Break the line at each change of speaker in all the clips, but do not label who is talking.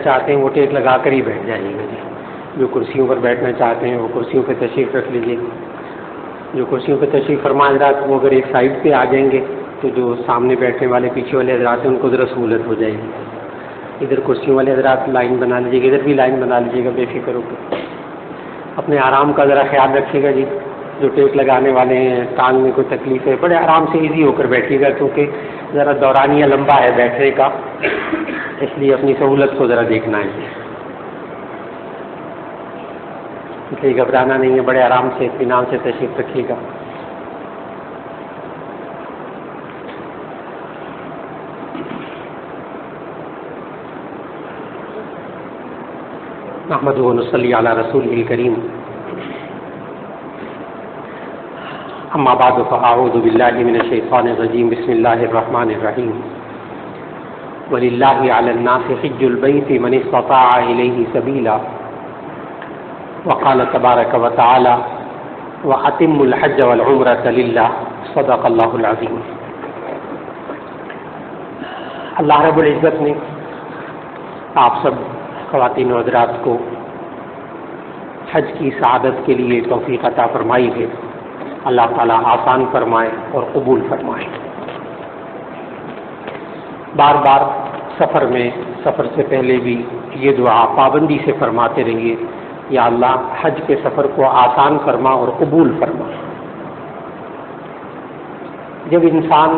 چاہتے ہیں وہ ٹیک لگا کر ہی بیٹھ جائیے گا جی. جو کرسیوں پر بیٹھنا چاہتے ہیں وہ کرسیوں پہ تشریف رکھ لیجیے. جو کرسیوں پہ تشریف فرما حضرات وہ اگر ایک سائڈ پہ آ جائیں گے تو جو سامنے بیٹھنے والے پیچھے والے حضرات ہیں ان کو ذرا سہولت ہو جائے گی. ادھر کرسیوں والے حضرات لائن بنا لیجیے گا, ادھر بھی لائن بنا لیجیے گا, بے فکر ہو کے. اپنے آرام کا ذرا خیال رکھیے گا جی. جو ٹیک لگانے والے ہیں ٹانگ میں کوئی تکلیف ہے بڑے آرام سے ایزی ہو کر بیٹھیے گا, کیونکہ ذرا دورانیہ لمبا ہے بیٹھنے کا, اس لیے اپنی سہولت کو ذرا دیکھنا ہے. اس لیے گھبرانا نہیں ہے, بڑے آرام سے اطمینان سے تشریف رکھیے گا. نحمدہ و نصلی علی رسولہ الکریم. اما بعد فاعوذ باللہ من الشیطان الرجیم. بسم اللہ الرحمن الرحیم. وَلِلَّهِ عَلَى النَّاسِ حِجُّ الْبَيْتِ مَنِ اسْتَطَاعَ إِلَيْهِ سَبِيلًا وقال تبارک وتعالی وَأَتِمُّوا الْحَجَّ وَالْعُمْرَةَ لِلَّهِ صدق اللہ العظیم. اللہ رب العزت نے آپ سب خواتین و حضرات کو حج کی سعادت کے لیے توفیق عطا فرمائی ہے. اللہ تعالیٰ آسان فرمائے اور قبول فرمائے. بار بار سفر سے پہلے بھی یہ دعا پابندی سے فرماتے رہیے, یا اللہ حج کے سفر کو آسان فرما اور قبول فرما. جب انسان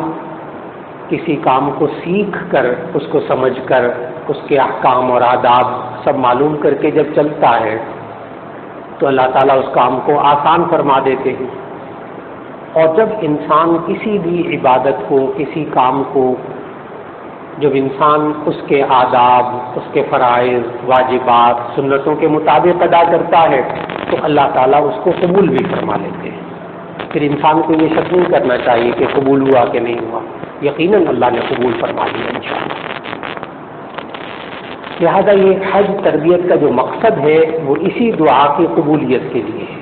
کسی کام کو سیکھ کر, اس کو سمجھ کر, اس کے احکام اور آداب سب معلوم کر کے جب چلتا ہے تو اللہ تعالیٰ اس کام کو آسان فرما دیتے ہیں. اور جب انسان کسی بھی عبادت کو, کسی کام کو جب انسان اس کے آداب, اس کے فرائض, واجبات, سنتوں کے مطابق ادا کرتا ہے تو اللہ تعالیٰ اس کو قبول بھی فرما لیتے ہیں. پھر انسان کو یہ شک نہیں کرنا چاہیے کہ قبول ہوا کہ نہیں ہوا, یقیناً اللہ نے قبول فرما دیا انشاءاللہ. لہذا یہ حج تربیت کا جو مقصد ہے وہ اسی دعا کی قبولیت کے لیے ہے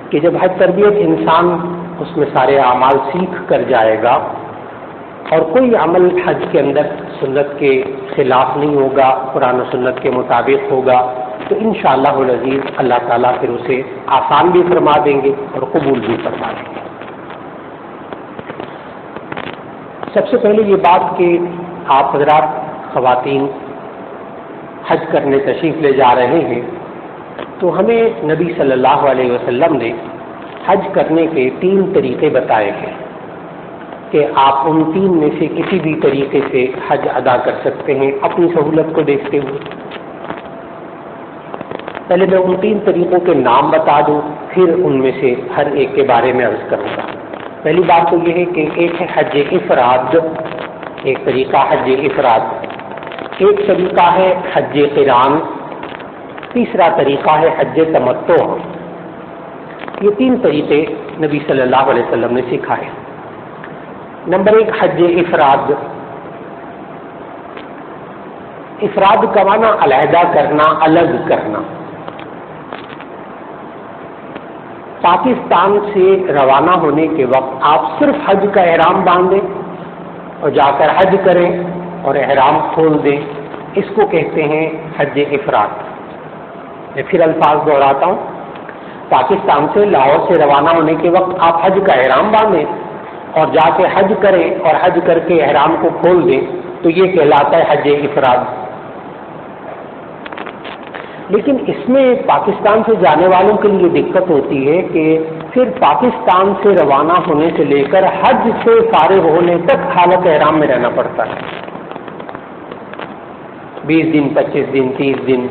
کہ جب حج تربیت انسان اس میں سارے اعمال سیکھ کر جائے گا اور کوئی عمل حج کے اندر سنت کے خلاف نہیں ہوگا, قرآن و سنت کے مطابق ہوگا, تو انشاءاللہ العزیز اللہ تعالیٰ پھر اسے آسان بھی فرما دیں گے اور قبول بھی فرما دیں گے. سب سے پہلے یہ بات کہ آپ حضرات خواتین حج کرنے تشریف لے جا رہے ہیں تو ہمیں نبی صلی اللہ علیہ وسلم نے حج کرنے کے 3 طریقے بتائے ہیں کہ آپ ان 3 میں سے کسی بھی طریقے سے حج ادا کر سکتے ہیں اپنی سہولت کو دیکھتے ہوئے. پہلے میں ان 3 طریقوں کے نام بتا دوں, پھر ان میں سے ہر ایک کے بارے میں عرض کروں گا. پہلی بات تو یہ ہے کہ ایک ہے حج افراد, ایک طریقہ حج افراد, ایک طریقہ ہے حج قران, تیسرا طریقہ ہے حج تمتع. یہ 3 طریقے نبی صلی اللہ علیہ وسلم نے سکھائے. نمبر 1 حج افراد. افراد کا معنی علیحدہ کرنا, الگ کرنا. پاکستان سے روانہ ہونے کے وقت آپ صرف حج کا احرام باندھیں اور جا کر حج کریں اور احرام کھول دیں, اس کو کہتے ہیں حج افراد. میں پھر الفاظ دہراتا ہوں. پاکستان سے لاہور سے روانہ ہونے کے وقت آپ حج کا احرام باندھیں اور جا کے حج کریں اور حج کر کے احرام کو کھول دیں تو یہ کہلاتا ہے حج افراد. لیکن اس میں پاکستان سے جانے والوں کے لیے دقت ہوتی ہے کہ پھر پاکستان سے روانہ ہونے سے لے کر حج سے فارغ ہونے تک حالت احرام میں رہنا پڑتا ہے. 20 دن 25 دن 30 دن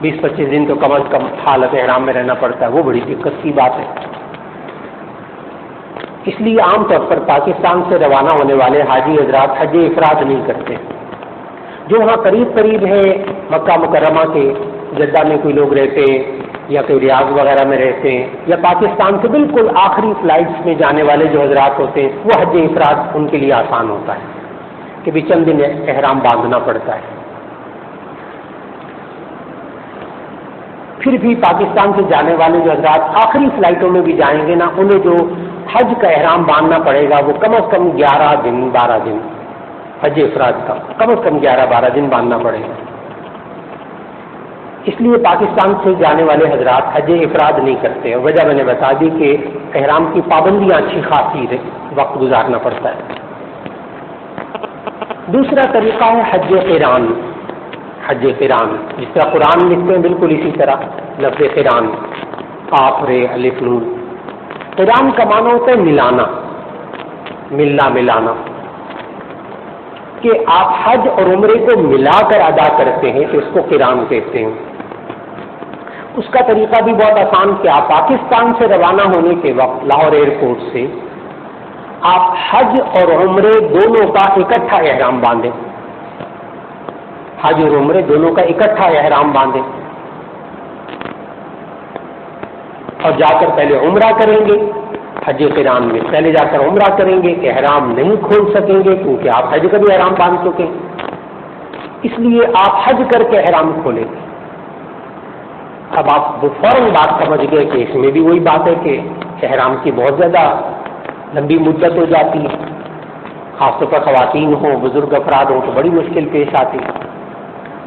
20-25 دن تو کم از کم حالت احرام میں رہنا پڑتا ہے. وہ بڑی دقت کی بات ہے. اس لیے عام طور پر پاکستان سے روانہ ہونے والے حاجی حضرات حج افراد نہیں کرتے. جو وہاں قریب ہیں مکہ مکرمہ کے, جدہ میں کوئی لوگ رہتے ہیں یا کوئی ریاض وغیرہ میں رہتے ہیں, یا پاکستان سے بالکل آخری فلائٹس میں جانے والے جو حضرات ہوتے ہیں, وہ حج افراد ان کے لیے آسان ہوتا ہے کہ بھی چند دن احرام باندھنا پڑتا ہے. پھر بھی پاکستان سے جانے والے جو حضرات آخری فلائٹوں میں بھی جائیں گے نا, انہیں جو حج کا احرام باندھنا پڑے گا وہ کم از کم 11 دن 12 دن حج افراد کا کم از کم 11-12 دن باندھنا پڑے گا. اس لیے پاکستان سے جانے والے حضرات حج افراد نہیں کرتے ہیں. وجہ میں نے بتا دی کہ احرام کی پابندیاں اچھی خاصی وقت گزارنا پڑتا ہے. دوسرا طریقہ ہے حج قران. حج قران جس طرح قرآن لکھتے ہیں بالکل اسی طرح لفظ قران قاف رے الف نون. قران کا معنی ہوتا ہے ملانا، ملنا ملانا، کہ آپ حج اور عمرے کو ملا کر ادا کرتے ہیں تو اس کو قران کہتے ہیں. اس کا طریقہ بھی بہت آسان کہ آپ پاکستان سے روانہ ہونے کے وقت لاہور ایئرپورٹ سے آپ حج اور عمرے دونوں کا اکٹھا احرام باندھیں. حج اور عمرے دونوں کا اکٹھا احرام باندھیں اور جا کر پہلے عمرہ کریں گے. حج قران میں پہلے جا کر عمرہ کریں گے، احرام نہیں کھول سکیں گے کیونکہ آپ حج کا بھی احرام باندھ چکے، اس لیے آپ حج کر کے احرام کھولیں گے. اب آپ فوراً بات سمجھ گئے کہ اس میں بھی وہی بات ہے کہ احرام کی بہت زیادہ لمبی مدت ہو جاتی ہے، خاص طور پر خواتین ہوں، بزرگ افراد ہوں تو بڑی مشکل پیش آتی ہے.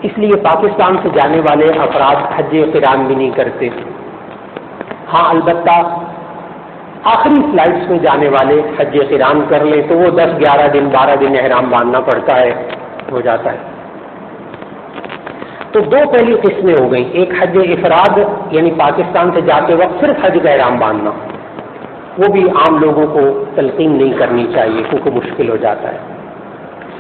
اس لیے پاکستان سے جانے والے افراد حج قران بھی نہیں کرتے. ہاں البتہ آخری فلائٹس میں جانے والے حج قران کر لیں تو وہ 10-11 دن 12 دن احرام باندھنا پڑتا ہے، ہو جاتا ہے. تو دو پہلی قسمیں ہو گئیں، ایک حج افراد یعنی پاکستان سے جاتے وقت صرف حج کا احرام باندھنا، وہ بھی عام لوگوں کو تلقین نہیں کرنی چاہیے کیونکہ مشکل ہو جاتا ہے.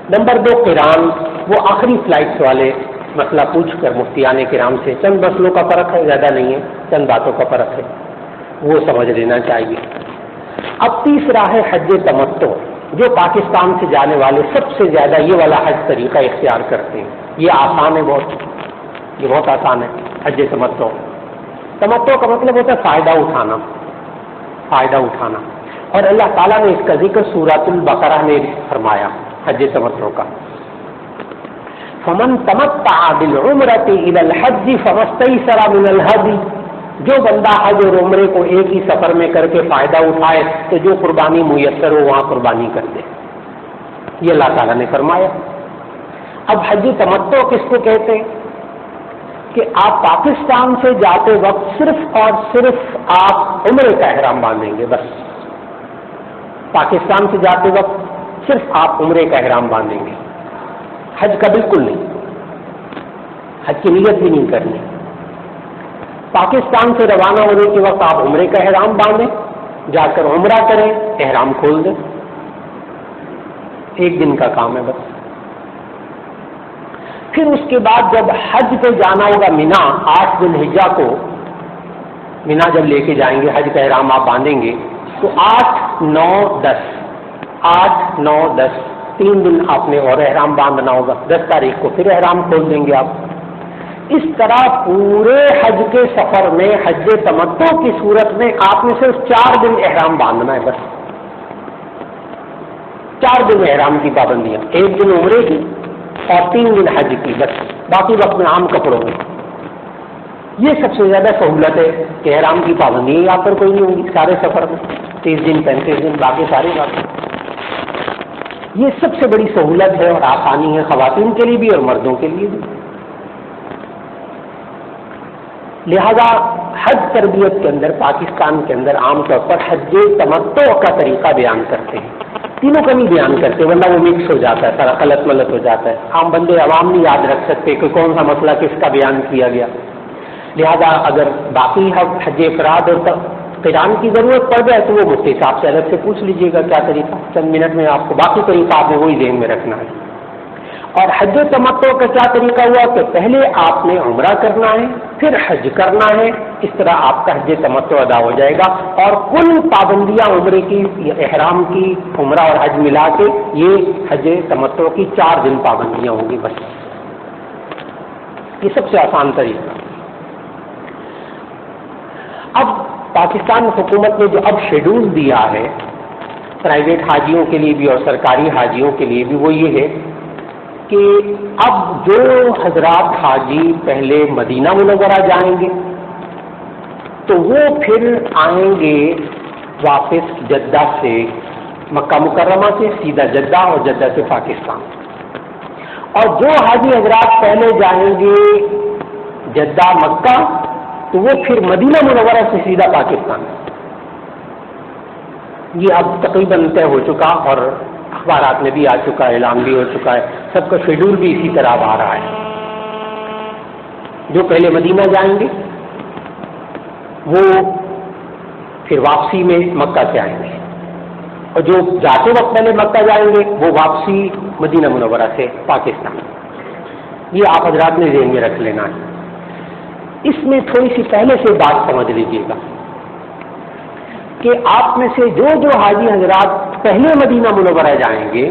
نمبر 2 قران، وہ آخری فلائٹس والے مسئلہ پوچھ کر مفتیان کرام سے، چند مسئلوں کا فرق ہے، زیادہ نہیں ہے، چند باتوں کا فرق ہے، وہ سمجھ لینا چاہیے. اب تیسرا ہے حج تمتع، جو پاکستان سے جانے والے سب سے زیادہ یہ والا حج طریقہ اختیار کرتے ہیں. یہ آسان ہے بہت، یہ بہت آسان ہے. حج تمتع، تمتع کا مطلب ہوتا ہے فائدہ اٹھانا، فائدہ اٹھانا. اور اللہ تعالیٰ نے اس کا ذکر سورۃ البقرہ میں فرمایا حج تمتع کا. فمن تمتع بالعمرۃ الی الحج فما استیسر من الہدی، جو بندہ حج اور عمرے کو ایک ہی سفر میں کر کے فائدہ اٹھائے تو جو قربانی میسر ہو وہاں قربانی کر دے، یہ اللہ تعالیٰ نے فرمایا. اب حج تمتع کس کو کہتے ہیں؟ کہ آپ پاکستان سے جاتے وقت صرف اور صرف آپ عمرے کا احرام باندھیں گے، بس پاکستان سے جاتے وقت صرف آپ عمرے کا احرام باندھیں گے، حج کا بالکل نہیں، حج کی نیت بھی نہیں کرنی. پاکستان سے روانہ ہونے کے وقت آپ عمرے کا احرام باندھیں، جا کر عمرہ کریں، احرام کھول دیں، ایک دن کا کام ہے بس. پھر اس کے بعد جب حج پہ جانا ہوگا مینا، 8 ذی الحجہ کو مینا جب لے کے جائیں گے، حج کا احرام آپ باندھیں گے تو 8، 9، 10، 8، 9، 10 3 دن آپ نے اور احرام باندھنا ہوگا. 10 تاریخ کو پھر احرام کھول دیں گے آپ. اس طرح پورے حج کے سفر میں حج تمتع کی صورت میں آپ نے صرف 4 دن احرام باندھنا ہے، بس 4 دن احرام کی پابندیاں، 1 دن عمرے کی اور 3 دن حج کی، بس باقی وقت میں عام کپڑوں میں. یہ سب سے زیادہ سہولت ہے کہ احرام کی پابندی یہاں پر کوئی نہیں ہوگی سارے سفر میں، 30 دن 35 دن باقی سارے باقی. یہ سب سے بڑی سہولت ہے اور آسانی ہے خواتین کے لیے بھی اور مردوں کے لیے بھی. لہذا حج تربیت کے اندر پاکستان کے اندر عام طور پر حج تمتع کا طریقہ بیان کرتے ہیں، تینوں کا نہیں بیان کرتے ورنہ وہ مکس ہو جاتا ہے، سارا غلط ملت ہو جاتا ہے. عام بندے عوام نہیں یاد رکھ سکتے کہ کون سا مسئلہ کس کا بیان کیا گیا. لہذا اگر باقی حج افراد اور قران کی ضرورت پڑ جائے تو وہ مفتی صاحب سے الگ سے پوچھ لیجیے گا کیا طریقہ، چند منٹ میں آپ کو باقی طریقہ آپ نے وہی ذہن میں رکھنا ہے. اور حج تمتع کا کیا طریقہ ہوا کہ پہلے آپ نے عمرہ کرنا ہے پھر حج کرنا ہے، اس طرح آپ کا حج تمتع ادا ہو جائے گا. اور کل پابندیاں عمرے کی، احرام کی، عمرہ اور حج ملا کے یہ حج تمتع کی 4 دن پابندیاں ہوں گی بس. یہ سب سے آسان طریقہ. اب پاکستان حکومت نے جو اب شیڈول دیا ہے پرائیویٹ حاجیوں کے لیے بھی اور سرکاری حاجیوں کے لیے بھی، وہ یہ ہے کہ اب جو حضرات حاجی پہلے مدینہ منورہ جائیں گے تو وہ پھر آئیں گے واپس جدہ سے، مکہ مکرمہ سے سیدھا جدہ اور جدہ سے پاکستان. اور جو حاجی حضرات پہلے جائیں گے جدہ مکہ تو وہ پھر مدینہ منورہ سے سیدھا پاکستان. یہ اب تقریباً طے ہو چکا اور اخبارات میں بھی آ چکا ہے، اعلان بھی ہو چکا ہے، سب کا شیڈول بھی اسی طرح آ رہا ہے. جو پہلے مدینہ جائیں گے وہ پھر واپسی میں مکہ سے آئیں گے، اور جو جاتے وقت پہلے مکہ جائیں گے وہ واپسی مدینہ منورہ سے پاکستان. یہ آپ حضرات نے ذہن میں رکھ لینا ہے. اس میں تھوڑی سی پہلے سے بات سمجھ لیجیے گا کہ آپ میں سے جو حاجی حضرات پہلے مدینہ منورہ جائیں گے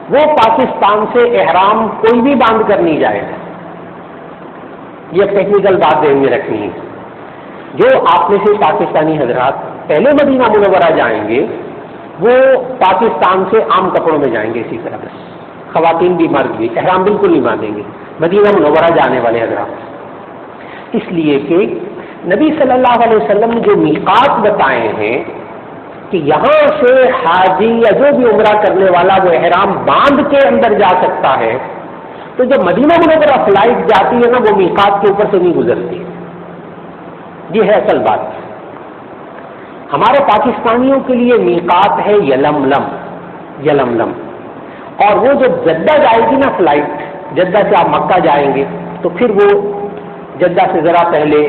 وہ پاکستان سے احرام کوئی بھی باندھ کر نہیں جائے گا. یہ ٹیکنیکل بات ذہن میں رکھنی ہے. جو آپ میں سے پاکستانی حضرات پہلے مدینہ منورہ جائیں گے وہ پاکستان سے عام کپڑوں میں جائیں گے. اسی طرح بس خواتین بھی مرد بھی احرام بالکل نہیں باندھیں گے مدینہ منورہ جانے والے حضرات، اس لیے کہ نبی صلی اللہ علیہ وسلم نے جو میقات بتائے ہیں کہ یہاں سے حاجی یا جو بھی عمرہ کرنے والا وہ احرام باندھ کے اندر جا سکتا ہے، تو جب مدینہ منورہ فلائٹ جاتی ہے نا وہ میقات کے اوپر سے نہیں گزرتی. یہ ہے اصل بات. ہمارے پاکستانیوں کے لیے میقات ہے یلملم، اور وہ جب جدہ جائے گی نا فلائٹ، جدہ سے آپ مکہ جائیں گے تو پھر وہ جدہ سے ذرا پہلے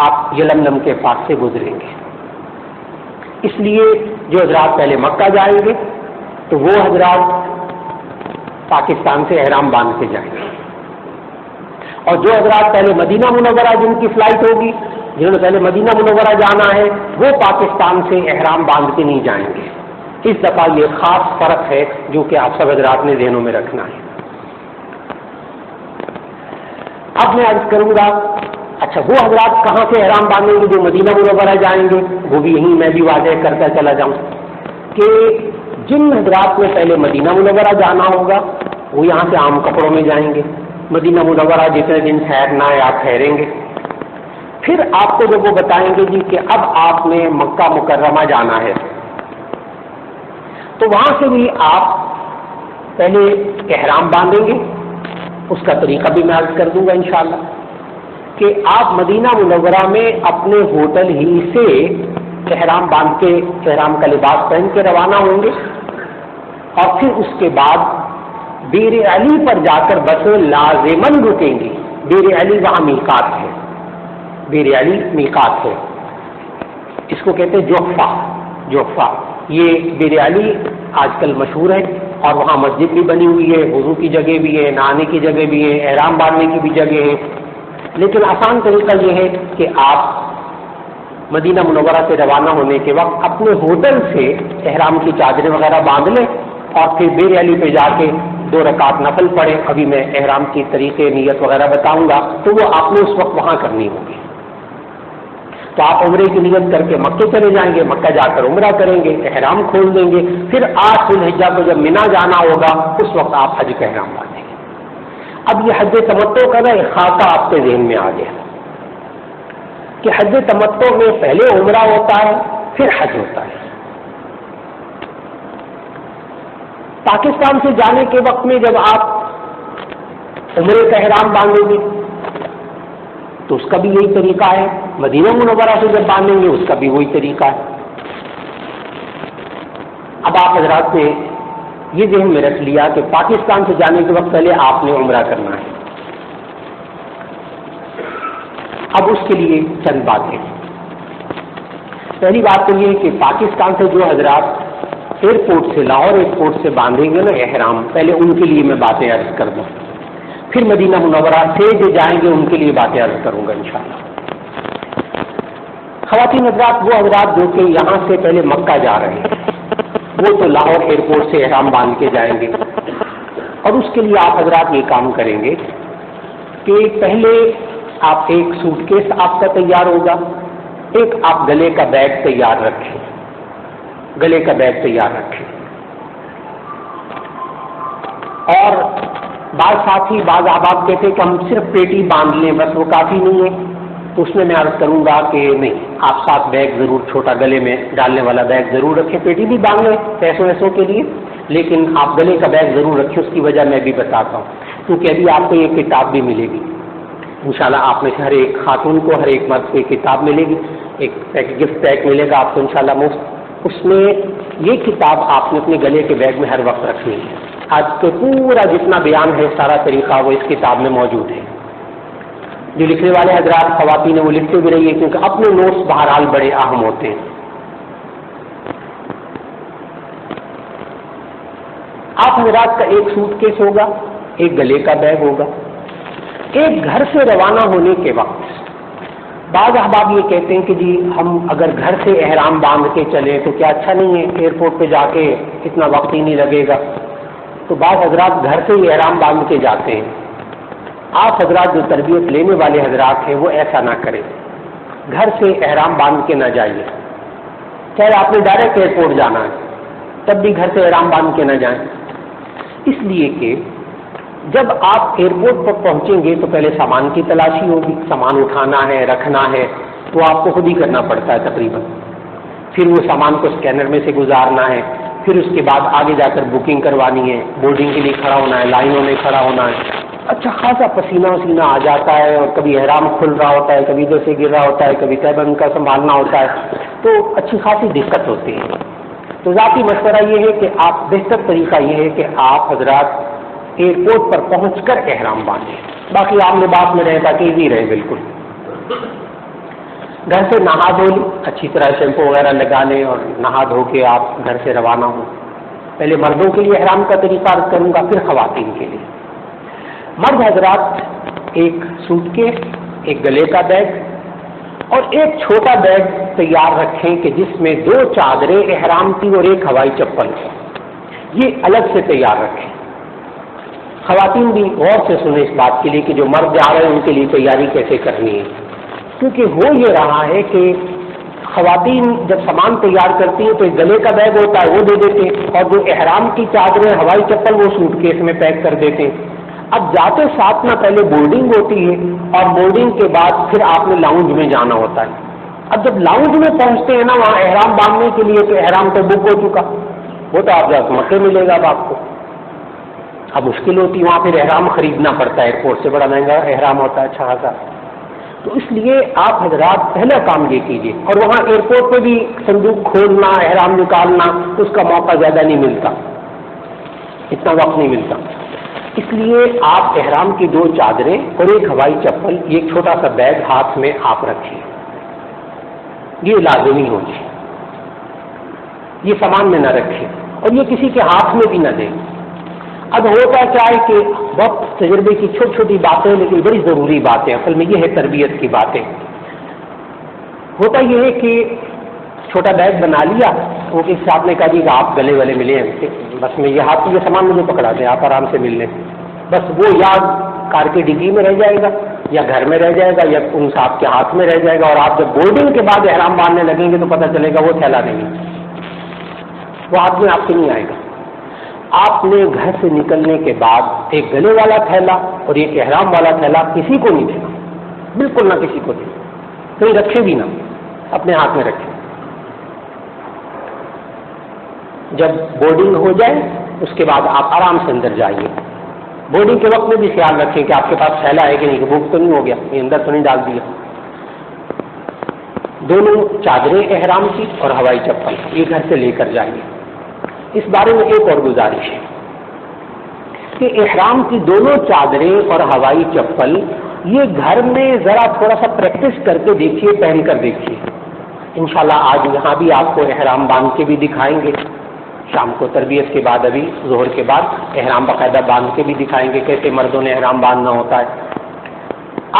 آپ یلملم کے پاس سے گزریں گے. اس لیے جو حضرات پہلے مکہ جائیں گے تو وہ حضرات پاکستان سے احرام باندھ کے جائیں گے، اور جو حضرات پہلے مدینہ منورہ جن کی فلائٹ ہوگی، جنہوں نے پہلے مدینہ منورہ جانا ہے، وہ پاکستان سے احرام باندھ کے نہیں جائیں گے. اس دفعہ یہ خاص فرق ہے جو کہ آپ سب حضرات نے ذہنوں میں رکھنا ہے. اب میں عرض کروں گا اچھا وہ حضرات کہاں سے احرام باندھیں گے جو مدینہ منورہ جائیں گے، وہ بھی یہیں میں بھی واضح کرتا چلا جاؤں کہ جن حضرات نے پہلے مدینہ منورہ جانا ہوگا وہ یہاں سے عام کپڑوں میں جائیں گے. مدینہ منورہ جتنے دن ٹھہرنا ہے آپ ٹھہریں گے. پھر آپ کو جب وہ بتائیں گے جی کہ اب آپ نے مکہ مکرمہ جانا ہے تو وہاں سے بھی آپ پہلے احرام باندھیں گے. اس کا طریقہ بھی میں عرض کر دوں گا انشاءاللہ کہ آپ مدینہ منورہ میں اپنے ہوٹل ہی سے احرام باندھ کے احرام کا لباس پہن کے روانہ ہوں گے، اور پھر اس کے بعد بیر علی پر جا کر بسیں لازماً رکیں گی. بیر علی وہاں میقات ہے، بیر علی میقات ہے، اس کو کہتے ہیں جوفہ. یہ بیر علی آج کل مشہور ہے اور وہاں مسجد بھی بنی ہوئی ہے، وضو کی جگہ بھی ہے، نہانے کی جگہ بھی ہے، احرام باندھنے کی بھی جگہ ہے. لیکن آسان طریقہ یہ ہے کہ آپ مدینہ منورہ سے روانہ ہونے کے وقت اپنے ہوٹل سے احرام کی چادریں وغیرہ باندھ لیں اور پھر بیر علی پہ جا کے 2 رکعت نفل پڑھیں. ابھی میں احرام کی طریقے نیت وغیرہ بتاؤں گا تو وہ آپ نے اس وقت وہاں کرنی ہوگی. تو آپ عمرے کی نیت کر کے مکے چلے جائیں گے، مکہ جا کر عمرہ کریں گے، احرام کھول دیں گے. پھر 8 ذی الحجہ کو جب مینا جانا ہوگا اس وقت آپ حج کا احرام باندھیں گے. اب یہ حج تمتع کا نا ایک خاکہ آپ کے ذہن میں آ گیا کہ حج تمتع میں پہلے عمرہ ہوتا ہے پھر حج ہوتا ہے. پاکستان سے جانے کے وقت میں جب آپ عمرے کا احرام باندھیں گے تو اس کا بھی یہی طریقہ ہے، مدینہ منورہ سے جب باندھیں گے اس کا بھی وہی طریقہ ہے. اب آپ حضرات نے یہ ذہن میں رکھ لیا کہ پاکستان سے جانے کے وقت پہلے آپ نے عمرہ کرنا ہے. اب اس کے لیے چند باتیں. پہلی بات تو یہ کہ پاکستان سے جو حضرات ایئرپورٹ سے لاہور ایئرپورٹ سے باندھیں گے نا احرام، پہلے ان کے لیے میں باتیں عرض کر دوں، پھر مدینہ منورہ سے جو جائیں گے ان کے لیے باتیں عرض کروں گا انشاءاللہ. خواتین حضرات وہ حضرات جو کہ یہاں سے پہلے مکہ جا رہے ہیں وہ تو لاہور ایئرپورٹ سے احرام باندھ کے جائیں گے، اور اس کے لیے آپ حضرات یہ کام کریں گے کہ پہلے آپ ایک سوٹ کیس آپ کا تیار ہوگا، ایک آپ گلے کا بیگ تیار رکھیں، گلے کا بیگ تیار رکھیں. اور بعض ساتھی بعض احباب کہتے ہیں کہ ہم صرف پیٹی باندھ لیں بس وہ کافی نہیں ہے، تو اس میں عرض کروں گا کہ نہیں، آپ ساتھ بیگ ضرور چھوٹا گلے میں ڈالنے والا بیگ ضرور رکھیں. پیٹی بھی باندھ لیں پیسوں ویسوں کے لیے، لیکن آپ گلے کا بیگ ضرور رکھیں، اس کی وجہ میں بھی بتاتا ہوں، کیونکہ ابھی آپ کو یہ کتاب بھی ملے گی انشاءاللہ، آپ میں سے ہر ایک خاتون کو، ہر ایک مرد کو یہ کتاب ملے گی، ایک گفٹ پیک ملے گا آپ کو انشاءاللہ مفت، اس میں یہ کتاب آپ نے اپنے گلے کے بیگ میں ہر وقت رکھنی ہے۔ آج تو پورا جتنا بیان ہے، سارا طریقہ وہ اس کتاب میں موجود ہے۔ جو لکھنے والے حضرات خواتین ہیں وہ لکھتے بھی رہیے، کیونکہ اپنے نوٹس بہرحال بڑے اہم ہوتے ہیں۔ آپ حضرات کا ایک سوٹ کیس ہوگا، ایک گلے کا بیگ ہوگا۔ ایک گھر سے روانہ ہونے کے وقت بعض احباب یہ کہتے ہیں کہ جی ہم اگر گھر سے احرام باندھ کے چلیں تو کیا اچھا نہیں ہے، ایئرپورٹ پہ جا کے اتنا وقت ہی نہیں لگے گا؟ تو بعض حضرات گھر سے ہی احرام باندھ کے جاتے ہیں۔ آپ حضرات جو تربیت لینے والے حضرات ہیں وہ ایسا نہ کریں، گھر سے احرام باندھ کے نہ جائیے، چاہے آپ نے ڈائریکٹ ایئرپورٹ جانا ہے تب بھی گھر سے احرام باندھ کے نہ جائیں، اس لیے کہ جب آپ ایئرپورٹ پر پہنچیں گے تو پہلے سامان کی تلاشی ہوگی، سامان اٹھانا ہے، رکھنا ہے، تو آپ کو خود ہی کرنا پڑتا ہے تقریباً، پھر وہ سامان کو اسکینر میں سے گزارنا ہے، پھر اس کے بعد آگے جا کر بکنگ کروانی ہے، بورڈنگ کے لیے کھڑا ہونا ہے، لائنوں میں کھڑا ہونا ہے، اچھا خاصا پسینہ وسینہ آ جاتا ہے، اور کبھی احرام کھل رہا ہوتا ہے، کبھی ادھر سے گر رہا ہوتا ہے، کبھی تہبند کا سنبھالنا ہوتا ہے، تو اچھی خاصی دقت ہوتی ہے۔ تو ذاتی مشورہ یہ ہے کہ آپ، بہتر طریقہ یہ ہے کہ آپ حضرات ایئرپورٹ پر پہنچ کر احرام باندھیں، باقی عام لباس میں رہے تاکہ ایزی رہے بالکل۔ گھر سے نہا دھو لیں، اچھی طرح شیمپو وغیرہ لگا لیں اور نہا دھو کے آپ گھر سے روانہ ہوں۔ پہلے مردوں کے لیے احرام کا طریقہ عرض کروں گا، پھر خواتین کے لیے۔ مرد حضرات ایک سوٹ کیس، ایک گلے کا بیگ اور ایک چھوٹا بیگ تیار رکھیں کہ جس میں 2 چادریں احرام کی اور ایک ہوائی چپل، یہ الگ سے تیار رکھیں۔ خواتین بھی غور سے سنیں اس بات کے لیے کہ جو مرد جا رہے ہیں ان کے لیے تیاری کیسے کرنی ہے، کیونکہ ہو یہ رہا ہے کہ خواتین جب سامان تیار کرتی ہیں تو ایک گلے کا بیگ ہوتا ہے وہ دے دیتے ہیں، اور جو احرام کی چادریں، ہوائی چپل وہ سوٹ کیس میں پیک کر دیتے ہیں۔ اب جاتے ساتھ میں پہلے بورڈنگ ہوتی ہے اور بورڈنگ کے بعد پھر آپ نے لاؤنج میں جانا ہوتا ہے۔ اب جب لاؤنج میں پہنچتے ہیں نا وہاں احرام باندھنے کے لیے، تو احرام تو بک ہو چکا، وہ تو آپ جا مکے ملے گا اب آپ کو، اب مشکل ہوتی ہے، وہاں پھر احرام خریدنا پڑتا ہے، ایئرپورٹ سے بڑا مہنگا احرام ہوتا ہے، اچھا خاصا۔ تو اس لیے آپ حضرات پہلا کام یہ کیجیے، اور وہاں ایئرپورٹ پہ بھی صندوق کھولنا، احرام نکالنا، اس کا موقع زیادہ نہیں ملتا، اتنا وقت نہیں ملتا، اس لیے آپ احرام کی 2 چادریں اور ایک ہوائی چپل، یہ ایک چھوٹا سا بیگ ہاتھ میں آپ رکھیں، یہ لازمی ہو جائے، یہ سامان میں نہ رکھیں اور یہ کسی کے ہاتھ میں بھی نہ دیں۔ اب ہوتا کیا ہے کہ وقت تجربے کی چھوٹی چھوٹی باتیں لیکن بڑی ضروری باتیں، اصل میں یہ ہے تربیت کی باتیں۔ ہوتا یہ ہے کہ چھوٹا بیگ بنا لیا، وہ کسی آپ نے کہا جی کہ آپ گلے والے ملے ہیں، بس میں یہ ہاتھ یہ سامان مجھے پکڑا دیں، آپ آرام سے مل لیں، بس وہ یاد کار کے ڈگی میں رہ جائے گا یا گھر میں رہ جائے گا یا ان سے آپ کے ہاتھ میں رہ جائے گا، اور آپ جب بورڈنگ کے بعد احرام باندھنے لگیں گے تو پتہ چلے گا وہ تھیلا نہیں، وہ ہاتھ میں آپ کے نہیں آئے گا۔ آپ نے گھر سے نکلنے کے بعد ایک گلے والا تھیلا اور ایک احرام والا تھیلا کسی کو نہیں دینا، بالکل نہ کسی کو دینا، کہیں رکھے بھی نہ، اپنے ہاتھ میں رکھیں۔ جب بورڈنگ ہو جائے اس کے بعد آپ آرام سے اندر جائیے۔ بورڈنگ کے وقت میں بھی خیال رکھیں کہ آپ کے پاس تھیلا ہے کہ نہیں، کہ بھوک تو نہیں ہو گیا، یہ اندر تو نہیں ڈال دیا۔ دونوں چادریں احرام کی اور ہوائی چپل یہ گھر سے لے کر جائیے۔ اس بارے میں ایک اور گزارش ہے کہ احرام کی دونوں چادریں اور ہوائی چپل یہ گھر میں ذرا تھوڑا سا پریکٹس کر کے دیکھیے، پہن کر دیکھیے، انشاءاللہ آج یہاں بھی آپ کو احرام باندھ کے بھی دکھائیں گے، شام کو تربیت کے بعد، ابھی ظہر کے بعد احرام باقاعدہ باندھ کے بھی دکھائیں گے کیسے مردوں نے احرام باندھنا ہوتا ہے۔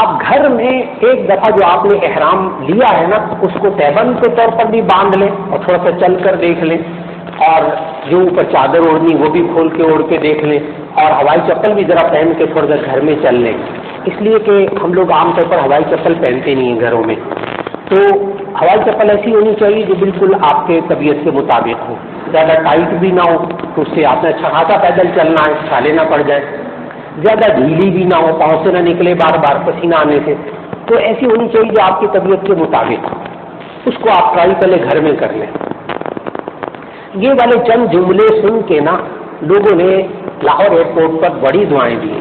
آپ گھر میں ایک دفعہ جو آپ نے احرام لیا ہے نا اس کو تہبند کے طور پر بھی باندھ لیں اور تھوڑا سا چل کر دیکھ لیں، اور جو اوپر چادر اوڑھنی وہ بھی کھول کے اوڑھ کے دیکھ لیں، اور ہوائی چپل بھی ذرا پہن کے تھوڑا سا گھر میں چل لیں، اس لیے کہ ہم لوگ عام طور پر ہوائی چپل پہنتے نہیں ہیں گھروں میں، تو ہوائی چپل ایسی ہونی چاہیے جو بالکل آپ کے طبیعت کے مطابق ہو، زیادہ ٹائٹ بھی نہ ہو تو اس سے آپ نے اچھا خاصا پیدل چلنا ہے، چھالے نہ پڑ جائے، زیادہ ڈھیلی بھی نہ ہو، پاؤں سے نہ نکلے بار بار پسینہ آنے سے، تو ایسی ہونی چاہیے جو آپ کی طبیعت کے مطابق ہو، اس کو آپ ٹرائی پہلے گھر میں کر لیں۔ یہ والے چند جملے سن کے نا لوگوں نے لاہور ایئرپورٹ پر بڑی دعائیں دی.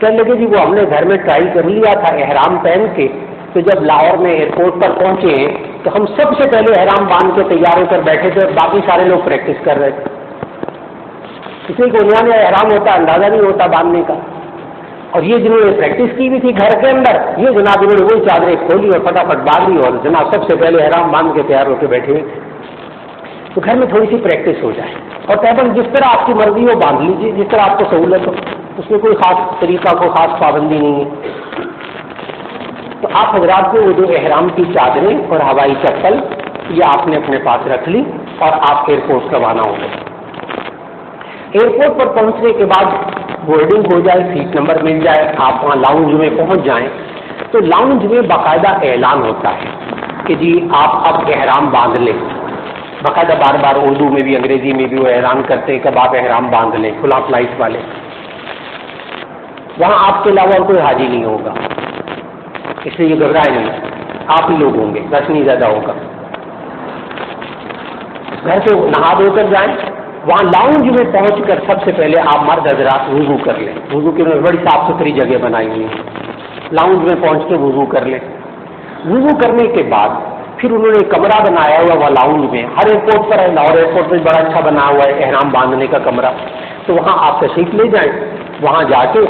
کہنے لگے جی وہ ہم نے گھر میں ٹرائی کر لیا تھا احرام پہن کے، تو جب لاہور میں ایئرپورٹ پر پہنچے ہیں تو ہم سب سے پہلے احرام باندھ کے تیار ہو کر بیٹھے تھے اور باقی سارے لوگ پریکٹس کر رہے تھے. کسی کو دنیا میں احرام ہوتا اندازہ نہیں ہوتا باندھنے کا. اور یہ جنہوں نے پریکٹس کی بھی تھی گھر کے اندر، یہ جناب انہوں نے وہی چادریں کھولی اور فٹافٹ باندھ لی اور جناب سب سے پہلے احرام باندھ کے تیار ہو کے بیٹھے ہوئے. تو گھر میں تھوڑی سی پریکٹس ہو جائے اور تقریباً جس طرح آپ کی مرضی ہو باندھ لیجیے، جس طرح آپ کو سہولت ہو، اس میں کوئی خاص طریقہ کو خاص پابندی نہیں ہے. تو آپ حضرات کو وہ جو احرام کی چادریں اور ہوائی چپل یہ آپ نے اپنے پاس رکھ لی اور آپ ایئرپورٹ روانہ ہو گئے. ایئرپورٹ پر پہنچنے کے بعد بورڈنگ ہو جائے، سیٹ نمبر مل جائے، آپ وہاں لاؤنج میں پہنچ جائیں تو لاؤنج میں باقاعدہ اعلان ہوتا ہے کہ جی آپ اب احرام باندھ لیں. باقاعدہ بار بار اردو میں بھی انگریزی میں بھی وہ اعلان کرتے ہیں کہ اب آپ احرام باندھ لیں، کھلا فلائٹ والے. وہاں آپ کے علاوہ اور کوئی حاجی نہیں ہوگا، اس لیے یہ گھبرائے نہیں، آپ ہی لوگ ہوں گے، رش نہیں زیادہ ہوگا. گھر سے نہا دھو کر جائیں. وہاں لاؤنج میں پہنچ کر سب سے پہلے آپ مرد حضرات وضو کر لیں. وضو کی بڑی صاف ستھری جگہ بنائی ہوئی ہے، لاؤنج میں پہنچ کے وضو کر لیں. وضو کرنے کے بعد پھر انہوں نے کمرہ بنایا ہوا وہ لاؤنج میں، ہر ایئرپورٹ پر ہے، لاہور ایئرپورٹ میں بڑا اچھا بنا ہوا ہے احرام باندھنے کا کمرہ. تو وہاں آپ تشریف لے جائیں. وہاں جا کے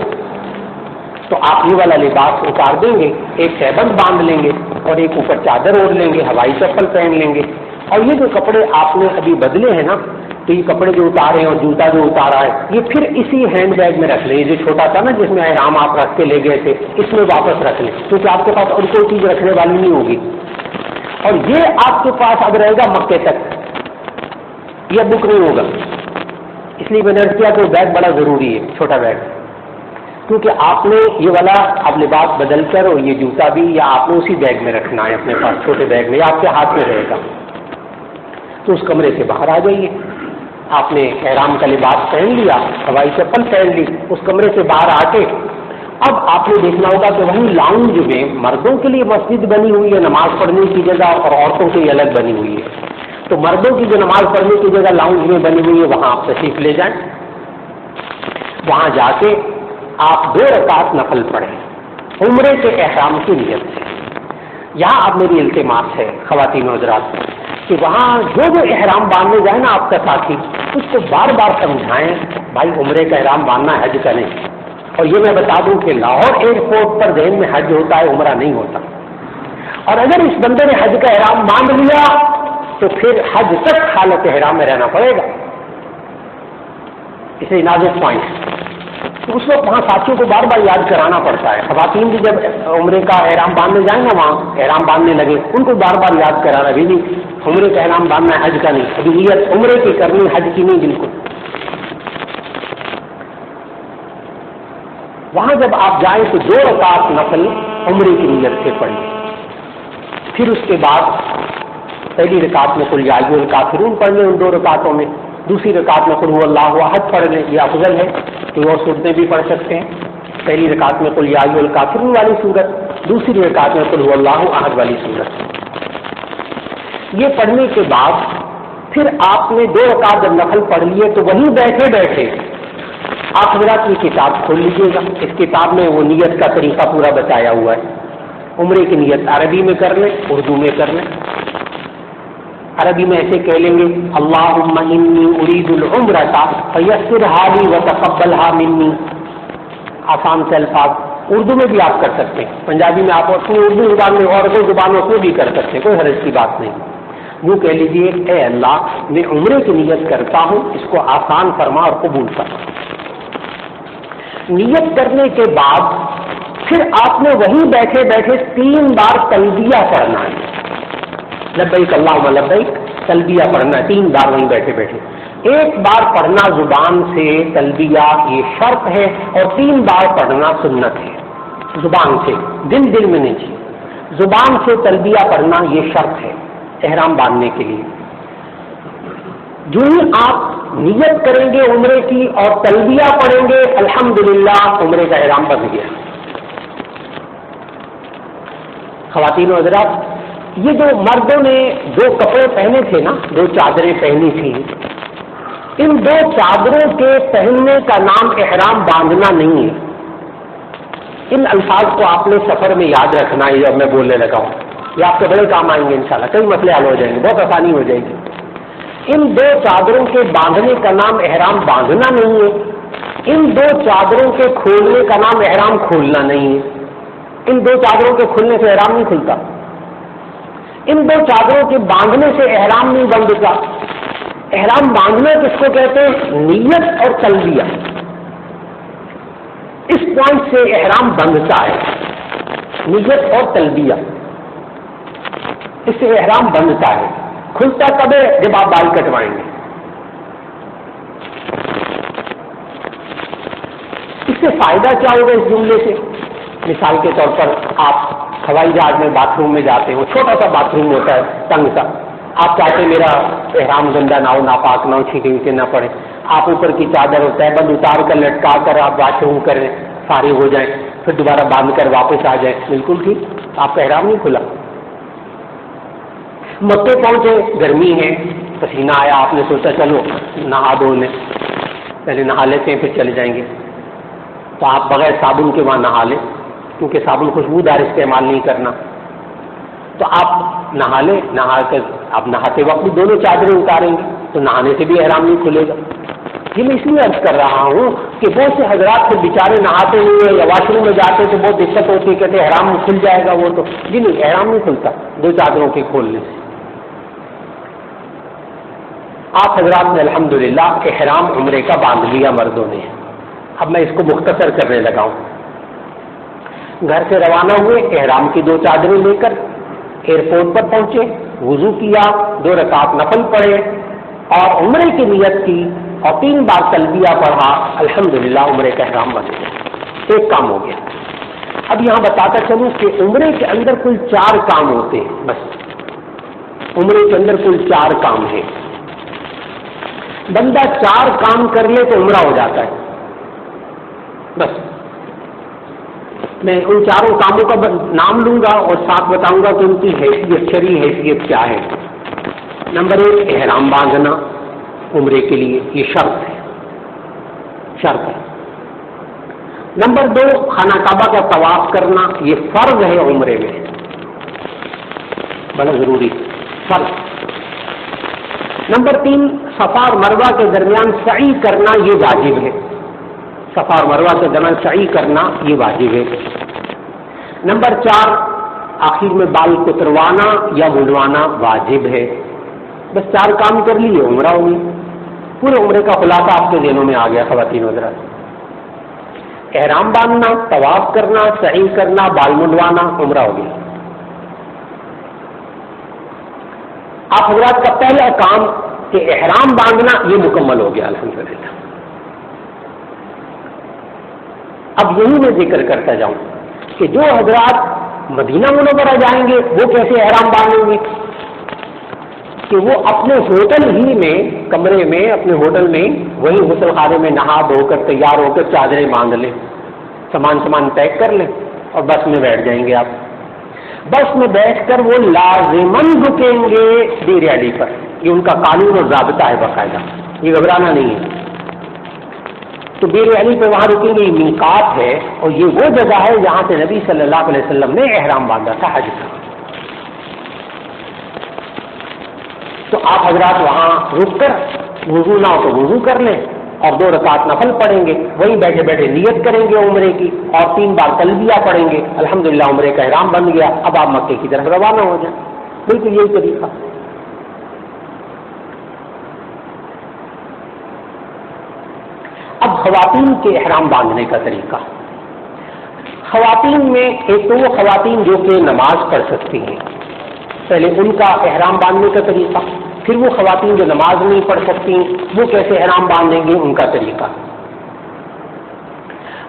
تو آپ یہ والا لباس اتار دیں گے، ایک سہبند باندھ لیں گے اور ایک اوپر چادر اوڑھ لیں گے، ہوائی چپل پہن لیں گے. اور یہ جو کپڑے آپ نے ابھی بدلے ہیں نا، تو یہ کپڑے جو اتارے ہیں اور جوتا جو اتارا ہے یہ پھر اسی ہینڈ بیگ میں رکھ لیں. یہ جو چھوٹا تھا نا جس میں احرام آپ رکھ کے لے گئے تھے، اس میں واپس رکھ لیں، کیونکہ آپ کے پاس اور کوئی چیز رکھنے والی نہیں ہوگی. اور یہ آپ کے پاس اب رہے گا مکے تک، یہ بک نہیں ہوگا. اس لیے میں نے کیا کہ بیگ بڑا ضروری ہے، چھوٹا بیگ، کیونکہ آپ نے یہ والا اب لباس بدل کر اور یہ جوتا بھی یا آپ نے اسی بیگ میں رکھنا ہے اپنے پاس، چھوٹے بیگ میں، یا آپ کے ہاتھ میں رہے گا. تو اس کمرے سے باہر آ جائیے. آپ نے احرام کا لباس پہن لیا، ہوائی چپل پہن لی، اس کمرے سے باہر آ کے اب آپ نے دیکھنا ہوگا کہ وہیں لاؤنج میں مردوں کے لیے مسجد بنی ہوئی ہے نماز پڑھنے کی جگہ، اور عورتوں کے لیے الگ بنی ہوئی ہے. تو مردوں کی جو نماز پڑھنے کی جگہ لاؤنج میں بنی ہوئی ہے وہاں آپ تشریف لے جائیں. وہاں جا کے آپ 2 رکعت نفل پڑھیں عمرے کے احرام کی نیت سے. یہاں اب میری التماس ہے خواتین و حضرات کہ وہاں جو احرام باندھنے جائے نا آپ کا ساتھی، اس کو بار بار سمجھائیں بھائی عمرے کا احرام باندھنا حج کا نہیں. اور یہ میں بتا دوں کہ لاہور ایئرپورٹ پر ذہن میں حج ہوتا ہے، عمرہ نہیں ہوتا. اور اگر اس بندے نے حج کا احرام باندھ لیا تو پھر حج تک حالت احرام میں رہنا پڑے گا. اسے نازک پوائنٹ، تو اس وقت وہاں ساتھیوں کو بار بار یاد کرانا پڑتا ہے. خواتین بھی جب عمرے کا احرام باندھنے جائیں نا، وہاں احرام باندھنے لگے ان کو بار بار یاد کرانا بھی نہیں، عمرے کا احرام باندھنا ہے حج کا نہیں، ابھی نیت عمرے کی کرنی حج کی نہیں بالکل. وہاں جب آپ جائیں تو 2 رکعت نفل عمرے کی نیت سے پڑھیں. پھر اس کے بعد پہلی رکعت میں قل یا ایھا الکافرون پڑھ لیں ان 2 رکعتوں میں، دوسری رکعت میں قل هو اللہ احد پڑھ لیں، یہ افضل ہے. کوئی اور صورتیں بھی پڑھ سکتے ہیں. پہلی رکعت میں قل یا ایھا الکافرون والی صورت، دوسری رکعت میں قل هو اللہ احد والی صورت. یہ پڑھنے کے بعد پھر آپ نے 2 رکعت جب نفل پڑھ لیے تو وہیں بیٹھے بیٹھے آپ حضرات کی کتاب کھول لیجیے گا. اس کتاب میں وہ نیت کا طریقہ پورا بتایا ہوا ہے. عمرے کی نیت عربی میں کر لیں، اردو میں کر لیں. عربی میں ایسے کہہ لیں گے اللہم انی ارید العمرۃ فیسرھا لی وتقبلھا منی، آسان سے الفاظ. اردو میں بھی آپ کر سکتے ہیں، پنجابی میں آپ اپنی اردو زبان میں اور کوئی زبانوں میں بھی کر سکتے ہیں، کوئی حرج کی بات نہیں. یوں کہہ لیجیے اے اللہ میں عمرے کی نیت کرتا ہوں، اس کو آسان فرما اور قبول فرما. نیت کرنے کے بعد پھر آپ نے وہیں بیٹھے بیٹھے 3 بار تلبیہ پڑھنا ہے. لبیک اللہم لبیک، تلبیہ پڑھنا ہے 3 بار وہیں بیٹھے بیٹھے. 1 بار پڑھنا زبان سے تلبیہ یہ شرط ہے، اور 3 بار پڑھنا سنت ہے. زبان سے، دل میں نہیں چاہیے، زبان سے تلبیہ پڑھنا یہ شرط ہے احرام باندھنے کے لیے. جو ہی آپ نیت کریں گے عمرے کی اور تلبیہ پڑھیں گے الحمدللہ عمرے کا احرام بن گیا. خواتین و حضرات، یہ جو مردوں نے 2 کپڑے پہنے تھے نا، 2 چادریں پہنی تھی، ان دو چادروں کے پہننے کا نام احرام باندھنا نہیں ہے. ان الفاظ کو آپ نے سفر میں یاد رکھنا ہے. اب میں بولنے لگا ہوں یہ آپ کے بڑے کام آئیں گے انشاءاللہ. کئی مسئلے حل ہو جائیں گے, بہت آسانی ہو جائے گی. ان دو چادروں کے باندھنے کا نام احرام باندھنا نہیں ہے. ان دو چادروں کے کھولنے کا نام احرام کھولنا نہیں ہے. ان دو چادروں کے کھلنے سے احرام نہیں کھلتا. ان دو چادروں کے باندھنے سے احرام نہیں بندھتا. احرام باندھنا کس کو کہتے ہیں؟ نیت اور تلبیہ. اس پوائنٹ سے احرام بندھتا ہے, نیت اور تلبیہ. اس سے احرام بندھتا ہے. کھلتا کب ہے؟ جب آپ بال کٹوائیں گے. اس سے فائدہ کیا ہوگا اس جملے سے؟ مثال کے طور پر آپ ہوائی جہاز میں باتھ روم میں جاتے ہو, چھوٹا سا باتھ روم ہوتا ہے تنگ سا. آپ چاہتے میرا احرام گندا نہ ہو, ناپاک نہ ہو, چھینکے وینکے نہ پڑے. آپ اوپر کی چادر ہوتا ہے بند اتار کر لٹکا کر آپ واش روم کریں, فارغ ہو جائیں, پھر دوبارہ باندھ کر واپس آ جائیں. بالکل ٹھیک, آپ کا احرام نہیں کھلا. مکے پہنچے, گرمی ہے, پسینہ آیا, آپ نے سوچا چلو نہا دھو لیں, پہلے نہا لیتے ہیں پھر چلے جائیں گے. تو آپ بغیر صابن کے وہاں نہا لیں, کیونکہ صابن خوشبودار استعمال نہیں کرنا. تو آپ نہا لیں, نہا کر آپ نہاتے وقت بھی دونوں چادریں اتاریں گے تو نہانے سے بھی احرام نہیں کھلے گا. یہ میں اس لیے عرض کر رہا ہوں کہ بہت سے حضرات کو بیچارے نہاتے ہوئے یا واش روم میں جاتے تو بہت دقت ہوتی ہے, کہتے احرام کھل جائے گا. وہ تو جی نہیں, احرام نہیں کھلتا دو چادروں کے کھولنے سے. آپ حضرات نے الحمدللہ احرام عمرے کا باندھ لیا مردوں نے. اب میں اس کو مختصر کرنے لگا ہوں. گھر سے روانہ ہوئے احرام کی دو چادریں لے کر, ایئرپورٹ پر پہنچے, وضو کیا, 2 رکعت نفل پڑھے اور عمرے کی نیت کی اور 3 بار تلبیہ پڑھا. الحمدللہ عمرے کا احرام بن گیا. ایک کام ہو گیا. اب یہاں بتاتا چلوں کہ عمرے کے اندر کل 4 کام ہوتے ہیں. بس عمرے کے اندر کل 4 کام ہیں. بندہ 4 کام کر لے تو عمرہ ہو جاتا ہے. بس میں ان 4 کاموں کا نام لوں گا اور ساتھ بتاؤں گا کہ ان کی حیثیت, شرعی حیثیت کیا ہے. نمبر 1, احرام باندھنا عمرے کے لیے, یہ شرط ہے. نمبر 2, خانہ کعبہ کا طواف کرنا, یہ فرض ہے عمرے میں, بڑا ضروری فرض. نمبر 3, صفا اور مروہ کے درمیان سعی کرنا, یہ واجب ہے. صفا اور مروہ کے درمیان سعی کرنا یہ واجب ہے. نمبر 4, آخر میں بال کتروانا یا منڈوانا واجب ہے. بس 4 کام کر لیے عمرہ ہوگی. پورے عمرے کا خلاصہ آپ کے ذہنوں میں آ گیا خواتین حضرات. احرام باندھنا, طواف کرنا, سعی کرنا, بال منڈوانا, عمرہ ہو گیا. آپ حضرات کا پہلا کام کہ احرام باندھنا یہ مکمل ہو گیا الحمدللہ. اب یہی میں ذکر کرتا جاؤں کہ جو حضرات مدینہ منورہ جائیں گے وہ کیسے احرام باندھیں گے, کہ وہ اپنے ہوٹل ہی میں, کمرے میں, اپنے ہوٹل میں وہی غسل خانے میں نہا دھو کر تیار ہو کر چادریں باندھ لیں, سامان پیک کر لیں اور بس میں بیٹھ جائیں گے. آپ بس میں بیٹھ کر وہ لازماً رکیں گے ڈیر علی پر. یہ ان کا قانون اور ضابطہ ہے باقاعدہ, یہ گھبرانا نہیں ہے. تو ڈیر علی پہ وہاں رکیں گے, یہ میقات ہے اور یہ وہ جگہ ہے جہاں سے نبی صلی اللہ علیہ وسلم نے احرام باندھا تھا حج کا. تو آپ حضرات وہاں رک کر وضو نہ ہو تو وضو کر لیں اور 2 رکعت نفل پڑھیں گے, وہیں بیٹھے بیٹھے نیت کریں گے عمرے کی اور 3 بار تلبیہ پڑھیں گے. الحمدللہ عمرے کا احرام بن گیا. اب آپ مکے کی طرف روانہ ہو جائیں. بالکل یہی طریقہ. اب خواتین کے احرام باندھنے کا طریقہ. خواتین میں ایک تو وہ خواتین جو کہ نماز پڑھ سکتی ہیں, پہلے ان کا احرام باندھنے کا طریقہ. پھر وہ خواتین جو نماز نہیں پڑھ سکتی وہ کیسے احرام باندھیں گے, ان کا طریقہ.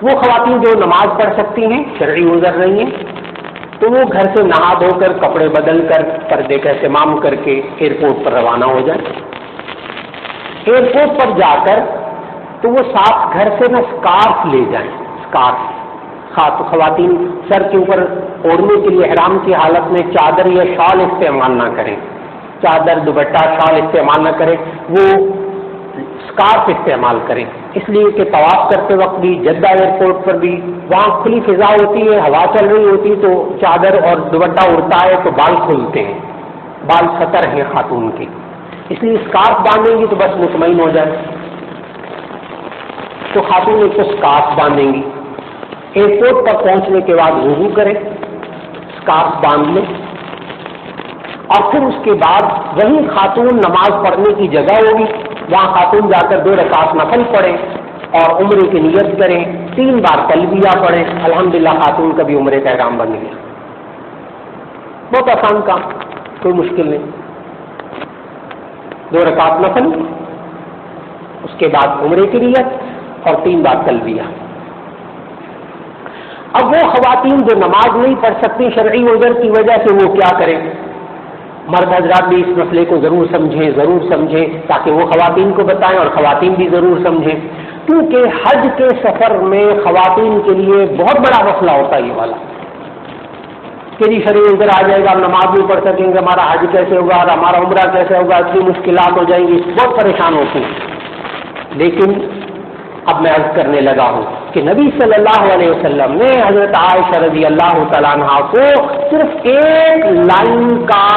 وہ خواتین جو نماز پڑھ سکتی ہیں, شرعی عذر رہی ہیں, تو وہ گھر سے نہا دھو کر کپڑے بدل کر پردے کا اہتمام کر کے ایئرپورٹ پر روانہ ہو جائیں. ایئرپورٹ پر جا کر تو وہ ساتھ گھر سے اسکارف لے جائیں. اسکارف خواتین سر کے اوپر اوڑھنے کے لیے احرام کی حالت میں چادر یا شال استعمال نہ کریں. چادر, دوپٹہ, شال استعمال نہ کریں. وہ اسکارف استعمال کریں، اس لیے کہ طواف کرتے وقت بھی جدہ ایئرپورٹ پر بھی وہاں کھلی فضا ہوتی ہے، ہوا چل رہی ہوتی ہے، تو چادر اور دوپٹہ اڑتا ہے تو بال کھلتے ہیں، بال سطر ہیں خاتون کے، اس لیے اسکارف باندھیں گی تو بس مطمئن ہو جائے. تو خاتون ایک تو اسکارف باندھیں گی، ایئرپورٹ پر پہنچنے کے بعد وضو کریں، اسکارف باندھ لیں، اور پھر اس کے بعد وہیں خاتون نماز پڑھنے کی جگہ ہوگی، وہاں خاتون جا کر 2 رکعت نفل پڑھیں اور عمرے کی نیت کریں، 3 بار تلبیہ پڑھیں. الحمدللہ خاتون کا بھی عمرے کا احرام بن گیا. بہت آسان کام، کوئی مشکل نہیں. 2 رکعت نفل، اس کے بعد عمرے کی نیت اور 3 بار تلبیہ. اب وہ خواتین جو نماز نہیں پڑھ سکتی شرعی عذر کی وجہ سے، وہ کیا کریں؟ مرد حضرات بھی اس مسئلے کو ضرور سمجھیں تاکہ وہ خواتین کو بتائیں اور خواتین بھی ضرور سمجھیں، کیونکہ حج کے سفر میں خواتین کے لیے بہت بڑا مسئلہ ہوتا ہے یہ والا کہ جی شرعی عذر آ جائے گا، ہم نماز نہیں پڑھ سکیں گے، ہمارا حج کیسے ہوگا اور ہمارا عمرہ کیسے ہوگا، اتنی مشکلات ہو جائیں گی، بہت پریشان ہوتی ہیں. لیکن اب میں عرض کرنے لگا ہوں کہ نبی صلی اللہ علیہ وسلم نے حضرت عائشہ رضی اللہ تعالیٰ عنہ کو صرف ایک لائن کا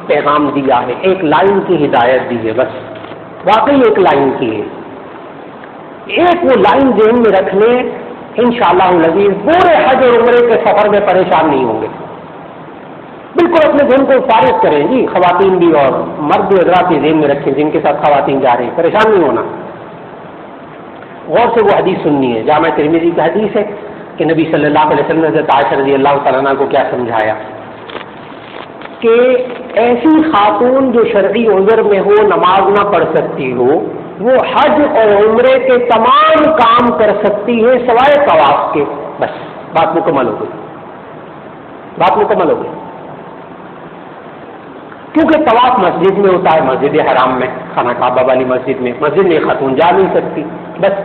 پیغام دیا ہے، ایک لائن کی ہدایت دی ہے، بس واقعی ایک لائن کی ہے. ایک وہ لائن ذہن میں رکھ لیں، انشاءاللہ العزیز پورے حج اور عمرے کے سفر میں پریشان نہیں ہوں گے. بالکل اپنے ذہن کو فارغ کریں جی، خواتین بھی اور مرد بھی حضرات بھی ذہن میں رکھیں جن کے ساتھ خواتین جا رہی ہیں، پریشان نہیں ہونا. غور سے وہ حدیث سننی ہے، جامع ترمذی کی حدیث ہے کہ نبی صلی اللہ علیہ وسلم نے حضرت عائشہ رضی اللہ تعالیٰ عنہ کو کیا سمجھایا کہ ایسی خاتون جو شرعی عذر میں ہو، نماز نہ پڑھ سکتی ہو، وہ حج اور عمرے کے تمام کام کر سکتی ہے سوائے طواف کے. بس بات مکمل ہو گئی. کیونکہ طواف مسجد میں ہوتا ہے، مسجد حرام میں، خانہ کعبہ والی مسجد میں خاتون جا نہیں سکتی. بس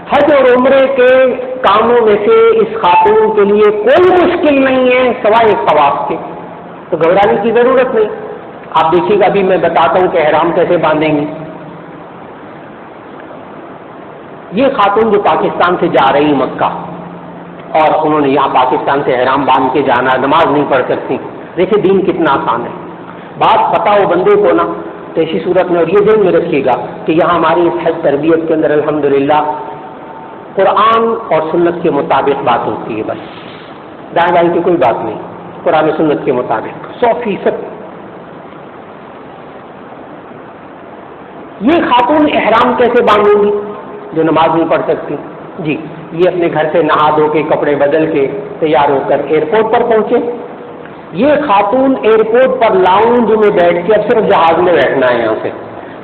حج اور عمرے کے کاموں میں سے اس خاتون کے لیے کوئی مشکل نہیں ہے سوائے طواف کے، تو گھبرانے کی ضرورت نہیں. آپ دیکھیے گا، ابھی میں بتاتا ہوں کہ احرام کیسے باندھیں گی. یہ خاتون جو پاکستان سے جا رہی مکہ اور انہوں نے یہاں پاکستان سے احرام باندھ کے جانا، نماز نہیں پڑھ سکتی. دیکھیں دین کتنا آسان ہے. بات پتا ہو بندے کو نا، تو ایسی صورت میں، اور یہ ذہن میں رکھیے گا کہ یہاں ہماری اس حج تربیت کے اندر الحمدللہ قرآن اور سنت کے مطابق بات ہوتی ہے. بس دائیں بائیں کی کوئی بات نہیں، قرآن و سنت کے مطابق 100%. یہ خاتون احرام کیسے باندھیں گی جو نماز نہیں پڑھ سکتی؟ جی، یہ اپنے گھر سے نہا دھو کے کپڑے بدل کے تیار ہو کر ایئرپورٹ پر پہنچے. یہ خاتون ایئرپورٹ پر لاؤنج میں بیٹھ کے، اب صرف جہاز میں بیٹھنا ہے یہاں سے،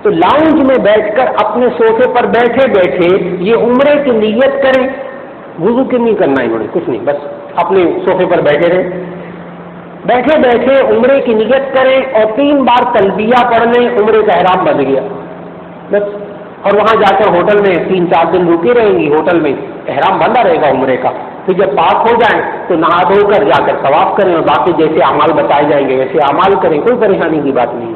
تو لاؤنج میں بیٹھ کر اپنے صوفے پر بیٹھے بیٹھے یہ عمرے کی نیت کریں. وضو کی نہیں کرنا انہوں نے، کچھ نہیں، بس اپنے صوفے پر بیٹھے رہے، بیٹھے بیٹھے عمرے کی نیت کریں اور 3 بار تلبیہ پڑھ لیں، عمرے کا احرام بن گیا بس. اور وہاں جا کر ہوٹل میں 3-4 دن رکی رہیں گی، ہوٹل میں احرام بندہ رہے گا عمرے کا. پھر جب پاک ہو جائیں تو نہا دھو کر جا کر طواف کریں اور باقی جیسے اعمال بتائے جائیں گے ویسے اعمال کریں. کوئی پریشانی کی بات نہیں،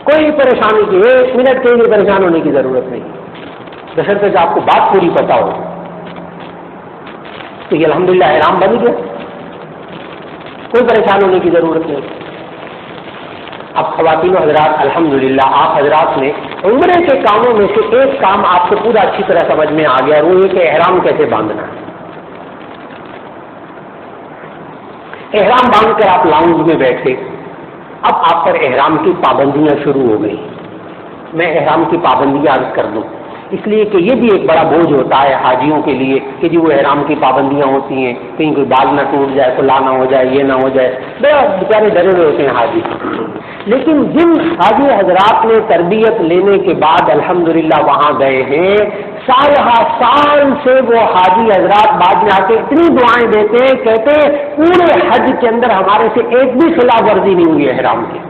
کوئی پریشانی کی 1 منٹ کے لیے پریشان ہونے کی ضرورت نہیں، بشرطے کہ آپ کو بات پوری پتا ہو. تو یہ الحمدللہ احرام بن گیا، کوئی پریشان ہونے کی ضرورت نہیں. اب خواتین و حضرات الحمدللہ آپ حضرات نے عمرے کے کاموں میں سے ایک کام آپ کو پورا اچھی طرح سمجھ میں آ گیا، وہ یہ کہ احرام کیسے باندھنا ہے. احرام باندھ کر آپ لاؤنج میں بیٹھے، اب آپ پر احرام کی پابندیاں شروع ہو گئی. میں احرام کی پابندیاں عرض کر دوں، اس لیے کہ یہ بھی ایک بڑا بوجھ ہوتا ہے حاجیوں کے لیے کہ جی وہ احرام کی پابندیاں ہوتی ہیں، کہیں کوئی بال نہ ٹوٹ جائے، کھلا نہ ہو جائے، یہ نہ ہو جائے، بیچارے ڈرے ہوئے ہوتے ہیں حاجی. لیکن جن حاجی حضرات نے تربیت لینے کے بعد الحمدللہ وہاں گئے ہیں، سال ہا سال سے وہ حاجی حضرات بعد میں آ کے اتنی دعائیں دیتے ہیں، کہتے ہیں پورے حج کے اندر ہمارے سے ایک بھی خلاف ورزی نہیں ہوئی احرام کی.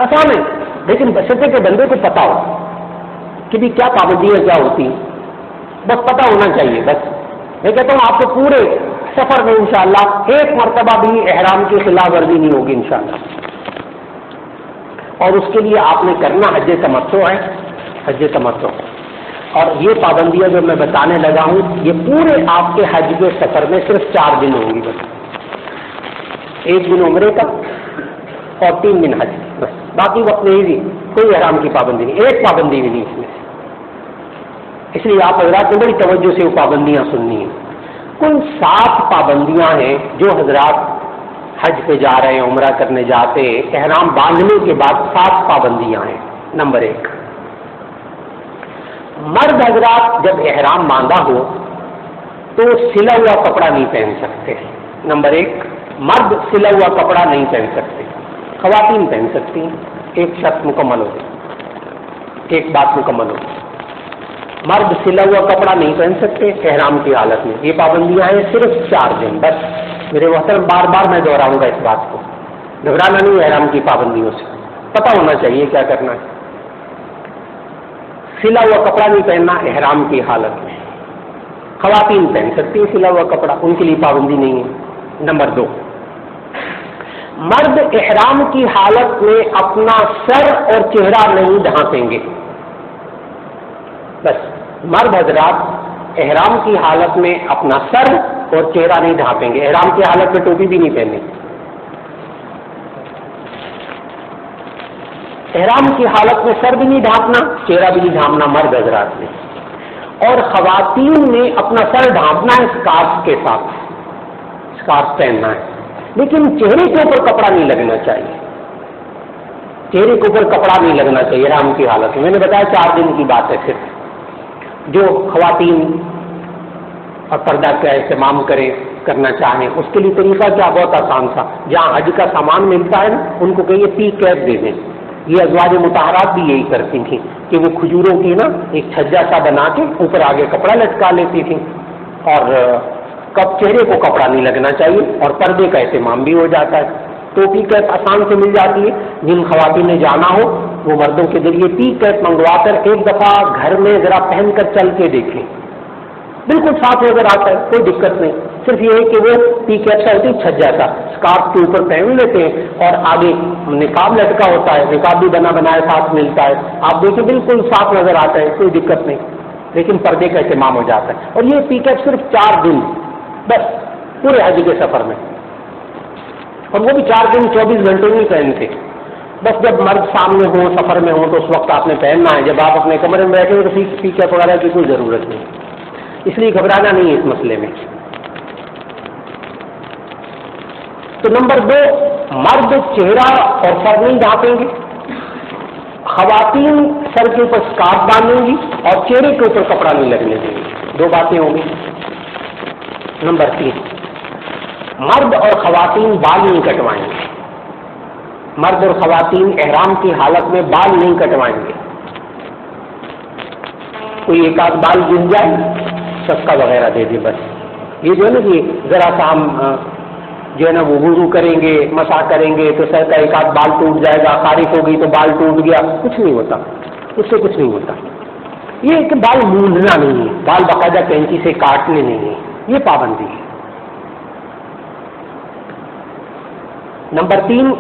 آسان ہے، لیکن بشرطے کے بندے کو پتا ہو کہ بھی کیا پابندیاں کیا ہوتی ہیں، بس پتا ہونا چاہیے. بس میں کہتا ہوں آپ کو پورے سفر میں انشاءاللہ ایک مرتبہ بھی احرام کی خلاف ورزی نہیں ہوگی انشاءاللہ. اور اس کے لیے آپ نے کرنا حج تمتع ہے، حج تمتع. اور یہ پابندیاں جو میں بتانے لگا ہوں یہ پورے آپ کے حج کے سفر میں صرف 4 دن ہوں گی بس. 1 دن عمرے کا اور 3 دن حج بس. باقی وقت نہیں بھی کوئی احرام کی پابندی نہیں، ایک پابندی بھی نہیں اس میں. اس لیے آپ حضرات نے بڑی توجہ سے وہ پابندیاں سننی ہیں. کل 7 پابندیاں ہیں جو حضرات حج پہ جا رہے ہیں، عمرہ کرنے جاتے ہیں، احرام باندھنے کے بعد 7 پابندیاں ہیں. نمبر 1، مرد حضرات جب احرام باندھا ہو تو سلا ہوا کپڑا نہیں پہن سکتے. نمبر 1، مرد سلا ہوا کپڑا نہیں پہن سکتے. خواتین پہن سکتی ہیں. ایک شرط مکمل ہو گئی، ایک بات مکمل ہو گئی. مرد سلا ہوا کپڑا نہیں پہن سکتے احرام کی حالت میں. یہ پابندیاں ہیں صرف 4 دن بس. میرے محترم بار بار میں دہراؤں گا اس بات کو، گھبرانا نہیں احرام کی پابندیوں سے، پتہ ہونا چاہیے کیا کرنا ہے. سلا ہوا کپڑا نہیں پہننا احرام کی حالت میں. خواتین پہن سکتی ہیں سلا ہوا کپڑا، ان کے لیے پابندی نہیں ہے. نمبر 2، مرد احرام کی حالت میں اپنا سر اور چہرہ نہیں ڈھانپیں گے. بس مرد حضرات احرام کی حالت میں اپنا سر اور چہرہ نہیں ڈھانپیں گے. احرام کی حالت میں ٹوپی بھی نہیں پہنیں. احرام کی حالت میں سر بھی نہیں ڈھانپنا، چہرہ بھی نہیں ڈھانپنا مرد حضرات نے. اور خواتین نے اپنا سر ڈھانپنا ہے اسکارف کے ساتھ، اسکارف پہننا ہے. لیکن چہرے کے اوپر کپڑا نہیں لگنا چاہیے، چہرے کے اوپر کپڑا نہیں لگنا چاہیے احرام کی حالت میں. میں نے بتایا 4 دن کی بات ہے صرف. جو خواتین اور پردہ کا اہتمام کرنا چاہیں اس کے لیے طریقہ کیا بہت آسان تھا. جہاں حج کا سامان ملتا ہے نا ان کو کہیے پی کیپ دے دیں. یہ ازواج مطہرات بھی یہی کرتی تھیں کہ وہ کھجوروں کی نا ایک چھجا سا بنا کے اوپر آگے کپڑا لٹکا لیتی تھیں. اور کب چہرے کو کپڑا نہیں لگنا چاہیے اور پردے کا اہتمام بھی ہو جاتا ہے. تو پی کیپ آسان سے مل جاتی ہے. جن خواتین نے جانا ہو وہ مردوں کے ذریعے پی کیپ منگوا کر ایک دفعہ گھر میں ذرا پہن کر چل کے دیکھیں، بالکل صاف نظر آتا ہے، کوئی دقت نہیں. صرف یہ ہے کہ وہ پی کیپ سا ہوتی ہے چھجا سا اسکارف کے اوپر پہن لیتے ہیں اور آگے نقاب لٹکا ہوتا ہے، نقاب بھی بنا بنایا ساتھ ملتا ہے. آپ دیکھیں بالکل صاف نظر آتا ہے، کوئی دقت نہیں. لیکن پردے کا اہتمام ہو جاتا ہے. اور یہ پی کیپ صرف 4 دن بس پورے حج کے سفر میں، اور وہ بھی 4 دن 24 گھنٹے نہیں پہنتے. بس جب مرد سامنے ہو سفر میں ہو تو اس وقت آپ نے پہننا ہے. جب آپ اپنے کمرے میں بیٹھے ہو تو پی کیپ وغیرہ کی کوئی ضرورت نہیں. اس لیے گھبرانا نہیں ہے اس مسئلے میں. تو نمبر 2، مرد چہرہ اور سر نہیں ڈھانپیں گے، خواتین سر کے اوپر اسکارف باندھیں گی اور چہرے کے اوپر کپڑا نہیں لگنے دیں گی. 2 باتیں ہوں گی. نمبر 3، مرد اور خواتین بال نہیں کٹوائیں گے. مرد اور خواتین احرام کی حالت میں بال نہیں کٹوائیں گے. کوئی ایک آدھ بال گر جائے صدقہ وغیرہ دے دے بس. یہ جو ہے نا کہ ذرا سا ہم جو ہے نا وہ وضو کریں گے مسح کریں گے تو سر کا ایک آدھ بال ٹوٹ جائے گا، خارش ہوگی تو بال ٹوٹ گیا، کچھ نہیں ہوتا، اس سے کچھ نہیں ہوتا. یہ کہ بال مونڈنا نہیں ہے، بال باقاعدہ کینچی سے کاٹنے نہیں ہے، یہ پابندی ہے. نمبر 3،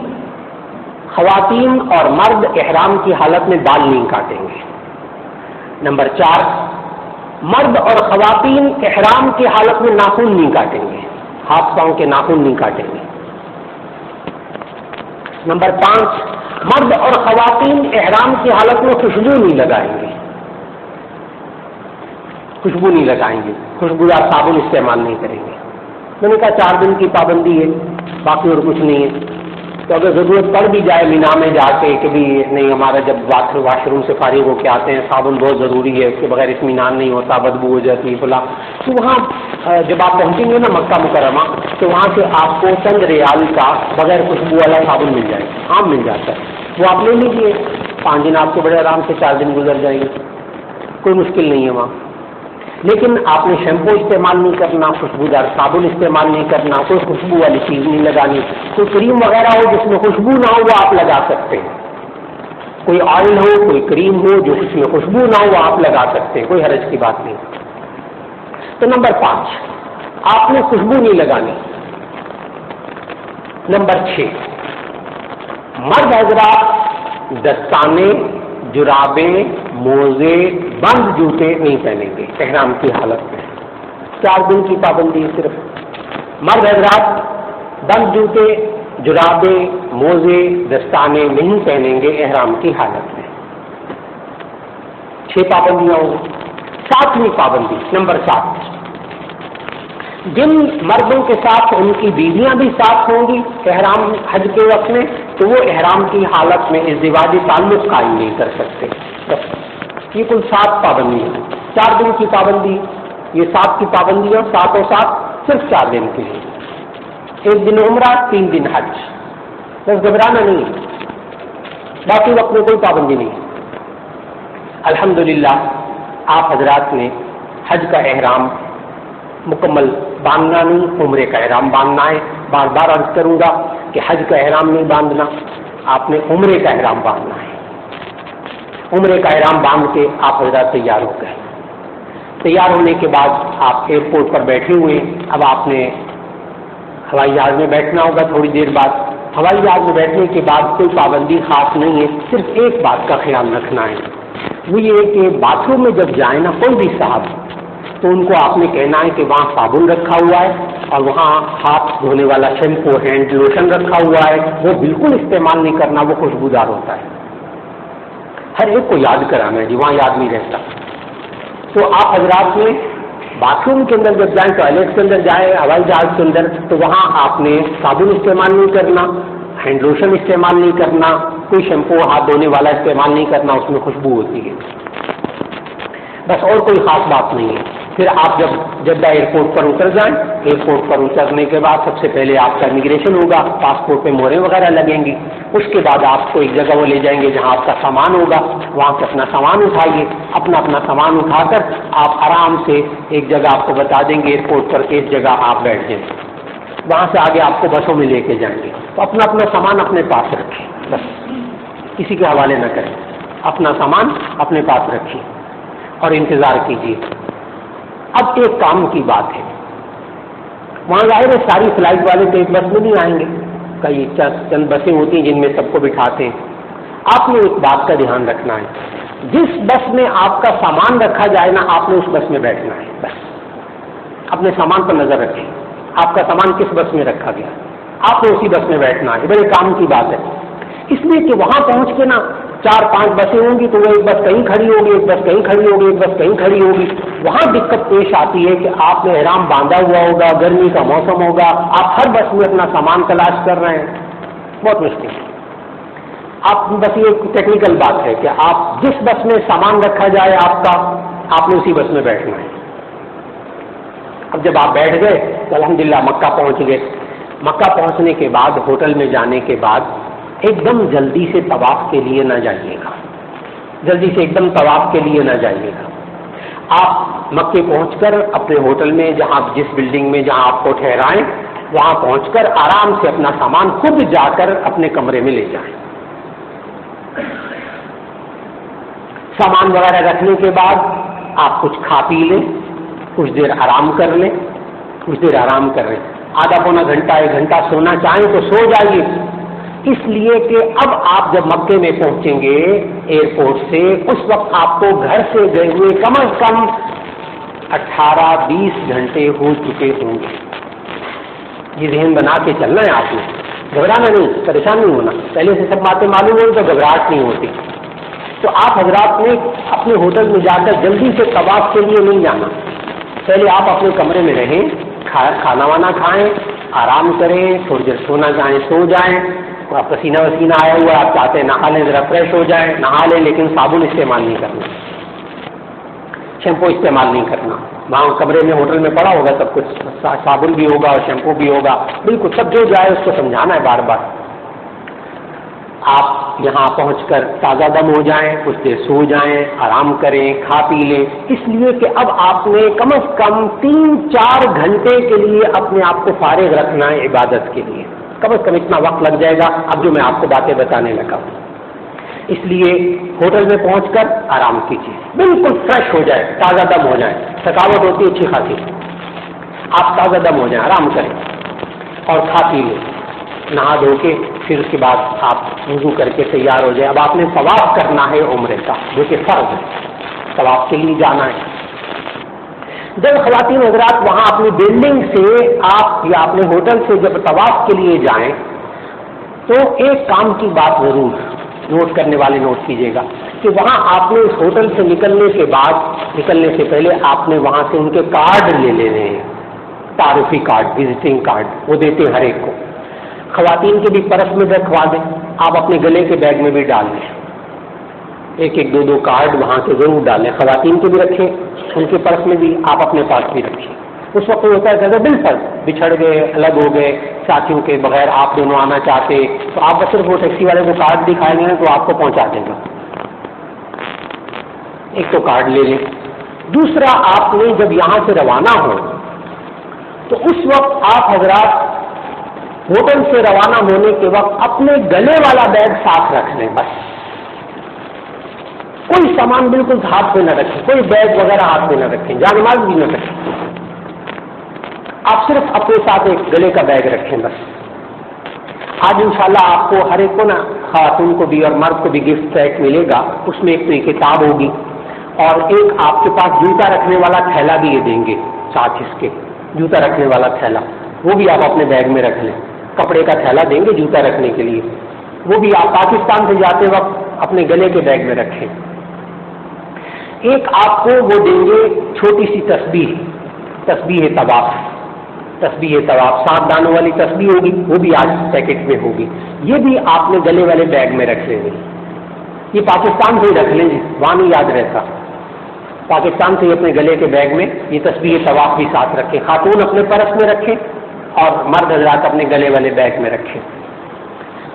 خواتین اور مرد احرام کی حالت میں بال نہیں کاٹیں گے. نمبر 4، مرد اور خواتین احرام کی حالت میں ناخن نہیں کاٹیں گے، ہاتھ پاؤں کے ناخن نہیں کاٹیں گے. نمبر 5، مرد اور خواتین احرام کی حالت میں خوشبو نہیں لگائیں گے، خوشبو نہیں لگائیں گے، خوشبودار صابن استعمال نہیں کریں گے. میں نے کہا 4 دن کی پابندی ہے، باقی اور کچھ نہیں ہے. تو اگر ضرورت پڑ بھی جائے مینا میں جا کے کہ بھی نہیں ہمارا جب واش روم سے فارغ ہو کے آتے ہیں صابن بہت ضروری ہے، اس کے بغیر اطمینان نہیں ہوتا، بدبو ہو جاتی ہے فلاں، تو وہاں جب آپ پہنچیں گے نا مکہ مکرمہ تو وہاں سے آپ کو چند ریال کا بغیر خوشبو والا صابن مل جائے گا، عام مل جاتا ہے. وہ آپ لے لیجیے. 5 دن آپ کے بڑے آرام سے 4 دن گزر جائیں گے، کوئی مشکل نہیں ہے وہاں. لیکن آپ نے شیمپو استعمال نہیں کرنا، خوشبودار صابن استعمال نہیں کرنا، کوئی خوشبو والی چیز نہیں لگانی. کوئی کریم وغیرہ ہو جس میں خوشبو نہ ہو وہ آپ لگا سکتے ہیں. کوئی آئل ہو کوئی کریم ہو جو اس میں خوشبو نہ ہو وہ آپ لگا سکتے ہیں، کوئی حرج کی بات نہیں. تو نمبر 5، آپ نے خوشبو نہیں لگانی. نمبر 6، مرد حضرات دستانے، جرابیں، موزے، بند جوتے نہیں پہنیں گے احرام کی حالت میں. 4 دن کی پابندی ہے صرف. مرد حضرات بند جوتے، جرابیں، موزے، دستانے نہیں پہنیں گے احرام کی حالت میں. 6 پابندیاں ہوں. 7ویں پابندی نمبر 7، جن مردوں کے ساتھ ان کی بیویاں بھی ساتھ ہوں گی احرام حج کے وقت میں، تو وہ احرام کی حالت میں ازدواجی تعلق قائم نہیں کر سکتے. بس یہ کل 7 پابندیاں. 4 دن کی پابندی، یہ 7 کی پابندیاں 7 اور 7 صرف 4 دن کے لیے. 1 دن عمرہ، 3 دن حج. بس گھبرانا نہیں، باقی وقت میں کوئی پابندی نہیں. الحمدللہ آپ حضرات نے حج کا احرام مکمل باندھنا نہیں، عمرے کا احرام باندھنا ہے. بار بار عرض کروں گا کہ حج کا احرام نہیں باندھنا، آپ نے عمرے کا احرام باندھنا ہے. عمرے کا احرام باندھ کے آپ حضرات تیار ہو گئے. تیار ہونے کے بعد آپ ایئرپورٹ پر بیٹھے ہوئے. اب آپ نے ہوائی جہاز میں بیٹھنا ہوگا تھوڑی دیر بعد. ہوائی جہاز میں بیٹھنے کے بعد کوئی پابندی خاص نہیں ہے، صرف ایک بات کا خیال رکھنا ہے، وہ یہ کہ باتھ روم میں جب جائیں نا کوئی بھی صاحب، تو ان کو آپ نے کہنا ہے کہ وہاں صابن رکھا ہوا ہے اور وہاں ہاتھ دھونے والا شیمپو، ہینڈ لوشن رکھا ہوا ہے، وہ بالکل استعمال نہیں کرنا، وہ خوشبودار ہوتا ہے. ہر ایک کو یاد کرانا ہے جی، وہاں یاد نہیں رہتا. تو آپ حضرات نے باتھ روم کے اندر جب جائیں، ٹوائلٹ کے اندر جائیں ہوائی جہاز کے اندر، تو وہاں آپ نے صابن استعمال نہیں کرنا، ہینڈ لوشن استعمال نہیں کرنا، کوئی شیمپو ہاتھ دھونے والا استعمال نہیں کرنا، اس میں خوشبو ہوتی ہے. بس اور کوئی خاص بات نہیں ہے. پھر آپ جب جدہ ایئرپورٹ پر اتر جائیں، ایئرپورٹ پر اترنے کے بعد سب سے پہلے آپ کا امیگریشن ہوگا، پاسپورٹ پہ مہریں وغیرہ لگیں گی. اس کے بعد آپ کو ایک جگہ وہ لے جائیں گے جہاں آپ کا سامان ہوگا، وہاں سے اپنا سامان اٹھائیے. اپنا سامان اٹھا کر آپ آرام سے ایک جگہ آپ کو بتا دیں گے ایئرپورٹ پر کہ اس جگہ آپ بیٹھ جائیں. وہاں سے آگے آپ کو بسوں میں لے کے جائیں گے. تو اپنا سامان اپنے پاس رکھیں، بس کسی کے حوالے نہ کریں. اپنا سامان اپنے پاس رکھیں اور انتظار کیجیے. اب ایک کام کی بات ہے، وہاں ظاہر ہے ساری فلائٹ والے تو ایک بس میں نہیں آئیں گے، کئی چند بسیں ہوتی ہیں جن میں سب کو بٹھاتے ہیں. آپ نے ایک بات کا دھیان رکھنا ہے، جس بس میں آپ کا سامان رکھا جائے نا، آپ نے اس بس میں بیٹھنا ہے. بس اپنے سامان پر نظر رکھیں، آپ کا سامان کس بس میں رکھا گیا، آپ نے اسی بس میں بیٹھنا ہے. بڑے کام کی بات ہے، اس لیے کہ وہاں پہنچ کے نا 4-5 بسیں ہوں گی تو وہ ایک بس کہیں کھڑی ہوگی، ایک بس کہیں کھڑی ہوگی، ایک بس کہیں کھڑی ہوگی. وہاں دقت پیش آتی ہے کہ آپ نے احرام باندھا ہوا ہوگا، گرمی کا موسم ہوگا، آپ ہر بس میں اپنا سامان تلاش کر رہے ہیں، بہت مشکل ہے. آپ بس یہ ٹیکنیکل بات ہے کہ آپ جس بس میں سامان رکھا جائے آپ کا، آپ نے اسی بس میں بیٹھنا ہے. اب جب آپ بیٹھ گئے تو الحمدللہ مکہ پہنچ گئے. مکہ پہنچنے کے بعد ہوٹل میں جانے کے بعد ایک دم جلدی سے طواف کے لیے نہ جائیے گا، جلدی سے ایک دم طواف کے لیے نہ جائیے گا. آپ مکے پہنچ کر اپنے ہوٹل میں، جہاں جس بلڈنگ میں جہاں آپ کو ٹھہرائیں، وہاں پہنچ کر آرام سے اپنا سامان خود جا کر اپنے کمرے میں لے جائیں. سامان وغیرہ رکھنے کے بعد آپ کچھ کھا پی لیں، کچھ دیر آرام کر لیں، آدھا پونا گھنٹہ 1 گھنٹہ سونا چاہیں تو سو جائیے. اس لیے کہ اب آپ جب مکے میں پہنچیں گے ایئرپورٹ سے، اس وقت آپ کو گھر سے گئے ہوئے کم از کم 18-20 گھنٹے ہو چکے ہوں گے. یہ ذہن بنا کے چلنا ہے آپ نے، گھبرانا نہیں، پریشان نہیں ہونا. پہلے سے سب باتیں معلوم ہوئی تو گھبراہٹ نہیں ہوتی. تو آپ حضرات نے اپنے ہوٹل میں جا کر جلدی سے طواف کے لیے نہیں جانا. پہلے آپ اپنے کمرے میں رہیں، کھانا وانا کھائیں، آرام کریں، تھوڑی دیر سونا چاہیں سو جائیں. پسینہ وسینہ آیا ہوا آپ چاہتے ہیں نہا لیں، ذرا فریش ہو جائیں، نہا لیں، لیکن صابن استعمال نہیں کرنا، شیمپو استعمال نہیں کرنا. وہاں کمرے میں ہوٹل میں پڑا ہوگا سب کچھ، صابن بھی ہوگا اور شیمپو بھی ہوگا، بالکل سب جو جائے اس کو سمجھانا ہے بار بار. آپ یہاں پہنچ کر تازہ دم ہو جائیں، کچھ دیر سو جائیں، آرام کریں، کھا پی لیں. اس لیے کہ اب آپ نے کم از کم 3-4 گھنٹے کے لیے اپنے آپ کو فارغ رکھنا ہے عبادت کے لیے. کم از کم اتنا وقت لگ جائے گا اب جو میں آپ کو باتیں بتانے لگا ہوں. اس لیے ہوٹل میں پہنچ کر آرام کیجیے، بالکل فریش ہو جائے، تازہ دم ہو جائیں. تھکاوٹ ہوتی ہے اچھی خاصی، آپ تازہ دم ہو جائیں، آرام کریں اور کھا پی لیں. نہا دھو کے پھر اس کے بعد آپ وضو کر کے تیار ہو جائیں. اب آپ نے طواف کرنا ہے عمرے کا جو کہ فرض ہے, طواف کے لیے جانا ہے. جب خواتین حضرات وہاں اپنی بلڈنگ سے آپ یا اپنے ہوٹل سے جب طواف کے لیے جائیں تو ایک کام کی بات ضرور نوٹ کرنے والے نوٹ کیجیے گا کہ وہاں آپ نے اس ہوٹل سے نکلنے کے بعد, نکلنے سے پہلے آپ نے وہاں سے ان کے کارڈ لے لینے ہیں, تعارفی کارڈ, وزٹنگ کارڈ, وہ دیتے ہیں ہر ایک کو. خواتین کے بھی پرس میں رکھوا دیں, آپ اپنے گلے کے بیگ میں بھی ڈال لیں. ایک ایک دو کارڈ وہاں سے ضرور ڈالیں, خواتین کے بھی رکھیں, ان کے پرس میں بھی, آپ اپنے پاس بھی رکھیں. اس وقت ہوتا ہے کہ اگر بالکل بچھڑ گئے, الگ ہو گئے, ساتھیوں کے بغیر آپ دونوں آنا چاہتے تو آپ بس صرف وہ ٹیکسی والے کو کارڈ دکھائیں گے تو آپ کو پہنچا دے گا. ایک تو کارڈ لے لیں. دوسرا, آپ نے جب یہاں سے روانہ ہو تو اس وقت آپ حضرات ہوٹل سے روانہ ہونے کے وقت اپنے گلے والا بیگ ساتھ رکھ لیں. بس کوئی سامان بالکل ہاتھ میں نہ رکھیں, کوئی بیگ وغیرہ ہاتھ میں نہ رکھیں, جان مال بھی نہ رکھیں. آپ صرف اپنے ساتھ ایک گلے کا بیگ رکھیں بس. آج انشاءاللہ آپ کو ہر ایک کو نا, خواتین کو بھی اور مرد کو بھی گفٹ پیک ملے گا. اس میں ایک تو کتاب ہوگی اور ایک آپ کے پاس جوتا رکھنے والا تھیلا بھی یہ دیں گے ساتھ, اس کے جوتا رکھنے والا تھیلا, وہ بھی آپ اپنے بیگ میں رکھ لیں. کپڑے کا تھیلا دیں گے جوتا رکھنے کے لیے, وہ بھی آپ پاکستان سے جاتے وقت اپنے گلے کے بیگ میں رکھیں. ایک آپ کو وہ دیں گے چھوٹی سی تسبیح, تسبیح طواف, تسبیح طواف 7 دانوں والی تسبیح ہوگی, وہ بھی آج پیکٹ میں ہوگی. یہ بھی آپ نے گلے والے بیگ میں رکھ لیں گے. یہ پاکستان سے ہی رکھ لیں, وہاں نہیں یاد رہتا. پاکستان سے ہی اپنے گلے کے بیگ میں یہ تسبیح طواف بھی ساتھ رکھیں. خاتون اپنے پرس میں رکھیں اور مرد حضرات اپنے گلے والے بیگ میں رکھیں.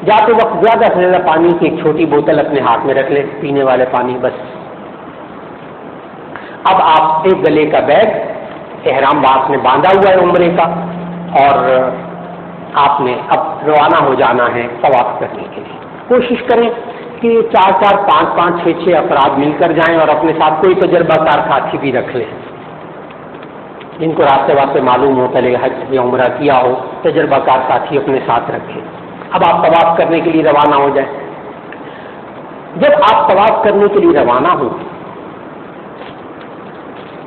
جاتے وقت زیادہ سے زیادہ پانی کی ایک چھوٹی بوتل اپنے ہاتھ میں رکھ لیں, پینے والے پانی بس. اب آپ ایک گلے کا بیگ احرام باز میں باندھا ہوا ہے عمرے کا, اور آپ نے اب روانہ ہو جانا ہے طواف کرنے کے لیے. کوشش کریں کہ 4 5 6 افراد مل کر جائیں اور اپنے ساتھ کوئی تجربہ کار ساتھی بھی رکھ لیں جن کو راستے واسطے معلوم ہو, پہلے حج یا عمرہ کیا ہو. تجربہ کار ساتھی اپنے ساتھ رکھیں. اب آپ طواف کرنے کے لیے روانہ ہو جائیں. جب آپ طواف کرنے کے لیے روانہ ہوں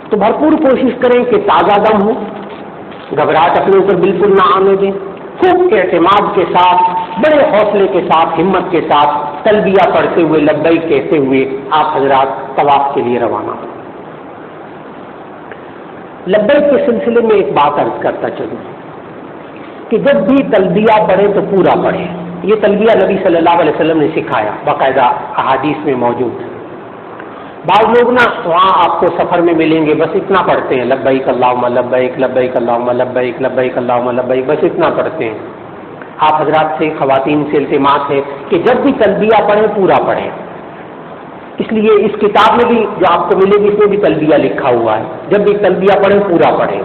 تو بھرپور کوشش کریں کہ تازہ دم ہو, گھبراہٹ اپنے اوپر بالکل نہ آنے دیں. خوب اعتماد کے ساتھ, بڑے حوصلے کے ساتھ, ہمت کے ساتھ تلبیہ پڑھتے ہوئے, لبیک کہتے ہوئے آپ حضرات طواف کے لیے روانہ ہوں. لبیک کے سلسلے میں ایک بات عرض کرتا چلوں کہ جب بھی تلبیہ پڑھیں تو پورا پڑھیں. یہ تلبیہ نبی صلی اللہ علیہ وسلم نے سکھایا, باقاعدہ احادیث میں موجود. بعض لوگ نا وہاں آپ کو سفر میں ملیں گے بس اتنا پڑھتے ہیں, لبیک اللہم لبیک, لبیک اللہم لبیک, لبیک اللہم لبیک, بس اتنا پڑھتے ہیں. آپ حضرات سے, خواتین سے التماس ہے کہ جب بھی تلبیہ پڑھیں پورا پڑھیں. اس لیے اس کتاب میں بھی جو آپ کو ملے گی اس میں بھی تلبیہ لکھا ہوا ہے, جب بھی تلبیہ پڑھیں پورا پڑھیں.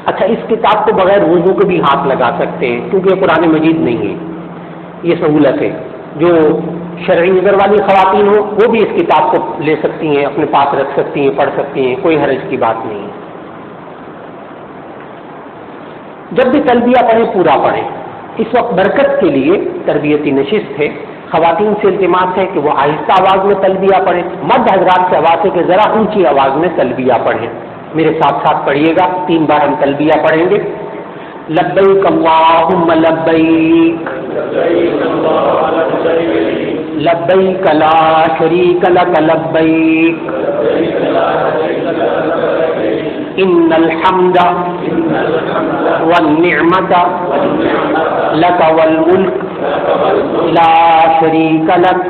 اچھا, اس کتاب کو بغیر وضو کے بھی ہاتھ لگا سکتے ہیں کیونکہ یہ قرآن مجید نہیں ہے. یہ سہولت ہے. جو شرعی نظر والی خواتین ہو وہ بھی اس کتاب کو لے سکتی ہیں, اپنے پاس رکھ سکتی ہیں, پڑھ سکتی ہیں, کوئی حرج کی بات نہیں ہے. جب بھی تلبیہ پڑھیں پورا پڑھیں. اس وقت برکت کے لیے تربیتی نشست ہے. خواتین سے التماس ہے کہ وہ آہستہ آواز میں تلبیہ پڑھیں. مرد حضرات سے آواز ہے کہ ذرا اونچی آواز میں تلبیہ پڑھیں. میرے ساتھ ساتھ پڑھیے گا, 3 بار ہم تلبیہ پڑھیں گے. لبیک اللہم لبیک, لبیک لا شریک لک لبیک, ان الحمد والنعمت لک والملک لا شریک لک.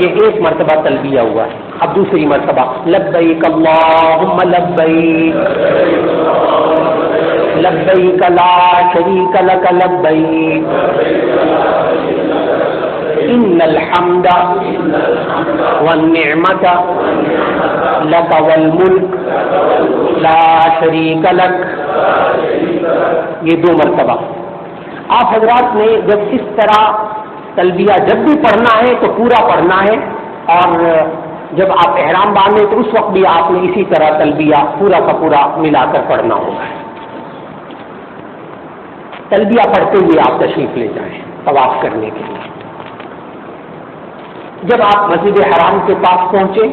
یہ ایک مرتبہ تلبیہ ہوا ہے. اب دوسری مرتبہ لبیک اللہم لبیک, لبیک لا شریک لک لبیک, ان الحمد والنعمت لک والملک لا شریک لک. یہ 2 مرتبہ. آپ حضرات نے جب اس طرح تلبیہ جب بھی پڑھنا ہے تو پورا پڑھنا ہے, اور جب آپ احرام باندھیں تو اس وقت بھی آپ نے اسی طرح تلبیہ پورا کا پورا ملا کر پڑھنا ہوگا. تلبیہ پڑھتے ہوئے آپ تشریف لے جائیں طواف کرنے کے لیے۔ جب آپ مسجد حرام کے پاس پہنچے